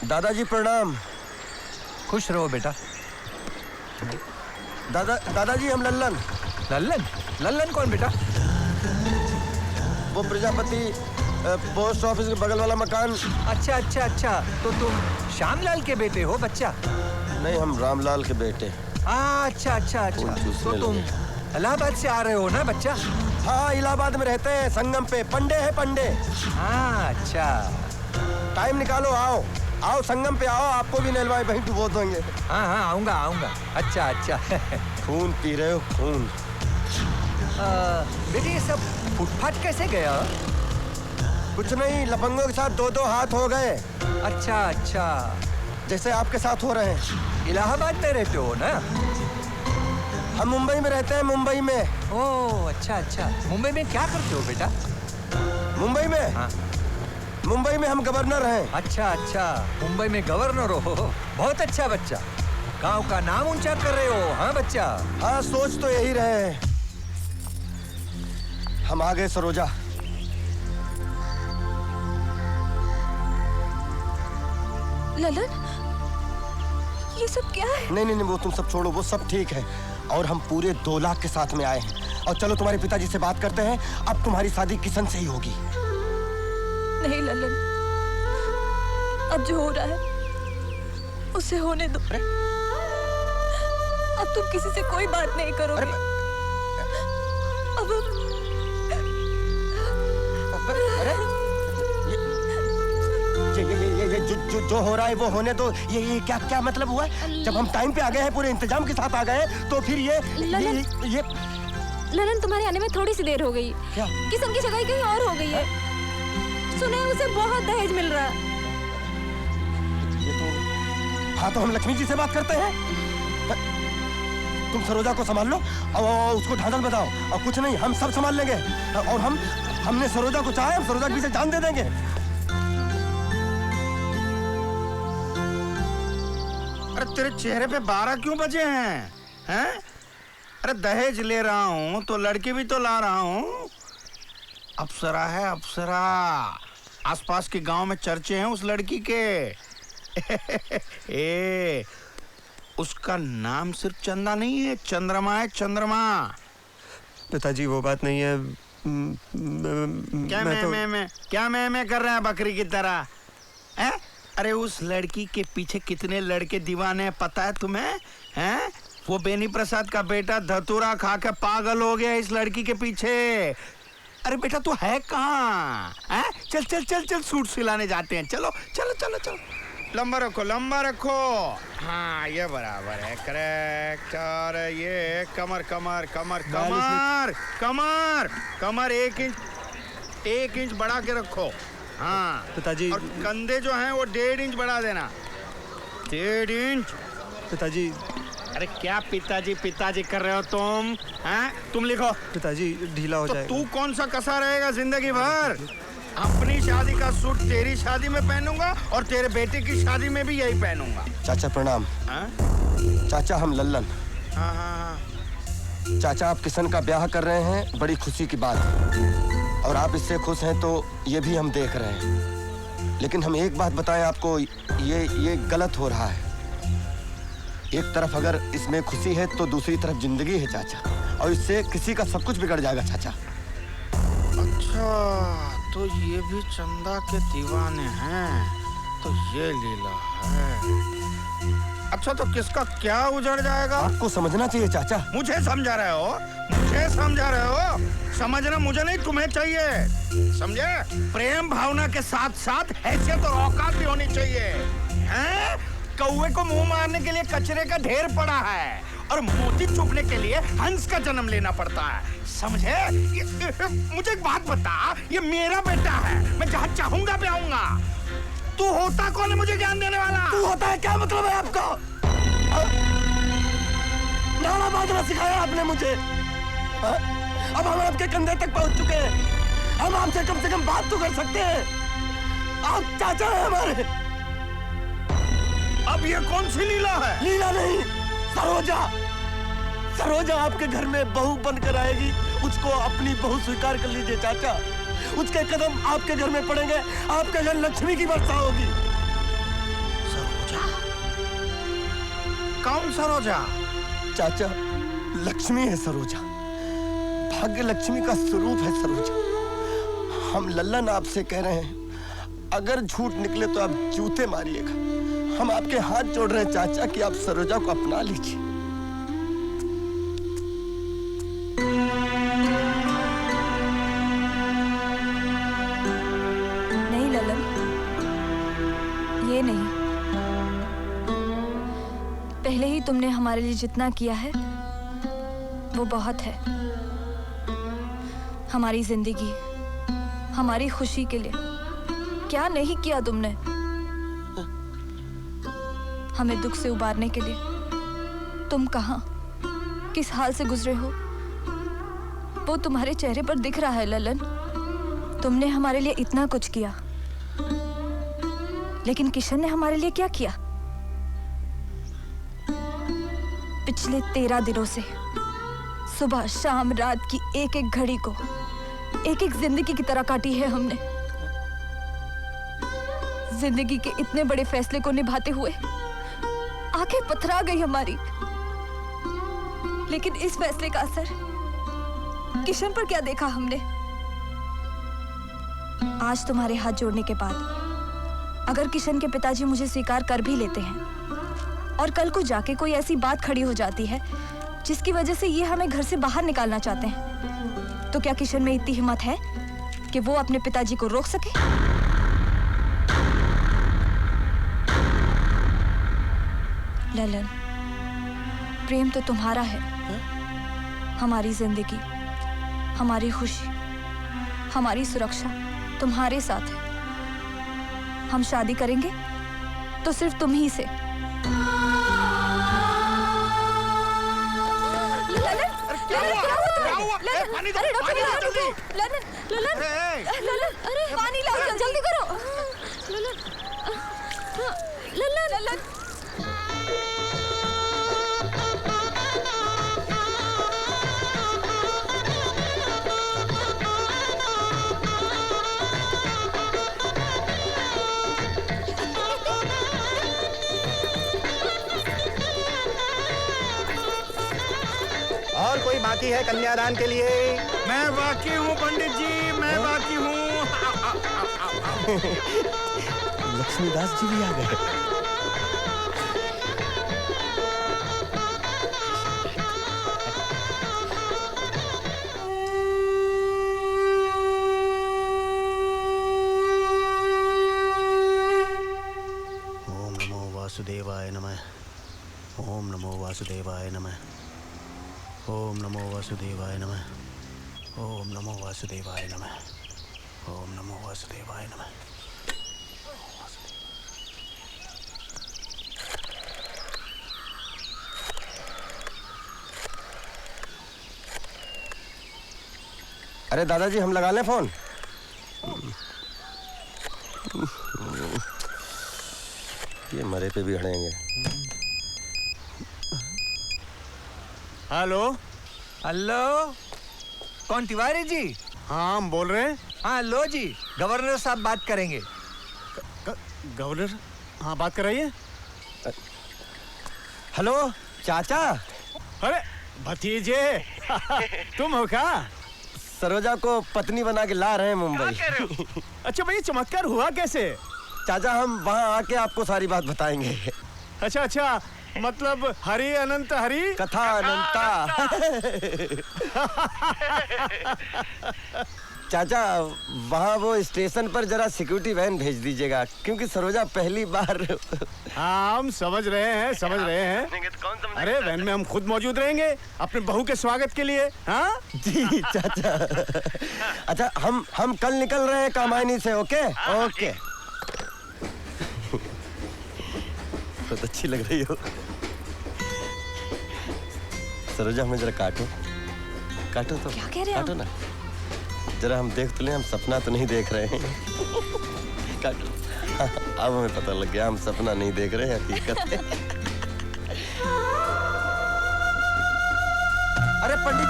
दादाजी प्रणाम। खुश रहो बेटा। दादाजी हम लल्लन कौन बेटा? वो प्रजापति पोस्ट ऑफिस के बगल वाला मकान। अच्छा, तो तुम श्यामलाल के बेटे हो बच्चा? नहीं, हम रामलाल के बेटे। अच्छा। तो तुम इलाहाबाद से आ रहे हो ना बच्चा? हाँ, इलाहाबाद में रहते हैं, संगम पे। पंडे है पंडे। अच्छा, टाइम निकालो, आओ संगम पे आओ, आपको भी नहलवाए वहीं डुबो देंगे। हाँ, आऊंगा। अच्छा। खून पी रहे हो, खून। बेटे ये सब फुटपाथ कैसे गया? कुछ नहीं, लफंगों के साथ 2-2 हाथ हो गए। अच्छा, जैसे आपके साथ हो रहे हैं। इलाहाबाद में रहते हो ना? हम मुंबई में रहते हैं, मुंबई में। ओह अच्छा। मुंबई में क्या करते हो बेटा? मुंबई में? हाँ। मुंबई में हम गवर्नर हैं। अच्छा, मुंबई में गवर्नर हो, बहुत अच्छा बच्चा। गांव का नाम ऊंचा कर रहे हो। हाँ बच्चा। हाँ, सोच तो यही रहे हैं। हम आ गए सरोजा। ललन, ये सब क्या है? नहीं, वो तुम सब छोड़ो, वो सब ठीक है। और हम पूरे 2 लाख के साथ में आए हैं। और चलो तुम्हारे पिताजी से बात करते हैं। अब तुम्हारी शादी किशन से ही होगी। नहीं ललन, अब जो हो रहा है उसे होने दो। अब तुम किसी से कोई बात नहीं करोगे। ये जो हो रहा है वो होने दो। ये क्या मतलब हुआ? जब हम टाइम पे आ गए हैं, पूरे इंतजाम के साथ आ गए हैं, तो फिर ये ललन, तुम्हारे आने में थोड़ी सी देर हो गई। क्या? किशन की सगाई कहीं और हो गई है। सुने उसे बहुत दहेज मिल रहा है। हाँ, तो हम लक्ष्मी जी से बात करते हैं। तुम सरोजा को संभाल लो और उसको ढांढल बताओ। और कुछ नहीं, हम सब संभाल लेंगे। और हमने सरोजा को चाहा, हम सरोजा के पीछे जान दे देंगे। अरे तेरे चेहरे पे 12 क्यों बजे हैं? हैं? अरे दहेज ले रहा हूँ तो लड़की भी तो ला रहा हूँ। अप्सरा है अप्सरा। आसपास के गांव में चर्चे हैं उस लड़की के। ए, उसका नाम सिर्फ चंदा नहीं है, चंद्रमा है, चंद्रमा। पिताजी वो बात नहीं है। क्या मैं कर रहा है बकरी की तरह? हैं? अरे उस लड़की के पीछे कितने लड़के दीवाने हैं पता है तुम्हें? हैं? वो बेनी प्रसाद का बेटा धतूरा खा के पागल हो गया इस लड़की के पीछे। अरे बेटा तू है कहाँ? हैं? चल चल चल चल सूट सिलाने जाते हैं। चलो चलो चलो चलो। लंबा रखो लंबा रखो। हाँ ये बराबर है, करेक्ट। और ये कमर कमर कमर कमर कमर कमर 1 इंच बढ़ा के रखो। हाँ पिताजी। और कंधे जो हैं वो 1.5 इंच बढ़ा देना। 1.5 इंच। पिताजी। अरे क्या पिताजी पिताजी कर रहे हो तुम? हैं? तुम लिखो। पिताजी ढीला हो जाएगा। तू कौन सा कसा रहेगा जिंदगी भर? अपनी शादी का सूट तेरी शादी में पहनूंगा और तेरे बेटे की शादी में भी यही पहनूंगा। चाचा प्रणाम। चाचा हम लल्लन। चाचा आप किशन का ब्याह कर रहे हैं, बड़ी खुशी की बात है और आप इससे खुश हैं तो ये भी हम देख रहे हैं। लेकिन हम एक बात बताएं आपको, ये गलत हो रहा है। एक तरफ अगर इसमें खुशी है तो दूसरी तरफ जिंदगी है चाचा, और इससे किसी का सब कुछ बिगड़ जाएगा चाचा। अच्छा तो ये भी चंदा के दीवाने हैं, तो ये लीला है। अच्छा तो किसका क्या उजड़ जाएगा? आपको समझना चाहिए चाचा। मुझे समझा रहे हो? मुझे समझा रहे हो? समझना मुझे नहीं तुम्हें चाहिए, समझे? प्रेम भावना के साथ साथ हैसियत और औकात भी होनी चाहिए। हैं? कौवे को मुंह मारने के लिए कचरे का ढेर पड़ा है और मोती चुपने के लिए हंस का जन्म लेना पड़ता है, समझे? मुझे एक बात बता, ये मेरा बेटा है, मैं जहाँ चाहूंगा भी आऊंगा। तू होता कौन है मुझे ज्ञान देने वाला? तू होता है क्या मतलब है आपको? नारा बाजना सिखाया आपने मुझे। अब हम आपके कंधे तक पहुंच चुके हैं, हम आपसे कम से कम बात तो कर सकते हैं। आप चाचा हैं हमारे। अब ये कौन सी लीला है? लीला नहीं, सरोजा। सरोजा आपके घर में बहू बनकर आएगी, उसको अपनी बहू स्वीकार कर लीजिए चाचा। उसके कदम आपके घर में पड़ेंगे, आपके घर लक्ष्मी की वर्षा होगी। सरोजा? कौन सरोजा? चाचा लक्ष्मी है सरोजा, भाग्य लक्ष्मी का स्वरूप है सरोजा। हम लल्लन आपसे कह रहे हैं, अगर झूठ निकले तो आप जूते मारिएगा। हम आपके हाथ जोड़ रहे हैं चाचा कि आप सरोजा को अपना लीजिए। नहीं ललन, ये नहीं। पहले ही तुमने हमारे लिए जितना किया है वो बहुत है। हमारी जिंदगी, हमारी खुशी के लिए क्या नहीं किया तुमने? हमें दुख से उबारने के लिए तुम कहां, किस हाल से गुजरे हो, वो तुम्हारे चेहरे पर दिख रहा है ललन। तुमने हमारे लिए इतना कुछ किया, लेकिन किशन ने हमारे लिए क्या किया? पिछले 13 दिनों से सुबह शाम रात की एक एक घड़ी को एक एक जिंदगी की तरह काटी है हमने। जिंदगी के इतने बड़े फैसले को निभाते हुए आंखें पथरा गई हमारी, लेकिन इस फैसले का असर किशन पर क्या देखा हमने? आज तुम्हारे हाथ जोड़ने के बाद अगर किशन के पिताजी मुझे स्वीकार कर भी लेते हैं और कल को जाके कोई ऐसी बात खड़ी हो जाती है जिसकी वजह से ये हमें घर से बाहर निकालना चाहते हैं, तो क्या किशन में इतनी हिम्मत है कि वो अपने पिताजी को रोक सके? ललन, प्रेम तो तुम्हारा है। हमारी जिंदगी, हमारी खुशी, हमारी सुरक्षा तुम्हारे साथ है। हम शादी करेंगे तो सिर्फ तुम ही से। पानी लाओ, जल्दी करो। ललन, ललन, बाकी है कन्यादान के लिए। मैं बाकी हूँ पंडित जी, मैं बाकी हूँ। लक्ष्मीदास जी भी आ गए। वासुदेवाय नमः। ओम नमो वासुदेवाय नमः। ओम नमो वासुदेवाय नमः। ओम नमो वासुदेवाय नमः। ओम नमो वासुदेवाय नमः। अरे दादाजी हम लगा लें फोन? ये मरे पे भी हड़ेंगे। हेलो हेलो, कौन तिवारी जी? हाँ हम बोल रहे हैं। हाँ लो जी, गवर्नर साहब बात करेंगे। गवर्नर? हाँ बात कराइए। हेलो चाचा। अरे भतीजे तुम हो क्या? सरोजा को पत्नी बना के ला रहे हैं मुंबई। अच्छा भाई, चमत्कार हुआ कैसे? चाचा हम वहाँ आके आपको सारी बात बताएंगे। अच्छा अच्छा, मतलब हरि अनंत हरि कथा अनंता। चाचा वहाँ वो स्टेशन पर जरा सिक्योरिटी वैन भेज दीजिएगा, क्योंकि सरोजा पहली बार। हाँ हम समझ रहे हैं, समझ रहे हैं। अरे वैन में हम खुद मौजूद रहेंगे अपने बहू के स्वागत के लिए। हाँ जी चाचा। अच्छा हम कल निकल रहे हैं कामायनी से। Okay okay. बहुत अच्छी लग रही हो सरोजा, हमें जरा काटो काटो तो। क्या कह रहे काटो ना जरा, हम देख तो लें हम सपना तो नहीं देख रहे हैं। काटो। हाँ, अब हमें पता लग गया हम सपना नहीं देख रहे हैं, हकीकत है। अरे पंडित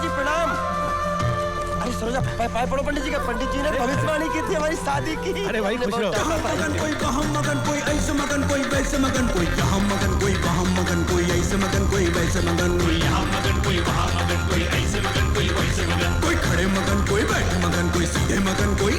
जी प्रणाम। अरे सरोजा पाए पड़ो पंडित जी का। पंडित जी ने भविष्यवाणी की थी हमारी शादी की। अरे भाई खुश रहो। मगन कोई कहाँ मगन, कोई ऐसे मगन, कोई वैसे मगन, कोई यहाँ मगन, कोई वहाँ मगन, कोई ऐसे मगन, कोई वैसे मगन, कोई यहाँ मगन, कोई वहाँ मगन, कोई ऐसे मगन, कोई वैसे मगन, कोई खड़े मगन, कोई बैठे मगन, कोई सीधे मगन, कोई